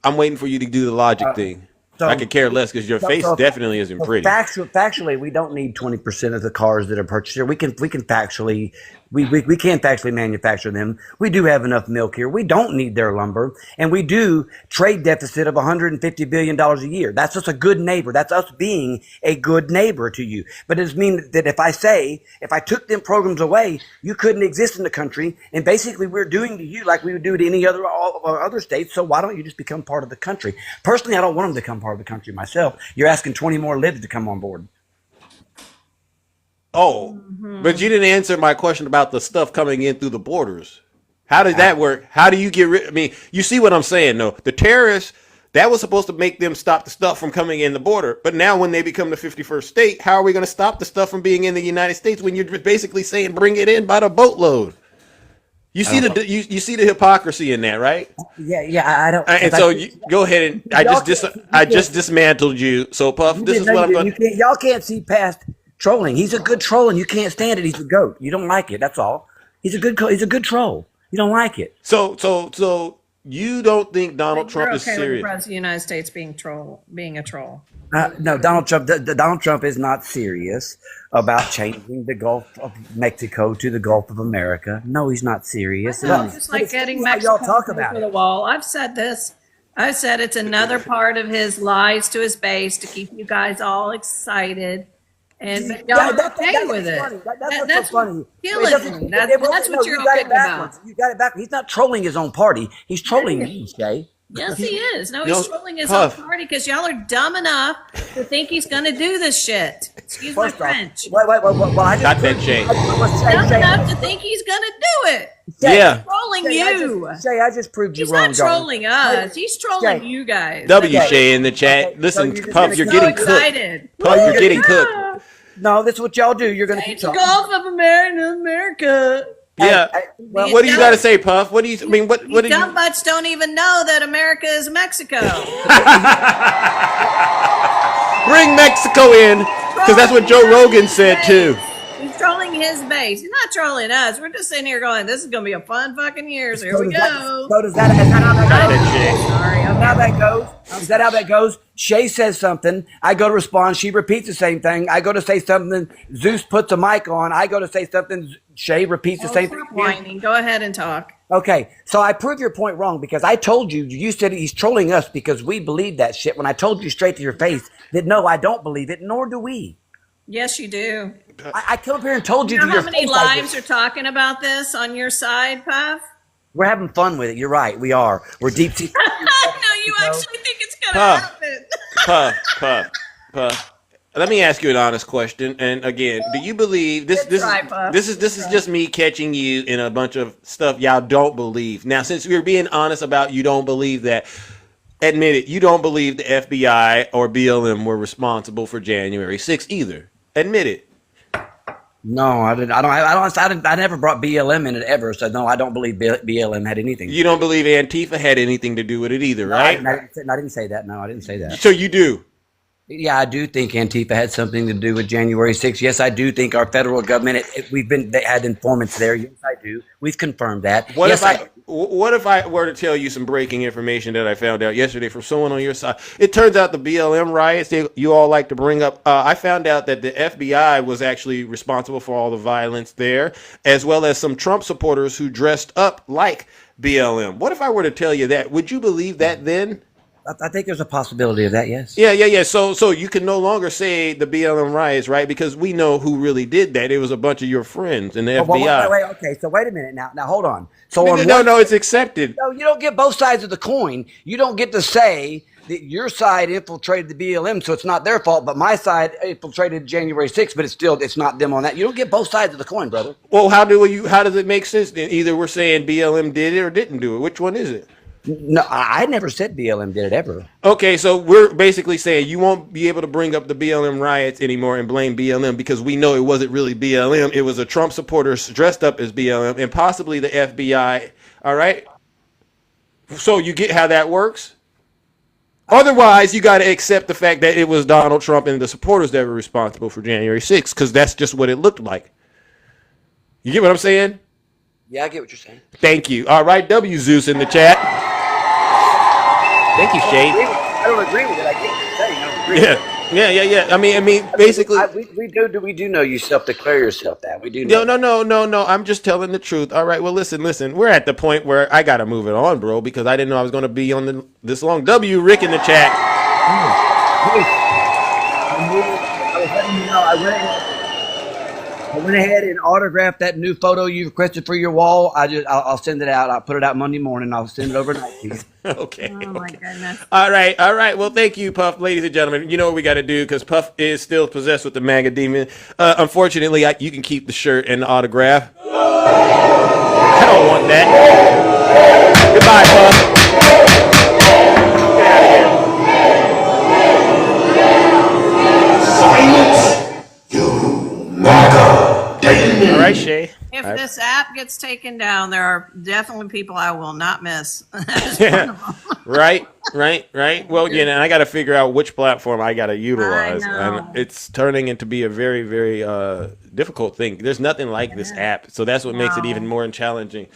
I'm waiting for you to do the logic thing. I could care less because your face definitely isn't pretty. Factually, we don't need 20% of the cars that are purchased here. We can factually manufacture them. We do have enough milk here. We don't need their lumber, and we do trade deficit of $150 billion a year. That's just a good neighbor. That's us being a good neighbor to you. But it doesn't mean that if I took them programs away, you couldn't exist in the country. And basically, we're doing to you like we would do to any other states. So why don't you just become part of the country? Personally, I don't want them to become part of the country myself. You're asking 20 more libs to come on board. Oh, but you didn't answer my question about the stuff coming in through the borders. How does that work? How do you get rid? I mean, you see what I'm saying, though. The terrorists, that was supposed to make them stop the stuff from coming in the border. But now when they become the 51st state, how are we going to stop the stuff from being in the United States when you're basically saying bring it in by the boatload? You see you see the hypocrisy in that, right? Yeah. I don't. And so go ahead and I just dismantled you. So Puff, this is what I'm going. Y'all can't see past trolling. He's a good troll, and you can't stand it. He's a goat. You don't like it. That's all. He's a good troll. You don't like it. So You don't think Donald You're Trump is okay with the serious? president of the United States being a troll. No, Donald Trump. Donald Trump is not serious about changing the Gulf of Mexico to the Gulf of America. No, he's not serious at all. Just But like it's funny getting how y'all Mexico talk about over it. the wall. I've said this. I said it's another part of his lies to his base to keep you guys all excited. And but y'all are okay with it. Funny. That's what's That's so funny. what's killing me. That's No, what you're you got okay it backwards. about. You got it backwards. He's not trolling his own party. He's trolling me, Shay. Yes, he is. No, No, he's trolling his own Puff. party because y'all are dumb enough to think he's going to do this shit. Excuse my French. Wait. Well, I just Got that, Shay. Dumb enough to think he's going to do it. Yeah. He's trolling you. Shay, I just proved you He's wrong, not darling. trolling us. He's trolling Shay. you guys. W Shay in the chat. Listen, you're just Puff, gonna you're keep getting so cooked. excited. Puff, you're getting cooked. No, that's what y'all do. You're going to keep It's the talking. Gulf of America. Yeah. Well, What do you got to say, Puff? What do you? I mean, what You do dumb you? butts don't even know that America is Mexico. Bring Mexico in, because that's what Joe Rogan said too. He's trolling his base. He's not trolling us. We're just sitting here going, "This is going to be a fun fucking year." So here we go. So is that how that goes? Sorry, How that goes? Is that how that goes? Shay says something. I go to respond. She repeats the same thing. I go to say something. Zeus puts a mic on. I go to say something. Shay repeats the same thing. Stop whining. Go ahead and talk. Okay, so I prove your point wrong because I told you, you said he's trolling us because we believe that shit when I told you straight to your face that no, I don't believe it, nor do we. Yes, you do. I come up here and told you, You know to how your many face. I lives did. are talking about this on your side, Puff? We're having fun with it. You're right. We are. We're deep sea. No, you actually think it's going to happen. Puff. Let me ask you an honest question. And again, do you believe this? Good try, Puff. This is just me catching you in a bunch of stuff y'all don't believe. Now, since we're being honest about you don't believe that, admit it. You don't believe the FBI or BLM were responsible for January 6th either. Admit it. No, I didn't. I never brought BLM in it ever. So no, I don't believe BLM had anything. You don't believe Antifa had anything to do with it either, No, right? I didn't say that. No, I didn't say that. So you do. Yeah, I do think Antifa had something to do with January 6th. Yes, I do think our federal government, they had informants there. Yes, I do. We've confirmed that. What Yes, if I were to tell you some breaking information that I found out yesterday from someone on your side? It turns out the BLM riots you all like to bring up. I found out that the FBI was actually responsible for all the violence there, as well as some Trump supporters who dressed up like BLM. What if I were to tell you that? Would you believe that then? I think there's a possibility of that, yes. Yeah. So you can no longer say the BLM riots, right? Because we know who really did that. It was a bunch of your friends in the FBI. Wait, okay, so wait a minute now. Now, hold on. So No, it's accepted. No, you don't get both sides of the coin. You don't get to say that your side infiltrated the BLM, so it's not their fault, but my side infiltrated January 6th, but it's not them on that. You don't get both sides of the coin, brother. Well, how does it make sense then? Either we're saying BLM did it or didn't do it. Which one is it? No, I never said BLM did it ever. Okay, so we're basically saying you won't be able to bring up the BLM riots anymore and blame BLM because we know it wasn't really BLM. It was a Trump supporters dressed up as BLM and possibly the FBI. All right? So you get how that works? Otherwise, you got to accept the fact that it was Donald Trump and the supporters that were responsible for January 6th because that's just what it looked like. You get what I'm saying? Yeah, I get what you're saying. Thank you. All right, W Zeus in the chat. Thank you, Shay. I don't agree with it. I get what you're saying. I don't agree with it. Yeah. I mean, basically, we do know you self-declare yourself that. We do know. No. I'm just telling the truth. All right. Well, listen. We're at the point where I gotta move it on, bro, because I didn't know I was gonna be on this long. W Rick in the chat. I went ahead and autographed that new photo you requested for your wall. I'll send it out. I'll put it out Monday morning. I'll send it overnight to you. Okay. Oh my goodness. All right. Well, thank you, Puff, ladies and gentlemen. You know what we got to do because Puff is still possessed with the MAGA demon. Unfortunately, you can keep the shirt and the autograph. I don't want that. Goodbye, Puff. All right, Shay. If this app gets taken down, there are definitely people I will not miss. Right. Well, I got to figure out which platform I got to utilize. And it's turning into be a very, very difficult thing. There's nothing like this app, so that's what makes it even more challenging.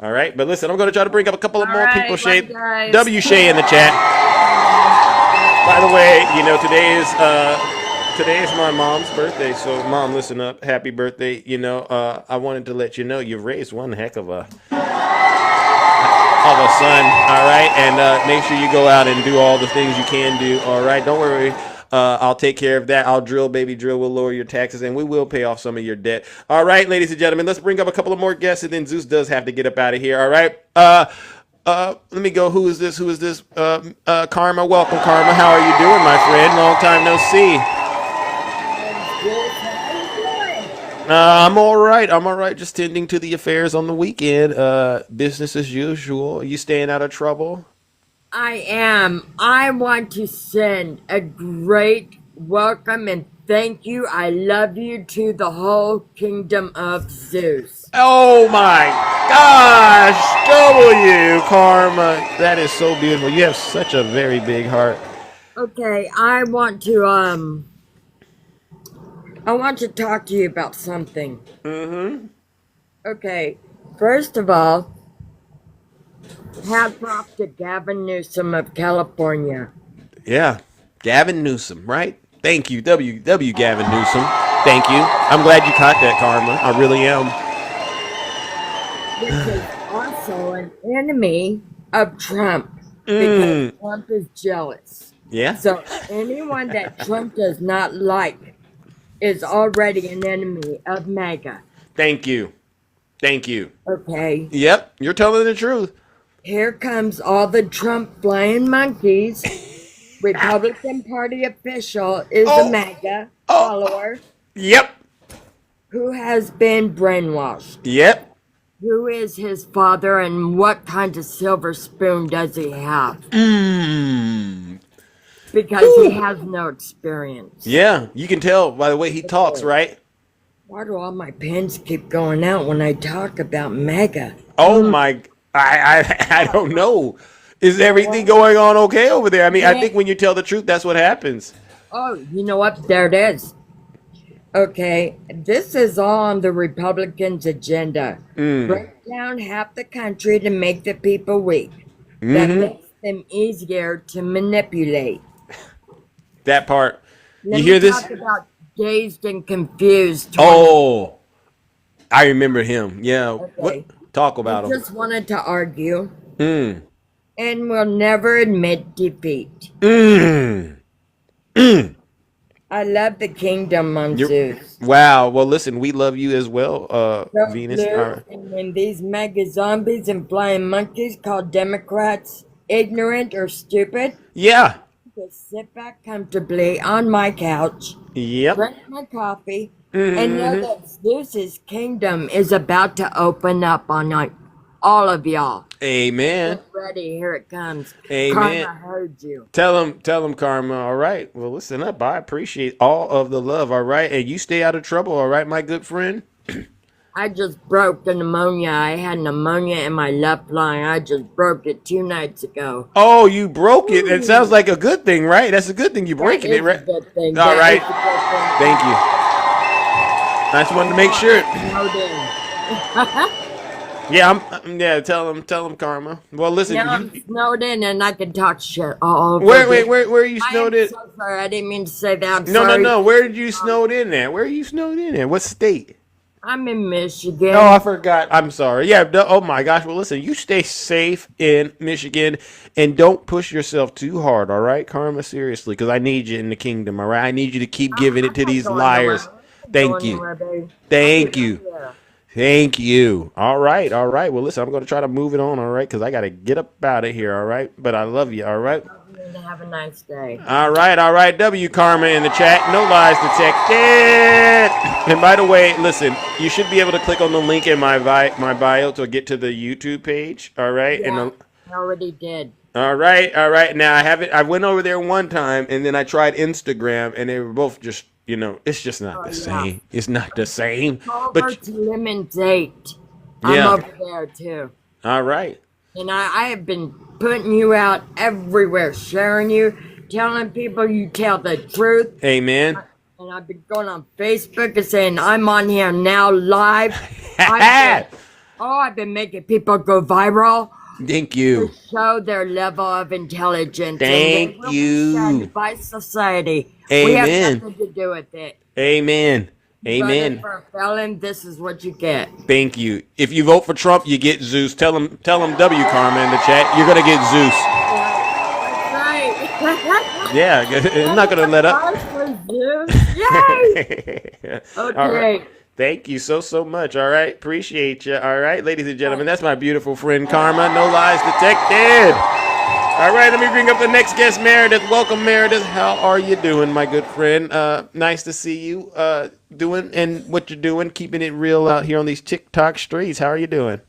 All right, but listen, I'm going to try to bring up a couple of All more right, people. love Shay, you guys. W Shay in the chat. By the way, today is my mom's birthday. So, mom, listen up. Happy birthday. I wanted to let you know you've raised one heck of a son. All right, and make sure you go out and do all the things you can do. All right, don't worry. I'll take care of that. I'll drill, baby, drill. We'll lower your taxes, and we will pay off some of your debt. All right, ladies and gentlemen, let's bring up a couple of more guests, and then Zeus does have to get up out of here. All right. Let me go. Who is this? Karma. Welcome, Karma. How are you doing, my friend? Long time no see. I'm all right. I'm all right. Just tending to the affairs on the weekend. Business as usual. Are you staying out of trouble? I am. I want to send a great welcome and thank you. I love you to the whole kingdom of Zeus. Oh my gosh, W Karma. That is so beautiful. You have such a very big heart. Okay, I want to talk to you about something. Mm-hmm. Okay, first of all, hats off to Gavin Newsom of California. Yeah, Gavin Newsom, right? Thank you, W Gavin Newsom. Thank you. I'm glad you caught that, Karma. I really am. Which is also an enemy of Trump because Trump is jealous. Yeah. So anyone that Trump does not like is already an enemy of MAGA. Thank you. Thank you. Okay. Yep, you're telling the truth. Here comes all the Trump flying monkeys. Republican Party official is a MAGA follower. Yep. Who has been brainwashed. Yep. Who is his father and what kind of silver spoon does he have? Because he has no experience. Yeah, you can tell by the way he talks, right? Why do all my pens keep going out when I talk about MAGA? Oh my, I don't know. Is everything going on okay over there? I mean, I think when you tell the truth, that's what happens. Oh, you know what? There it is. Okay, this is all on the Republicans' agenda. Break down half the country to make the people weak. That makes them easier to manipulate. That part. Let you me hear this? talk about Dazed and Confused. Oh, I remember him. Yeah. Okay. What? Talk about I him. just wanted to argue. And will never admit defeat. I love the kingdom on Zeus. Wow. Well, listen, we love you as well, So Venus. blue, All right. and when these mega zombies and flying monkeys called Democrats ignorant or stupid, Yeah. just sit back comfortably on my couch, Yep. drink my coffee, and know that Zeus's kingdom is about to open up on all of y'all. Amen. Get ready, here it comes. Amen. Karma heard you. Tell him, Karma. All right. Well, listen up. I appreciate all of the love. All right. And you stay out of trouble. All right, my good friend. I just broke the pneumonia. I had pneumonia in my left lung. I just broke it 2 nights ago. Oh, you broke it. It sounds like a good thing, right? That's a good thing. You breaking it, right? A good thing. All That right. is a good thing. Thank you. I just wanted to make sure. Yeah, yeah. Tell him, Karma. Well, listen. Now I'm snowed in and I can talk shit all over. Where are you snowed in? I'm so sorry. I didn't mean to say that. I'm No. sorry. Where did you snowed in at? Where are you snowed in at? What state? I'm in Michigan. Oh, I forgot. I'm sorry. Yeah. Oh my gosh. Well, listen. You stay safe in Michigan and don't push yourself too hard. All right, Karma. Seriously, because I need you in the kingdom. All right. I need you to keep giving it to these liars. Thank you. Thank you. Thank you. All right. Well, listen. I'm going to try to move it on. All right, because I got to get up out of here. All right. But I love you. All right. Have a nice day. All right. W Karma in the chat. No lies detected. And by the way, listen, you should be able to click on the link in my bio to get to the YouTube page. All right. Yeah, I already did. All right. Now I went over there one time and then I tried Instagram and they were both just, it's just not the same. It's not the same. Over to Lemon Date. Yeah. I'm over there too. All right. And I have been putting you out everywhere, sharing you, telling people you tell the truth. Amen. And I've been going on Facebook and saying, I'm on here now live. Oh, I've been making people go viral Thank to you. show their level of intelligence, and they Thank will be you. shunned by society. We have Amen. nothing to do with it. Amen. You voted Amen. for a felon, this is what you get. Thank you. If you vote for Trump, you get Zeus. Tell him W Karma in the chat. You're gonna get Zeus. That's right. Yeah, I'm not gonna let up. Vote for Zeus. Yay! All right. Okay. Thank you so much. All right. Appreciate you. All right, ladies and gentlemen, that's my beautiful friend Karma. No lies detected. All right, let me bring up the next guest, Meredith. Welcome, Meredith. How are you doing, my good friend? Nice to see you doing and what you're doing, keeping it real out here on these TikTok streets. How are you doing?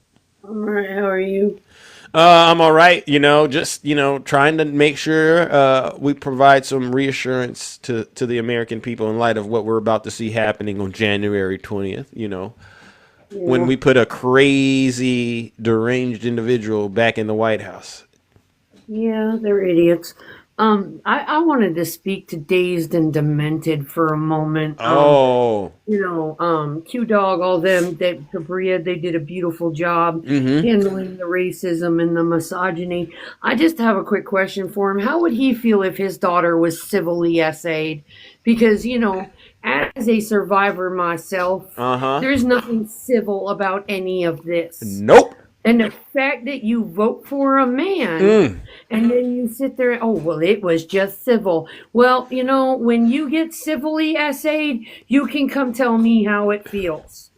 All right, how are you? I'm all right. Just trying to make sure we provide some reassurance to the American people in light of what we're about to see happening on January 20th. When Yeah. we put a crazy, deranged individual back in the White House. Yeah, they're idiots. I wanted to speak to Dazed and Demented for a moment. Oh. Q Dog, all them, that Cabria, they did a beautiful job handling the racism and the misogyny. I just have a quick question for him. How would he feel if his daughter was civilly essayed? Because, as a survivor myself, there's nothing civil about any of this. Nope. And the fact that you vote for a man and then you sit there, oh, well, it was just civil. Well, when you get civilly essayed, you can come tell me how it feels.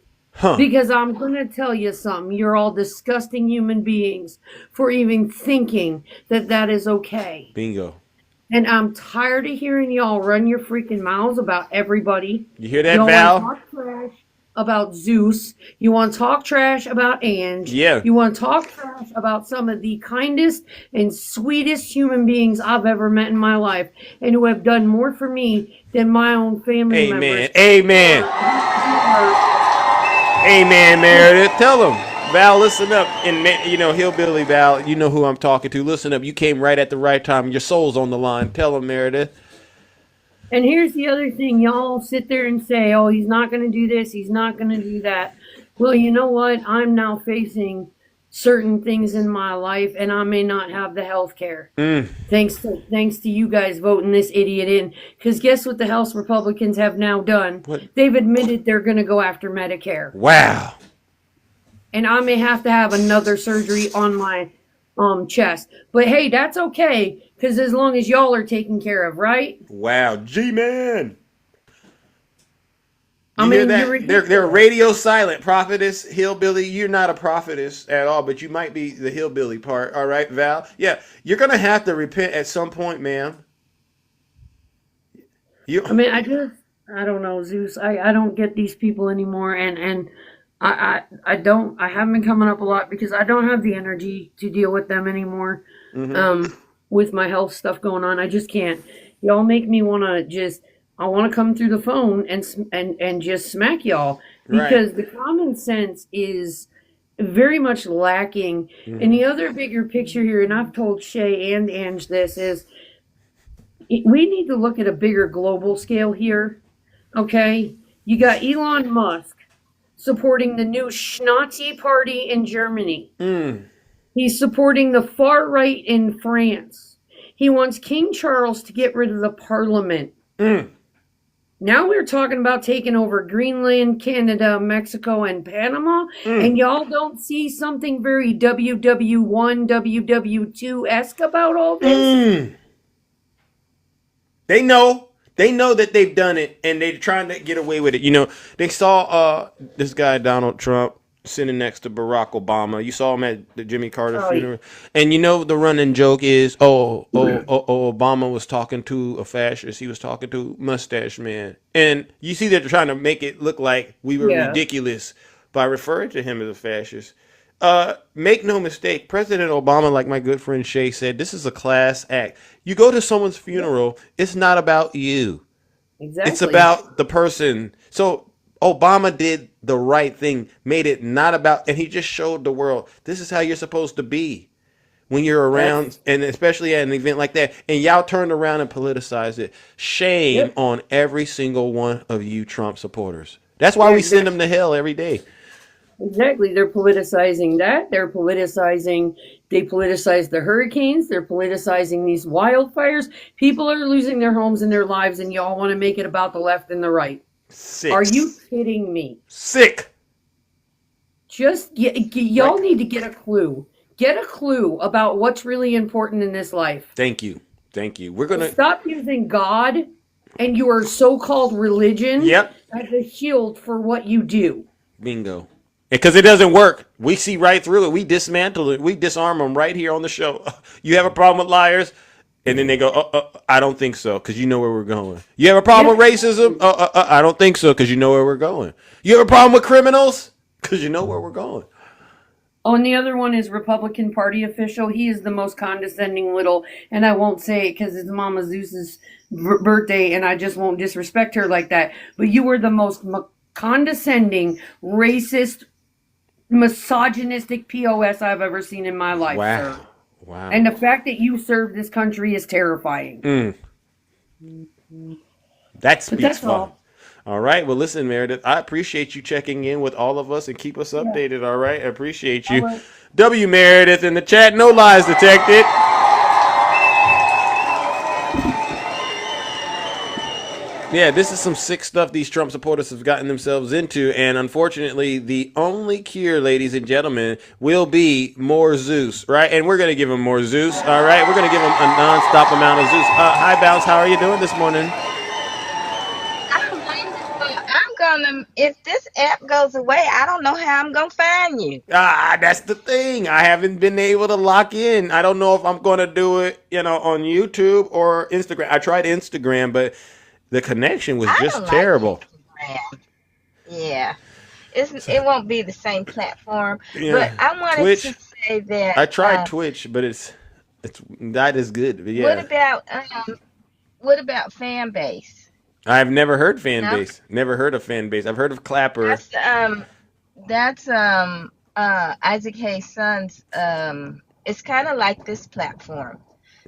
Because I'm going to tell you something. You're all disgusting human beings for even thinking that that is okay. Bingo. And I'm tired of hearing y'all run your freaking mouths about everybody. You hear that, y'all Val? Want to talk trash about Zeus. You want to talk trash about Ange. Yeah. You want to talk trash about some of the kindest and sweetest human beings I've ever met in my life, and who have done more for me than my own family members. Amen. Amen, Meredith. Tell them. Val, listen up. And, Hillbilly Val, you know who I'm talking to. Listen up. You came right at the right time. Your soul's on the line. Tell them, Meredith. And here's the other thing. Y'all sit there and say, oh, he's not going to do this. He's not going to do that. Well, you know what? I'm now facing certain things in my life, and I may not have the health care. Thanks to you guys voting this idiot in. Because guess what the House Republicans have now done? What? They've admitted they're going to go after Medicare. Wow. And I may have to have another surgery on my chest. But hey, that's okay, because as long as y'all are taken care of, right? Wow. G-Man. I You mean, hear that? They're radio silent. Prophetess, hillbilly. You're not a prophetess at all, but you might be the hillbilly part. All right, Val? Yeah. You're going to have to repent at some point, ma'am. I don't know, Zeus. I don't get these people anymore, and I haven't been coming up a lot because I don't have the energy to deal with them anymore. With my health stuff going on, I just can't. Y'all make me want to I want to come through the phone and just smack y'all, because the common sense is very much lacking. And the other bigger picture here, and I've told Shay and Ange this, is we need to look at a bigger global scale here. Okay, you got Elon Musk supporting the new Schnazi party in Germany. He's supporting the far right in France. He wants King Charles to get rid of the parliament. Now we're talking about taking over Greenland, Canada, Mexico, and Panama, and y'all don't see something very WW1, WW2-esque about all this? They know that they've done it, and they're trying to get away with it. They saw this guy, Donald Trump, sitting next to Barack Obama. You saw him at the Jimmy Carter funeral. And the running joke is, Obama was talking to a fascist. He was talking to Mustache Man. And you see they're trying to make it look like we were ridiculous by referring to him as a fascist. Make no mistake, President Obama, like my good friend Shay said, this is a class act. You go to someone's funeral, it's not about you. Exactly. It's about the person. So Obama did the right thing, made it not about, and he just showed the world, this is how you're supposed to be when you're around, and especially at an event like that. And y'all turned around and politicized it. Shame on every single one of you Trump supporters. That's why we send them to hell every day. Exactly. They're politicizing that. They politicize the hurricanes. They're politicizing these wildfires. People are losing their homes and their lives, and y'all want to make it about the left and the right. Sick. Are you kidding me? Sick. Just y'all need to get a clue. Get a clue about what's really important in this life. Thank you. Thank you. We're going to stop using God and your so-called religion Yep. as a shield for what you do. Bingo. Because it doesn't work. We see right through it. We dismantle it. We disarm them right here on the show. You have a problem with liars? And then they go, I don't think so, because you know where we're going. You have a problem with racism? I don't think so, because you know where we're going. You have a problem with criminals? Because you know where we're going. Oh, and the other one is Republican Party official. He is the most condescending little, and I won't say it because it's Mama Zeus's birthday, and I just won't disrespect her like that. But you were the most condescending, racist, misogynistic POS I've ever seen in my life, sir. Wow. And the fact that you serve this country is terrifying. That speaks volumes. All right. Well, listen, Meredith, I appreciate you checking in with all of us and keep us updated. All right. I appreciate you. Right. W. Meredith in the chat. No lies detected. Yeah, this is some sick stuff these Trump supporters have gotten themselves into. And unfortunately, the only cure, ladies and gentlemen, will be more Zeus, right? And we're going to give them more Zeus. All right. We're going to give them a nonstop amount of Zeus. Hi, Bounce. How are you doing this morning? If this app goes away, I don't know how I'm gonna find you. That's the thing. I haven't been able to lock in. I don't know if I'm gonna do it, on YouTube or Instagram. I tried Instagram, but the connection was just terrible. Yeah, it won't be the same platform. Yeah. But I wanted Twitch, to say that I tried Twitch, but it's not as good. But yeah. What about fan base? I've never heard fan base. Never heard of fan base. I've heard of Clapper. That's Isaac Hayes' son's. It's kind of like this platform.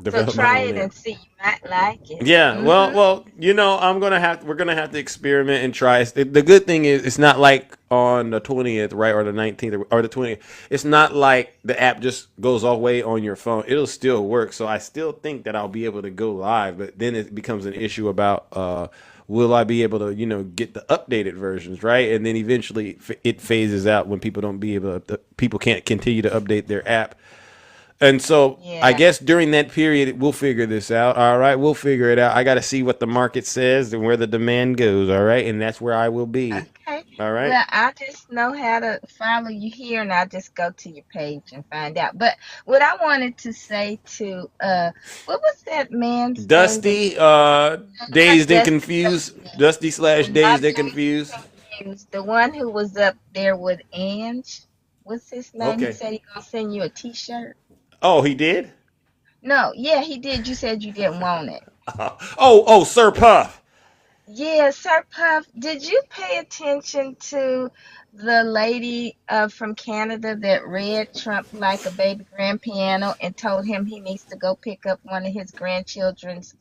So try it and see. You might like it. Yeah. Mm-hmm. Well. We're gonna have to experiment and try. The good thing is, it's not like on the 20th, right, or the 19th, or the 20th. It's not like the app just goes all the way on your phone. It'll still work. So I still think that I'll be able to go live, but then it becomes an issue about will I be able to, get the updated versions, right? And then eventually it phases out when people people can't continue to update their app. And so I guess during that period, we'll figure this out. All right, we'll figure it out. I got to see what the market says and where the demand goes. All right, and that's where I will be. Okay. All right. Well, I just know how to follow you here, and I just go to your page and find out. But what I wanted to say to what was that man's Dusty? Dazed and Confused. Dusty / Dazed and Confused. The one who was up there with Ange. What's his name? Okay. He said he's gonna send you a T-shirt. Oh, he did? No, yeah, he did. You said you didn't want it. Sir Puff. Yeah, Sir Puff. Did you pay attention to the lady from Canada that read Trump like a baby grand piano and told him he needs to go pick up one of his grandchildren's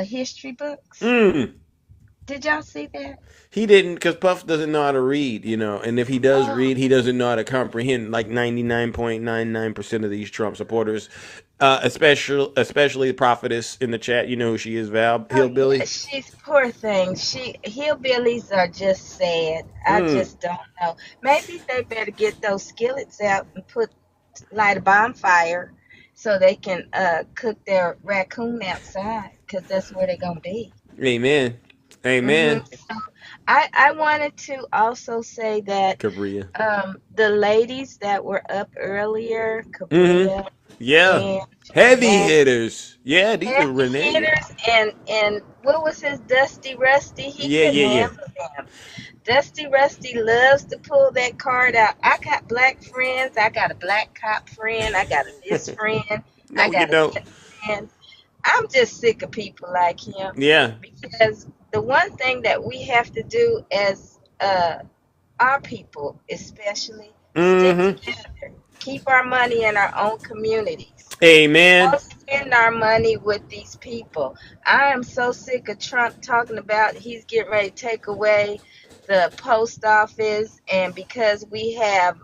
history books? Did y'all see that? He didn't, because Puff doesn't know how to read, and if he does read, he doesn't know how to comprehend, like 99.99% of these Trump supporters, especially the prophetess in the chat. You know who she is, Val? Hillbilly? Yeah, she's poor thing. Hillbillies are just sad. I just don't know. Maybe they better get those skillets out and light a bonfire so they can cook their raccoon outside, because that's where they're going to be. Amen. Amen. So I wanted to also say that the ladies that were up earlier, Cabria, yeah, heavy hitters. Yeah, these are Renee hitters, and what was his Dusty Rusty? He couldn't handle them. Dusty Rusty loves to pull that card out. I got black friends. I got a black cop friend. I got a this friend. I got a friend. I'm just sick of people like him. Yeah. Because the one thing that we have to do as our people, especially, stick together. Keep our money in our own communities. Amen. Don't spend our money with these people. I am so sick of Trump talking about he's getting ready to take away the post office, and because we have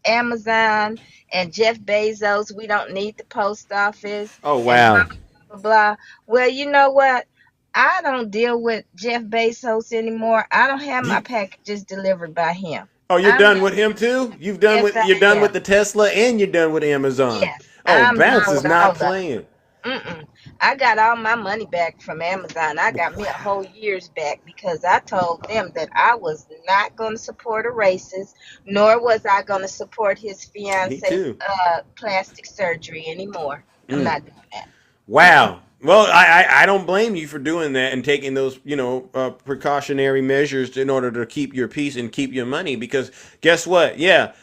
Amazon and Jeff Bezos, we don't need the post office Oh and blah wow. blah blah. Well, you know what? I don't deal with Jeff Bezos anymore. I don't have my You packages delivered by him. Oh, you're I'm done done. with him too? Yes, I You're done with am. the Tesla and you're done with Amazon. Yes, Oh, I'm Bounce done is with all not of them. playing. I got all my money back from Amazon. I got me a whole year's back because I told them that I was not going to support a racist, nor was I going to support his Me fiance's too. plastic surgery anymore. I'm Mm. not doing that. Wow. Well, I don't blame you for doing that and taking those, precautionary measures in order to keep your peace and keep your money. Because guess what? Yeah,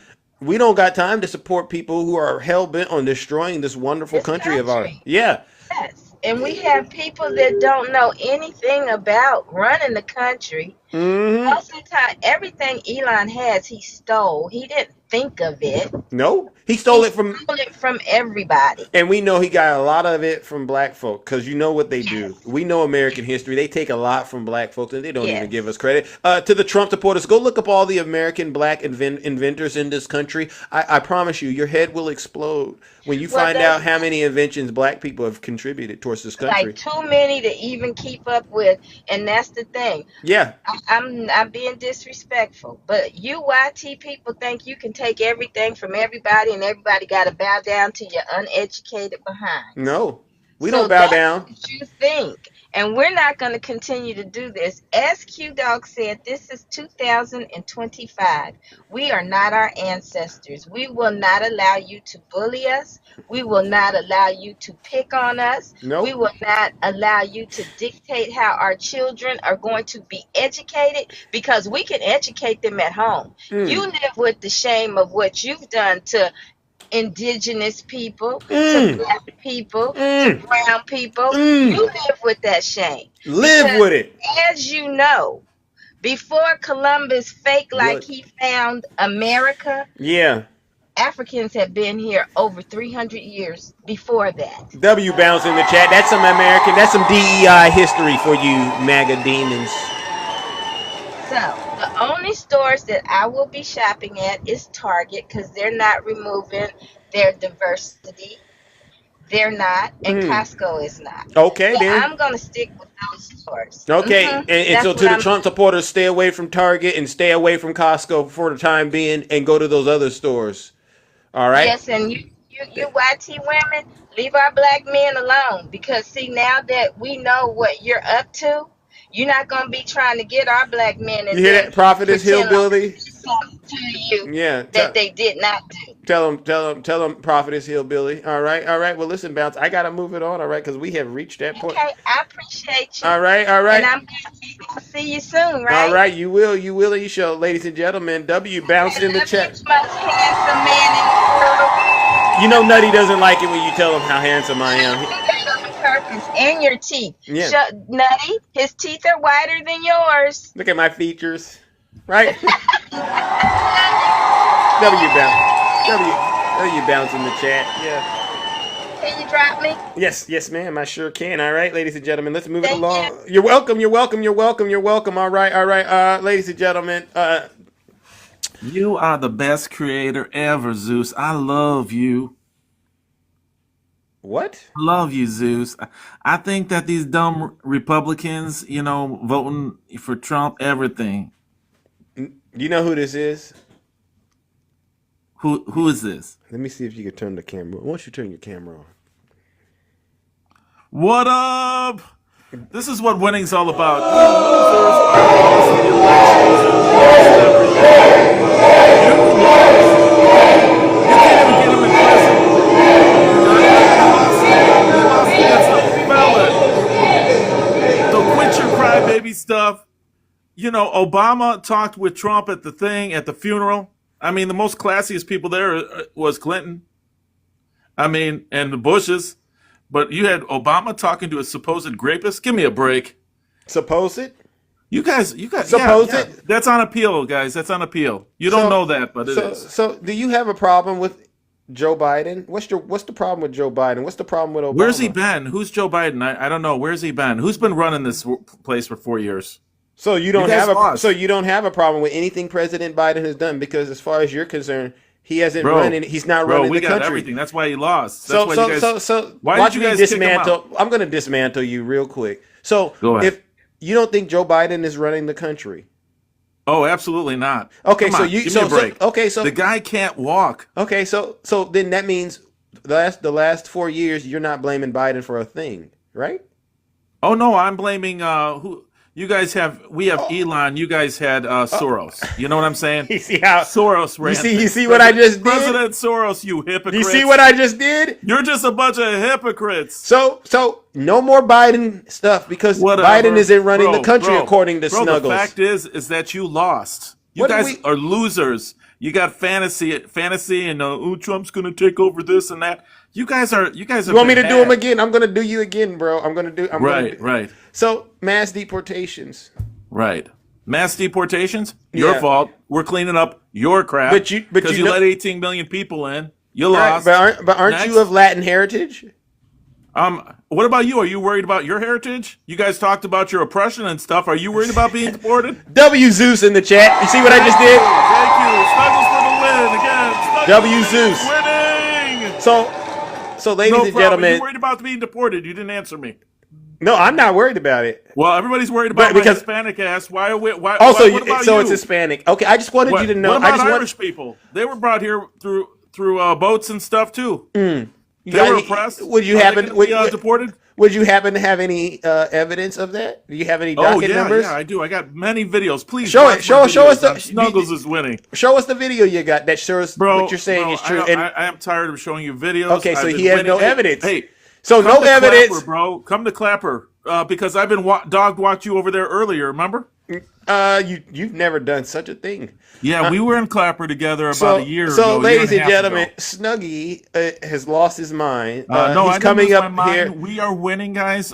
we don't got time to support people who are hell bent on destroying this wonderful This country of ours. country. Yeah. Yes. And we have people that don't know anything about running the country. Mm-hmm. Most of the time, everything Elon has, he stole. He didn't think of it. No, he He stole it from, stole it from everybody. and we know he got a lot of it from black folk because you know what they do. Yes. We know American history. They take a lot from black folks and they don't even give us Yes. credit. To the Trump supporters, go look up all the American black inventors in this country. I promise you, your head will explode when you Well, find out there's how many inventions black people have contributed towards this like country. too many to even keep up with, and that's the thing. Yeah. I'm being disrespectful, but you YT people think you can take everything from everybody, and everybody got to bow down to your uneducated behinds. No, we don't So bow that's down. what you think. And we're not going to continue to do this. As Q Dog said, this is 2025. We are not our ancestors. We will not allow you to bully us. We will not allow you to pick on us. We Nope. will not allow you to dictate how our children are going to be educated because we can educate them at home. You Mm. live with the shame of what you've done to indigenous people, to Mm. black people, to Mm. brown people. You Mm. live with that shame. Live Because with it. as you know, before Columbus faked like Look. he found America, Yeah. Africans have been here over 300 years before that. W bounce in the chat. That's some American. That's some DEI history for you, MAGA demons. So the only stores that I will be shopping at is Target because they're not removing their diversity. They're not, and Mm. Costco is not. Okay So then. I'm gonna stick with those stores. Okay, and so That's to what the I'm Trump gonna do. supporters, stay away from Target and stay away from Costco for the time being, and go to those other stores. All right. Yes, and you YT women, leave our black men alone because see now that we know what you're up to, you're not gonna be trying to get our black men You and hear then that, Prophetess pretend like they Hillbilly? did something to you Yeah. that they did not do. Tell them, Prophetess Hillbilly. All right. Well, listen, bounce. I gotta move it on. All right, because we have reached that point. Okay, I appreciate you, All right. All and right. I'm gonna see you soon, All right? right. You will. You shall, ladies and gentlemen. W bounced I in the love you, chat. most handsome man in the world. You know, Nutty doesn't like it when you tell him how handsome I I am. do that on purpose. And your teeth. Yeah. Nutty, his teeth are whiter than yours. Look at my features. Right? Love you. W bounce. W bounce in the chat. Yeah. Can you drop me? Yes, ma'am. I sure can. All right, ladies and gentlemen, let's move it Thank you. along. You're welcome. You're welcome. You're welcome. You're welcome. All right. All right. Ladies and gentlemen. You are the best creator ever, Zeus. I love you. What? I love you, Zeus. I think that these dumb Republicans, voting for Trump, everything. You know who this is? Who is this? Let me see if you can turn the camera. Why don't you turn your camera on? What up? This is what winning's all about. You losers are lost the elections and lost everything. You lost. You can't even get him in prison. You lost against a felon. So quit your crybaby stuff. Obama talked with Trump at the funeral. I mean, the most classiest people there was Clinton. I mean, and the Bushes. But you had Obama talking to a supposed rapist. Give me a break. Supposed? You guys, Supposed? yeah. That's on appeal, guys. That's on appeal. You don't So, know that, but it is. So, do you have a problem with Joe Biden? What's the problem with Joe Biden? What's the problem with Obama? Where's he been? Who's Joe Biden? I don't know. Where's he been? Who's been running this place for 4 years? So you You don't guys have a lost, problem with anything President Biden has done because, as far as you're concerned, he hasn't bro. he's not Bro, running we the got country. everything. That's why he lost. That's So why you so guys. so so Why did watch you me guys kick him out? dismantle. I'm going to dismantle you real quick. So Go ahead. if you don't think Joe Biden is running the country, Oh, absolutely not. okay, Come so on, you give me a break. okay, The guy can't walk. so then that means the last 4 years you're not blaming Biden for a thing, right? Oh no, I'm blaming who you guys have. We have Elon. You guys had Soros. You know what I'm saying? You see how Soros ran. you see what I just did? President Soros, you hypocrites. You see what I just did? You're just a bunch of hypocrites. So no more Biden stuff because Whatever. Biden isn't running the country Bro, according to bro, Snuggles. the fact is that you lost. You What did guys we- are losers. You got fantasy, and oh, Trump's gonna take over this and that. You guys are. You want me to do them again? I'm gonna do you again, bro. Right. So mass deportations. Right. Mass deportations? Your Yeah. fault. We're cleaning up your crap. But you know- let 18 million people in. You Right, lost. but aren't Next. you of Latin heritage? What about you? Are you worried about your heritage? You guys talked about your oppression and stuff. Are you worried about being deported? W Zeus in the chat. You see what I just did? Thank you. Snuggles for the win again. W Snuggles Zeus. winning. So ladies No and problem. gentlemen, You worried about being deported? You didn't answer me. no, I'm not worried about it. Well, everybody's worried about But because- my Hispanic ass. Why? Why? Also, what about so you? it's Hispanic. Okay, I just wanted you to know. What about I just Irish people? They were brought here through boats and stuff too. You They got were any- oppressed. Would you Are they happen? gonna be, deported? Would you happen to have any evidence of that? Do you have any Oh docket yeah, numbers? yeah, I do. I got many videos. Please Show watch it. Show my us videos. the Snuggles is winning, Show us the video you got that shows bro. what you're saying is true. I am tired of showing you videos. Okay, so I've been he has winning. no Hey, evidence. Hey, So come no to evidence. Clapper, bro. Come to Clapper because I've been dog walked you over there earlier. Remember? You've never done such a thing. Yeah, we were in Clapper together about a year ago. So, ladies year and a half gentlemen, ago. Snuggie has lost his mind. No, he's I coming didn't lose up my mind. here. We are winning, guys.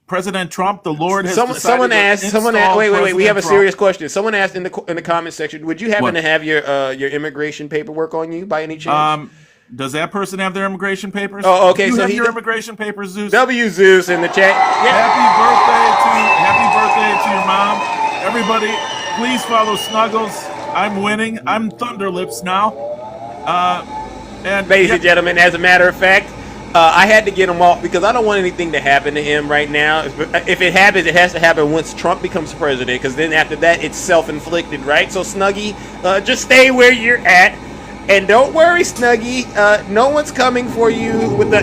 President Trump, the Lord has Someone asked. Wait. We President have a Trump. serious question. Someone asked in the comment section. Would you happen What? to have your immigration paperwork on you by any chance? Does that person have their immigration papers? Oh, okay, Do you so have he- your immigration papers, Zeus? W Zeus in the chat. Yeah. Happy birthday to your mom. Everybody, please follow Snuggles. I'm winning. I'm Thunderlips now. And Ladies and gentlemen, as a matter of fact, I had to get him off because I don't want anything to happen to him right now. If it happens, it has to happen once Trump becomes president, because then after that, it's self-inflicted, right? So, Snuggie, just stay where you're at, and don't worry, Snuggie. No one's coming for you with the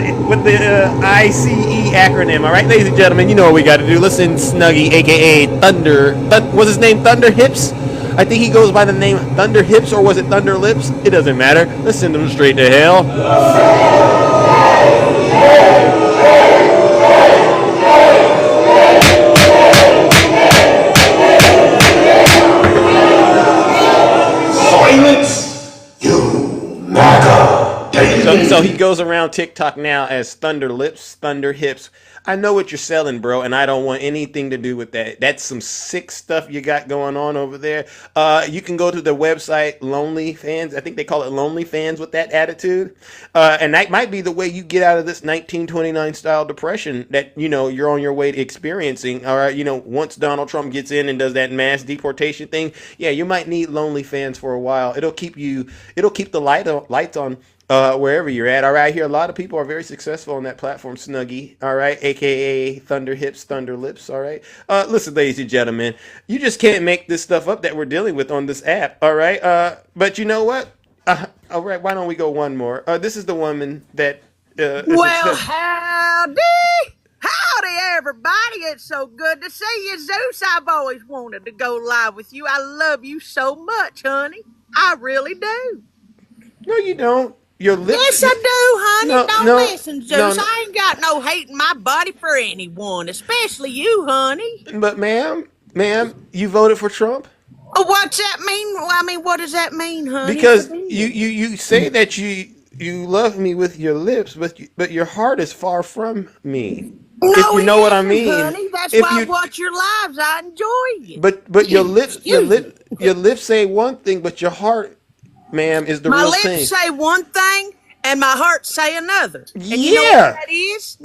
ICE acronym. All right, ladies and gentlemen, you know what we got to do. Listen, Snuggie, aka what's his name? Thunder Hips. I think he goes by the name Thunder Hips, or was it Thunder Lips? It doesn't matter. Let's send him straight to hell. Silence, you MAGA daily. So he goes around TikTok now as Thunder Lips, Thunder Hips. I know what you're selling, bro, and I don't want anything to do with that. That's some sick stuff you got going on over there. You can go to the website Lonely Fans. I think they call it Lonely Fans with that attitude. And that might be the way you get out of this 1929 style depression that, you're on your way to experiencing. All right, once Donald Trump gets in and does that mass deportation thing, yeah, you might need Lonely Fans for a while. It'll keep the lights on. Wherever you're at. All right, I hear a lot of people are very successful on that platform, Snuggie. All right, aka Thunder Hips, Thunder Lips. All right. Listen, ladies and gentlemen, you just can't make this stuff up that we're dealing with on this app. All right. But you know what? All right. Why don't we go one more? This is the woman that. Well, howdy. Howdy, everybody. It's so good to see you, Zeus. I've always wanted to go live with you. I love you so much, honey. I really do. No, you don't. Your lips. Yes, I do, honey. No, Don't no, listen, Zeus. no. I ain't got no hate in my body for anyone, especially you, honey. But ma'am, you voted for Trump? What's that mean? I mean, what does that mean, honey? Because you say that you love me with your lips, but your heart is far from me. No, if you know what I mean. Honey. That's If why I you- watch your lives. I enjoy it. But your lips say one thing, but your heart, ma'am, is the My real lips thing. say one thing and my heart say another. And you know Yeah. what that is?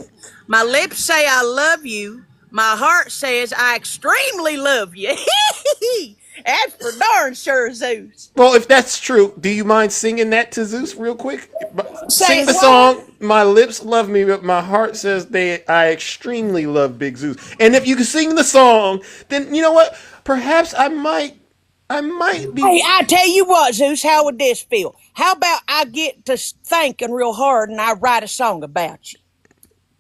My lips say I love you, My heart says I extremely love you. That's for darn sure, Zeus. Well, if that's true, do you mind singing that to Zeus real quick? Say Sing the what? song. My lips love me, but my heart says I extremely love Big Zeus. And if you can sing the song, then you know what? Perhaps I might be. Hey, I tell you what, Zeus, how would this feel? How about I get to thinking real hard and I write a song about you?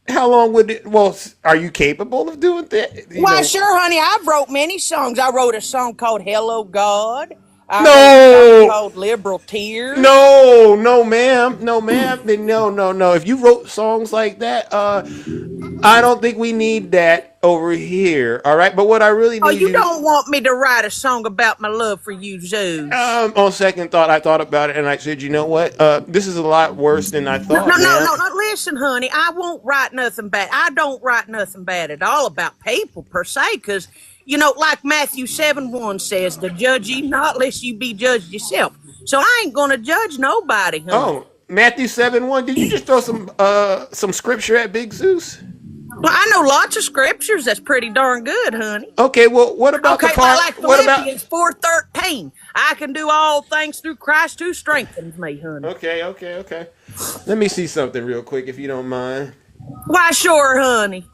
How long would it? Well, are you capable of doing that? Why, sure, honey. I've wrote many songs. I wrote a song called Hello, God. I wrote a song No, called Liberal Tears. no, ma'am, no, ma'am. Then no. If you wrote songs like that, I don't think we need that over here. All right, but what I really Oh, need you you don't want me to write a song about my love for you, Zeus? on second thought, I thought about it and I said, you know what? This is a lot worse than I No, no, thought, no, ma'am. no, no. Listen, honey, I won't write nothing bad. I don't write nothing bad at all about people per se, because, like Matthew 7:1 says, to judge ye not, lest you be judged yourself. So I ain't going to judge nobody, honey. Oh, Matthew 7:1. Did you just throw some scripture at Big Zeus? Well, I know lots of scriptures that's pretty darn good, honey. Okay, well, what about the Okay, part? like What about? Philippians 4:13. I can do all things through Christ who strengthens me, honey. Okay. Let me see something real quick, if you don't mind. Why, sure, honey.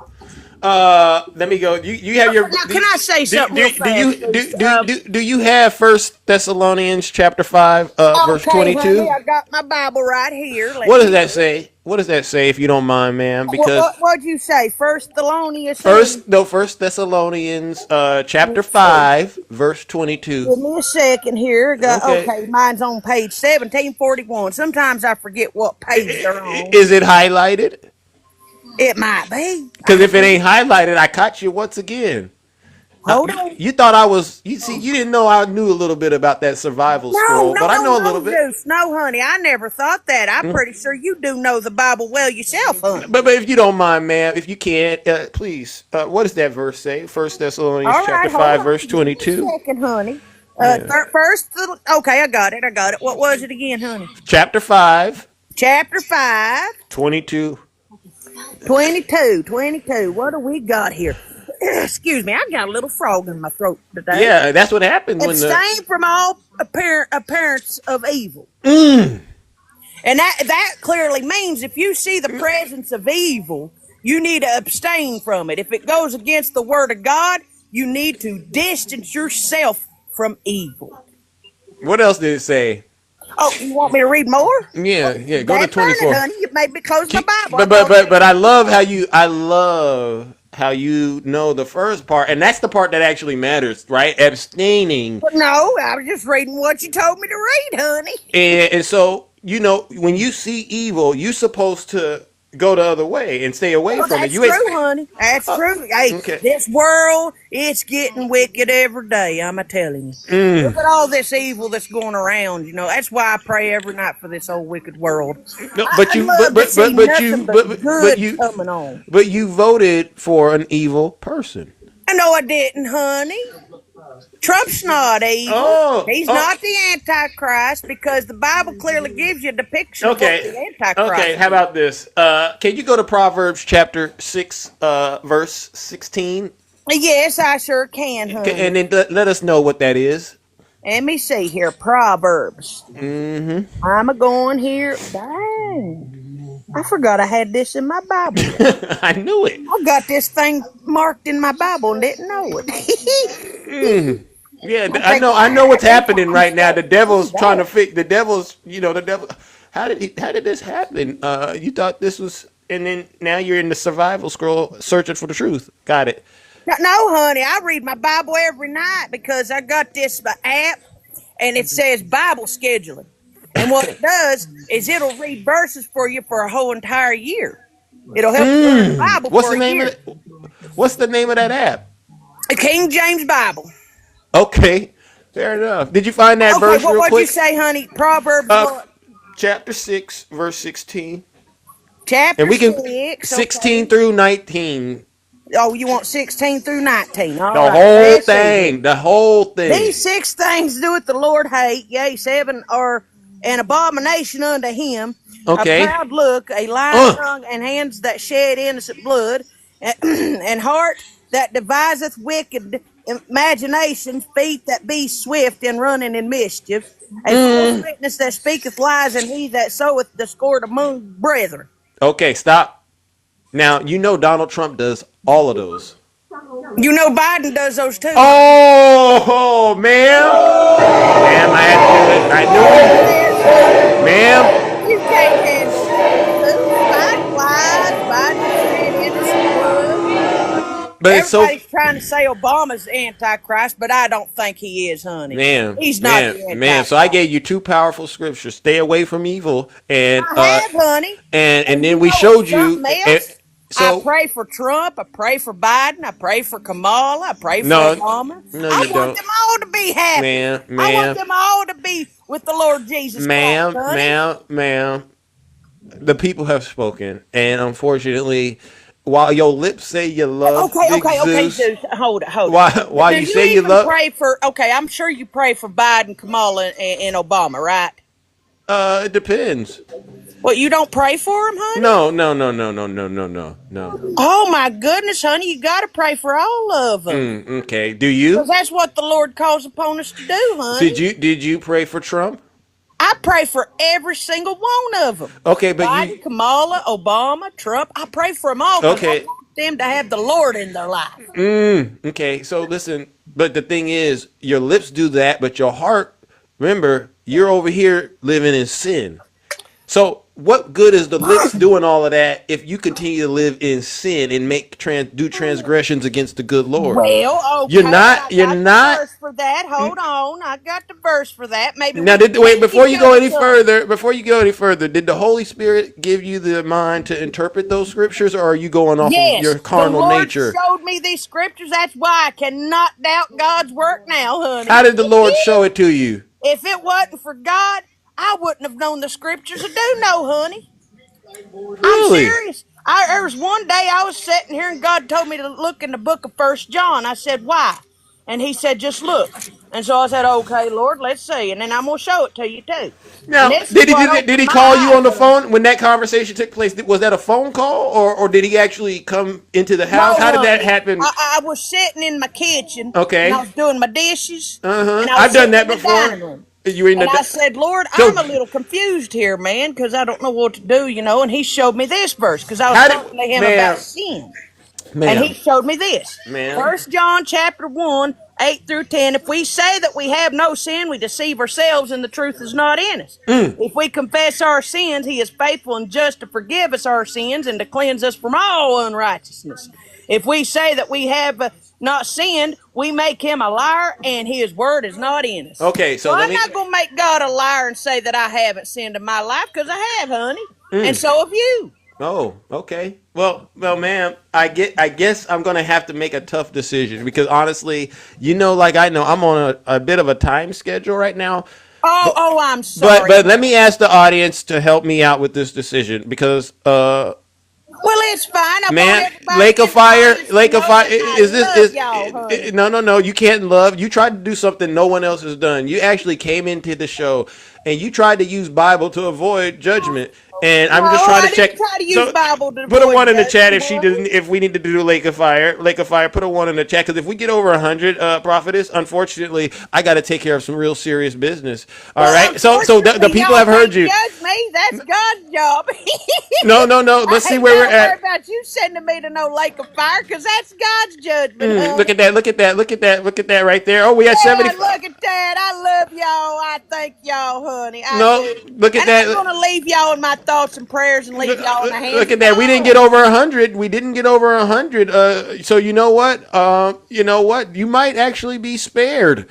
Let me go. You have your. Now, can I say something real fast, Zeus? Do you have First Thessalonians chapter 5, verse Okay, honey, 22? I got my Bible right here. Let What does me that look. say? What does that say, if you don't mind, ma'am? What, Because what, what'd you say? First Thelonious, honey? First Thessalonians, chapter Let's see. 5, verse 22. Give me a second here. Okay. Okay, mine's on page 1741. Sometimes I forget what page they're on. Is it highlighted? It might be. Because if it ain't highlighted, I caught you once again. Hold on. You thought I was. You see, you didn't know I knew a little bit about that survival No, scroll, no, but I no, know a little no, bit. Zeus. No, honey, I never thought that. I'm pretty sure you do know the Bible well yourself, honey. But if you don't mind, ma'am, if you can, please. What does that verse say? First Thessalonians All chapter right, hold 5, on. verse Give me a 22. second, honey. Yeah. Okay, I got it. What was it again, honey? Chapter 5, Chapter 5, 22. 22. What do we got here? Excuse me, I got a little frog in my throat today. Yeah, that's what happens when the. Abstain from all appearance of evil. Mm. And that clearly means if you see the presence of evil, you need to abstain from it. If it goes against the word of God, you need to distance yourself from evil. What else did it say? Oh, you want me to read more? Yeah. Go to That burn it, 24. honey. You made me close my Bible. But I love how you know the first part, and that's the part that actually matters, right? Abstaining. No, I was just reading what you told me to read, honey. And so, when you see evil, you're supposed to go the other way and stay away Well, from it. that's true, honey. That's true. Hey, Okay. this world, it's getting wicked every day, I'm telling you. Look at all this evil that's going around, That's why I pray every night for this old wicked world. No, I love to see nothing but good coming on. but you voted for an evil person. No, I didn't, honey. Trump's not evil. He's not the Antichrist because the Bible clearly gives you a depiction of what the Antichrist Okay, is. how about this? Can you go to Proverbs chapter 6, verse 16? Yes, I sure can, honey. And then let us know what that is. Let me see here. Proverbs. Mm-hmm. I'm a-going here. Dang. I forgot I had this in my Bible. I knew it. I got this thing marked in my Bible and didn't know it. Yeah, I know what's happening right now. The devil's trying to fix the devil's, the devil. How did this happen? You thought this was, and then now you're in the survival scroll searching for the truth. Got it. No, honey, I read my Bible every night because I got this app and it says Bible scheduling. And what it does is it'll read verses for you for a whole entire year. It'll help you learn the Bible What's for the a name year. of it? What's the name of that app? The King James Bible. Okay, fair enough. Did you find that Okay, verse real what'd you quick? say, honey? Proverbs what? Chapter 6, verse 16. Chapter And we can 6. 16 okay. through 19. Oh, you want 16 through 19. All The right, whole thing. The whole thing. These 6 things doeth the Lord hate. Yea, 7 are an abomination unto him. Okay. A proud look, a lying tongue, and hands that shed innocent blood, and heart that deviseth wicked imaginations, feet that be swift in running in mischief, a false witness that speaketh lies, and he that soweth discord among brethren. Okay, stop. Now, you know Donald Trump does all of those. You know Biden does those too, honey. Oh, ma'am, I had to do it. I Biden knew says, honey, it, ma'am. you can't handle truth, Zeus. Biden lies. Biden shed innocent blood. But it's so, Everybody's trying to say Obama's the Antichrist, but I don't think he is, honey. ma'am, He's not ma'am, the ma'am. So I Antichrist. gave you two powerful scriptures: stay away from evil, and I have, honey. and And then you we know showed you. something else? I So pray for Trump. I pray for Biden. I pray for Kamala. I pray for no, Obama. no, I you want don't, them all to be happy. ma'am, I want ma'am, them all to be with the Lord Jesus Christ, ma'am, honey. ma'am. The people have spoken, and unfortunately, while your lips say you love Big Okay, Zeus, Zeus. Hold it, hold while it. while Do you you say you even love, pray for, okay, I'm sure you pray for Biden, Kamala, and Obama, right? it depends. Well, you don't pray for them, honey? No, no, no, no, no, no, no, no, no. Oh, my goodness, honey, you got to pray for all of them. Okay. Do Because you? that's what the Lord calls upon us to do, honey. Did you pray for Trump? I pray for every single one of them. Okay, but Biden, Kamala, Obama, Trump. I pray for them all because I okay. want them to have the Lord in their life. Okay. So listen, but the thing is, your lips do that, but your heart, remember, you're over here living in sin. So what good is the lips doing all of that if you continue to live in sin and do transgressions against the good Lord? Well, You're okay, not. I You're got the not. verse for that. Hold on. I got the verse for that. Maybe Now, we can wait, teach before each you go other any something. further, did the Holy Spirit give you the mind to interpret those scriptures, or are you going off of Yes, your the carnal Lord nature? showed me these scriptures. That's why I cannot doubt God's work now, How honey. did the Lord show it to you? If it wasn't for God, I wouldn't have known the scriptures to do no, honey. I'm Really? serious. There was one day I was sitting here and God told me to look in the book of First John. I said, why? And he said, just look. And so I said, okay, Lord, let's see. And then I'm going to show it to you too. And Now, this is what did opened he my call you on eyes, the honey. phone when that conversation took place? Was that a phone call, or did he actually come into the house? No, How did that honey. happen? I was sitting in my kitchen and I Okay. was doing my dishes Uh-huh. and I was I've done sitting that in the before. dining room. You were in And I the said, Lord, so I'm a little confused here, man, because I don't know what to do, And he showed me this verse because I was how did talking to him about ma'am, sin. And he ma'am, showed me this. ma'am? First John chapter 1, 8 through 10. If we say that we have no sin, we deceive ourselves and the truth is not in us. If we confess our sins, he is faithful and just to forgive us our sins and to cleanse us from all unrighteousness. If we say that we have not sinned, we make him a liar and his word is not in us. Okay, So so let I'm me. not going to make God a liar and say that I haven't sinned in my life because I have, honey. And so have you. Oh, okay. Well, ma'am, I guess I'm gonna have to make a tough decision because honestly, like I know I'm on a bit of a time schedule right now. But I'm but sorry, but let honey. me ask the audience to help me out with this decision because Well, it's fine. I want man, everybody in the audience to Lake of know Fire that is I this love y'all, honey. no, you can't love. You tried to do something no one else has done. You actually came into the show and you tried to use Bible to avoid judgment. And No, I'm just trying to I didn't check. try to use So Bible to put a avoid one in the chat judgment, if she honey. doesn't. If we need to do Lake of Fire, put a one in the chat because if we get over 100, prophetess, unfortunately, I got to take care of some real serious business. All Well, right. So the unfortunately, people y'all have heard can't you. judge me. That's God's job. No, no, no. Let's I see ain't where we're got to worry at. about you sending me to no lake of fire because that's God's judgment, Look honey. at that! Look at that! Look at that! Look at that right there! Oh, we had Yeah, 75. look at that. I love y'all. I thank y'all, honey. I No, do. look at And I'm that! going to leave y'all in my thoughts and prayers and leave y'all in the hands Look of at that! We didn't get God. over 100. We didn't get over 100. So you know what? You know what? You might actually be spared.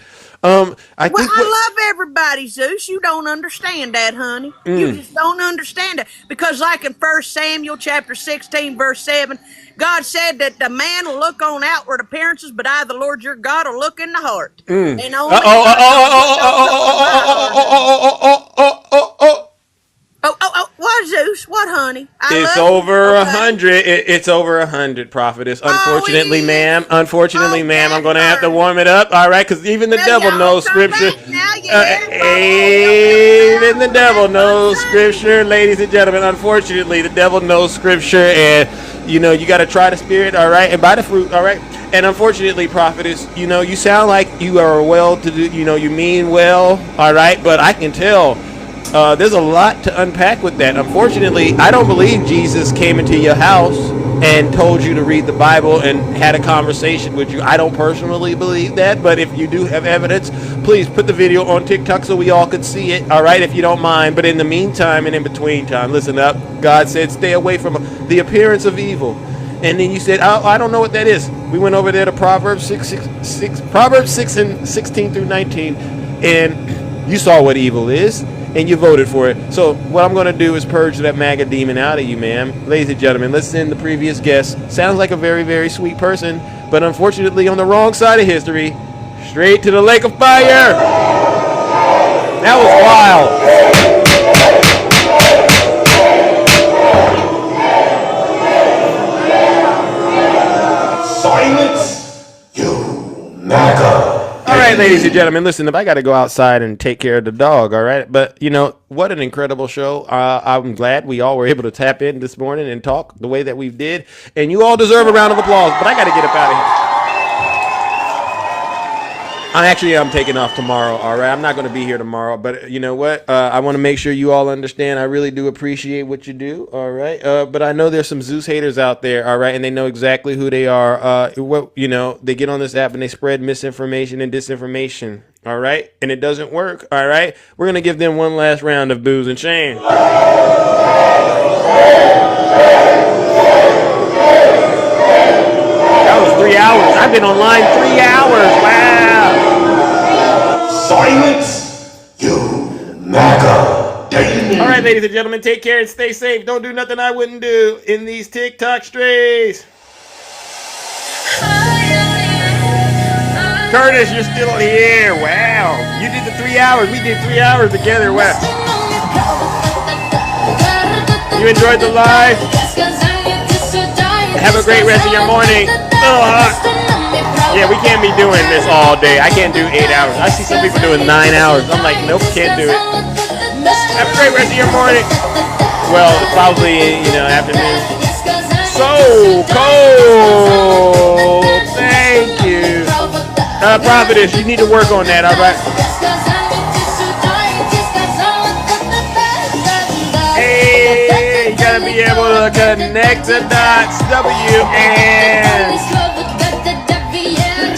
I Well, think what. I love everybody, Zeus. You don't understand that, honey. You just don't understand it. Because like in 1 Samuel chapter 16, verse 7, God said that the man will look on outward appearances, but I, the Lord your God, will look in the heart. And Uh only oh! God knows what goes on in my heart, honey. Oh! What, Zeus? What, honey? I It's love you, over a okay? hundred. It's over 100, prophetess. Oh, it Unfortunately, ma'am. is? Unfortunately, Oh, ma'am. I'm dang gonna have to burn it. warm it up. All right, because even the Well, devil y'all knows come scripture. back now. You hear him, folks? Even the devil knows scripture, ladies and gentlemen. Unfortunately, the devil knows scripture, and you got to try the spirit. All right, and by the fruit. All right, And unfortunately, prophetess, you sound like you are well-to-do. You mean well, all right. But I can tell there's a lot to unpack with that. Unfortunately, I don't believe Jesus came into your house and told you to read the Bible and had a conversation with you. I don't personally believe that, but if you do have evidence, please put the video on TikTok so we all could see it, all right, if you don't mind. But in the meantime and in between time, listen up. God said, stay away from the appearance of evil. And then you said, I don't know what that is. We went over there to Proverbs 6, Proverbs 6 and 16 through 19, and you saw what evil is, and you voted for it. So what I'm going to do is purge that MAGA demon out of you, ma'am. Ladies and gentlemen, let's send the previous guest. Sounds like a very, very sweet person, but unfortunately on the wrong side of history. Straight to the lake of fire. That was wild. Silence, you MAGA. All right, ladies and gentlemen, listen, if I got to go outside and take care of the dog, all right? But, what an incredible show. I'm glad we all were able to tap in this morning and talk the way that we did. And you all deserve a round of applause, but I got to get up out of here. I'm taking off tomorrow, all right? I'm not going to be here tomorrow, but you know what? I want to make sure you all understand I really do appreciate what you do, all right? But I know there's some Zeus haters out there, all right? And they know exactly who they are. They get on this app and they spread misinformation and disinformation, all right? And it doesn't work, all right? We're going to give them one last round of booze and shame. That was 3 hours. I've been online 3 hours. Wow. Silence, you MAGA demon. All right, ladies and gentlemen, take care and stay safe. Don't do nothing I wouldn't do in these TikTok strays. Curtis, you're still here. Wow. You did the 3 hours. We did 3 hours together. Wow. You enjoyed the live? Have a great rest of your morning. Yeah, we can't be doing this all day. I can't do 8 hours. I see some people doing 9 hours. I'm like, nope, can't do it. Have a great rest of your morning. Well, probably, afternoon. So cold. Thank you. Prophetess, you need to work on that, all right? Hey, you gotta be able to connect the dots. W-N.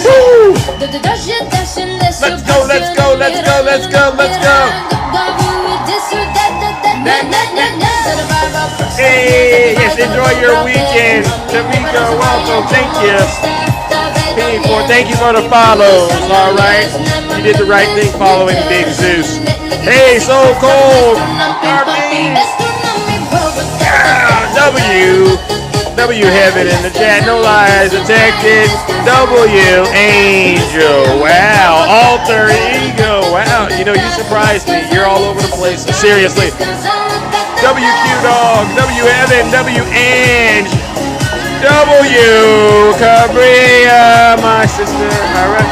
Woo! Let's go, let's go, let's go, let's go, let's go. Hey, yes, enjoy your weekend. Tamika, welcome, thank you. P4, thank you for the follows, all right? You did the right thing following Big Zeus. Hey, so cold. W Heaven in the chat. No lies detected. W Angel. Wow. Alter Ego. Wow. You surprised me. You're all over the place. Seriously. WQ Dog. W Heaven. W Ange. W Cabria. My sister. All right.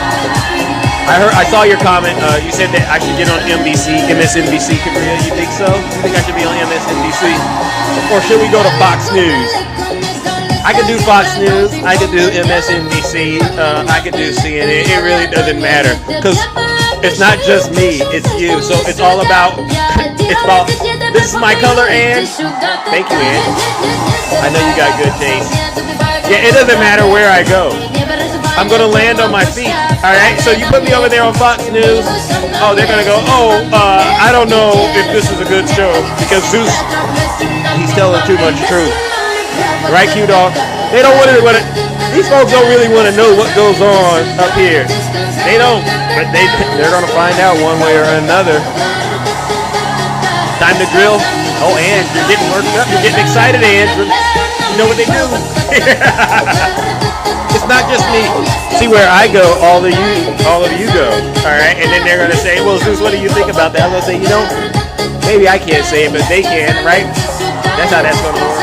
I saw your comment. You said that I should get on MSNBC, Cabria. You think so? You think I should be on MSNBC? Or should we go to Fox News? I could do Fox News. I could do MSNBC. I could do CNN. It really doesn't matter. Because it's not just me. It's you. So it's all about, this is my color, Ann. Thank you, Ann. I know you got good taste. Yeah, it doesn't matter where I go. I'm going to land on my feet, all right? So you put me over there on Fox News. Oh, they're going to go, I don't know if this is a good show because Zeus, he's telling too much truth. Right, Q-Dog? They don't want to, these folks don't really want to know what goes on up here. They don't, but they're going to find out one way or another. Time to drill. Oh, Ange, you're getting worked up. You're getting excited, Ange. You know what they do. It's not just me. See, where I go, all of you go. All right, and then they're gonna say, "Well, Zeus, what do you think about that?" I'm gonna say, maybe I can't say it, but they can, right? That's how that's gonna work.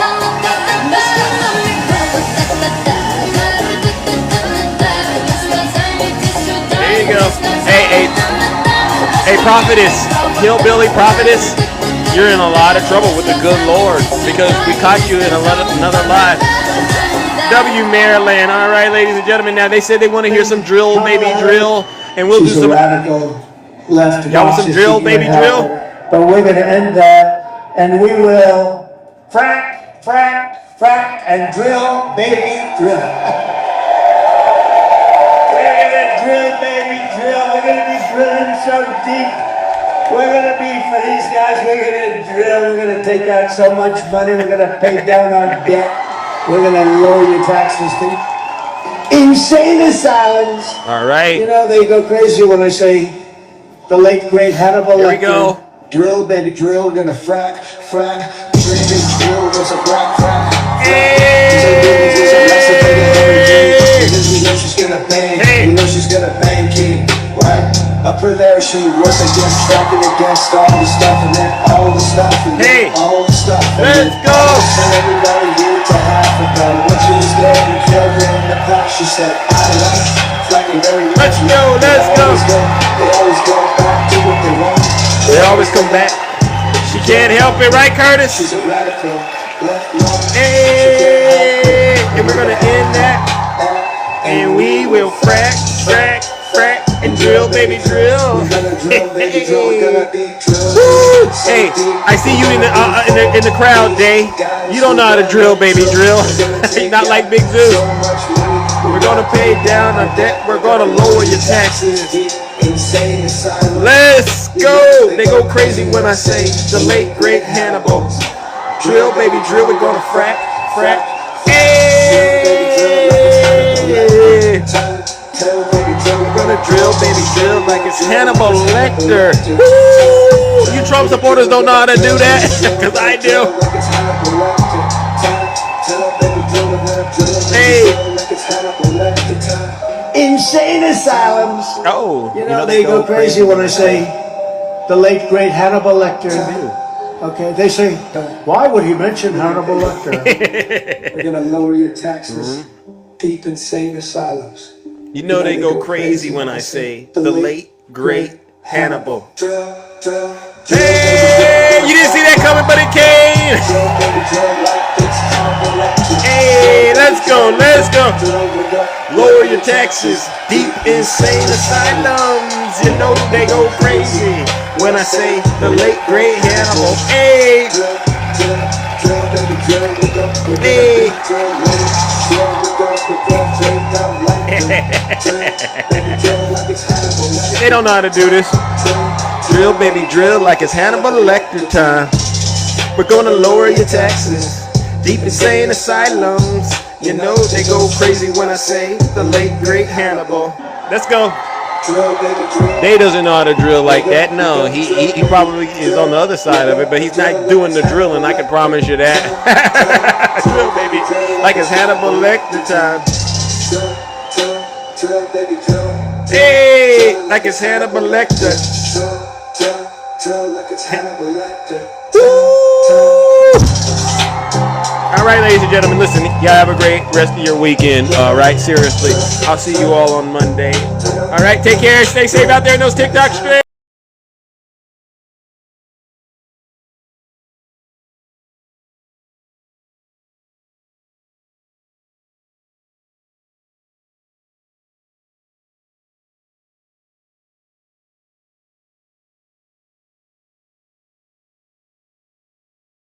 There you go. Hey, prophetess, hillbilly prophetess, you're in a lot of trouble with the good Lord because we caught you in another live. W Maryland. All right, ladies and gentlemen. Now they said they want to hear some drill, baby drill, and we'll She's do a some. radical left. Y'all want some drill, baby drill? But we're going to end that, and we will frack, frack, frack, and drill, baby, drill. We're going to drill, baby, drill. We're going to be drilling so deep. We're going to be, for these guys, we're going to drill. We're going to take out so much money. We're going to pay down our debt. We're going to lower your taxes to insane asylums. All right. You know, they go crazy when I say the late, great Hannibal Here we Lecter. go. Drill, baby, drill. We're going to frack, frack. Drill, there's a frack, frack. We know she's gonna bang, we know she's gonna bang King, right? Up her there, she was against, stacking against all the stuff, and then all the stuff, and then all the stuff. Let's go! Send everybody here to Africa. When she was there, we killed her in the past. She said, I like flagging very much. Let's go, let's go. They always go back to what they want. They always come back. She can't help it, right, Curtis? She's a radical, left, long. Hey, and we're gonna end that. And we will frack, frack, frack, and drill, baby, drill. Hey, I see you in the crowd, Day. You don't know how to drill, baby, drill. Not like Big Zeus. We're gonna pay down our debt. We're gonna lower your taxes. Let's go. They go crazy when I say the late great Hannibal. Drill, baby, drill. We're gonna frack, frack. Hey. We're gonna drill, baby, drill like it's Hannibal Lecter. Woo! You Trump supporters don't know how to do that, because I do. Hey. Insane asylums. Oh, you know they go crazy when I say the late great Hannibal Lecter. Okay, they say, why would he mention Hannibal Lecter? We're gonna lower your taxes. Deep insane asylums. You know they go crazy when I say the late great Hannibal. Hey, you didn't see that coming, but it came. Hey, let's go, let's go. Lower your taxes. Deep insane asylums. You know they go crazy when I say the late great Hannibal. Hey. Hey. They don't know how to do this. Drill, baby, drill like it's Hannibal Lecter time. We're gonna lower your taxes. Deep insane asylums. You know they go crazy when I say the late great Hannibal. Let's go. They doesn't know how to drill like that. No, he probably is on the other side of it, but he's not doing the drilling. I can promise you that. Drill, baby, like it's Hannibal Lecter time. Hey, like it's Hannibal Lecter. All right, ladies and gentlemen, listen, y'all have a great rest of your weekend. All right, seriously. I'll see you all on Monday. All right, take care. Stay safe out there in those TikTok streets.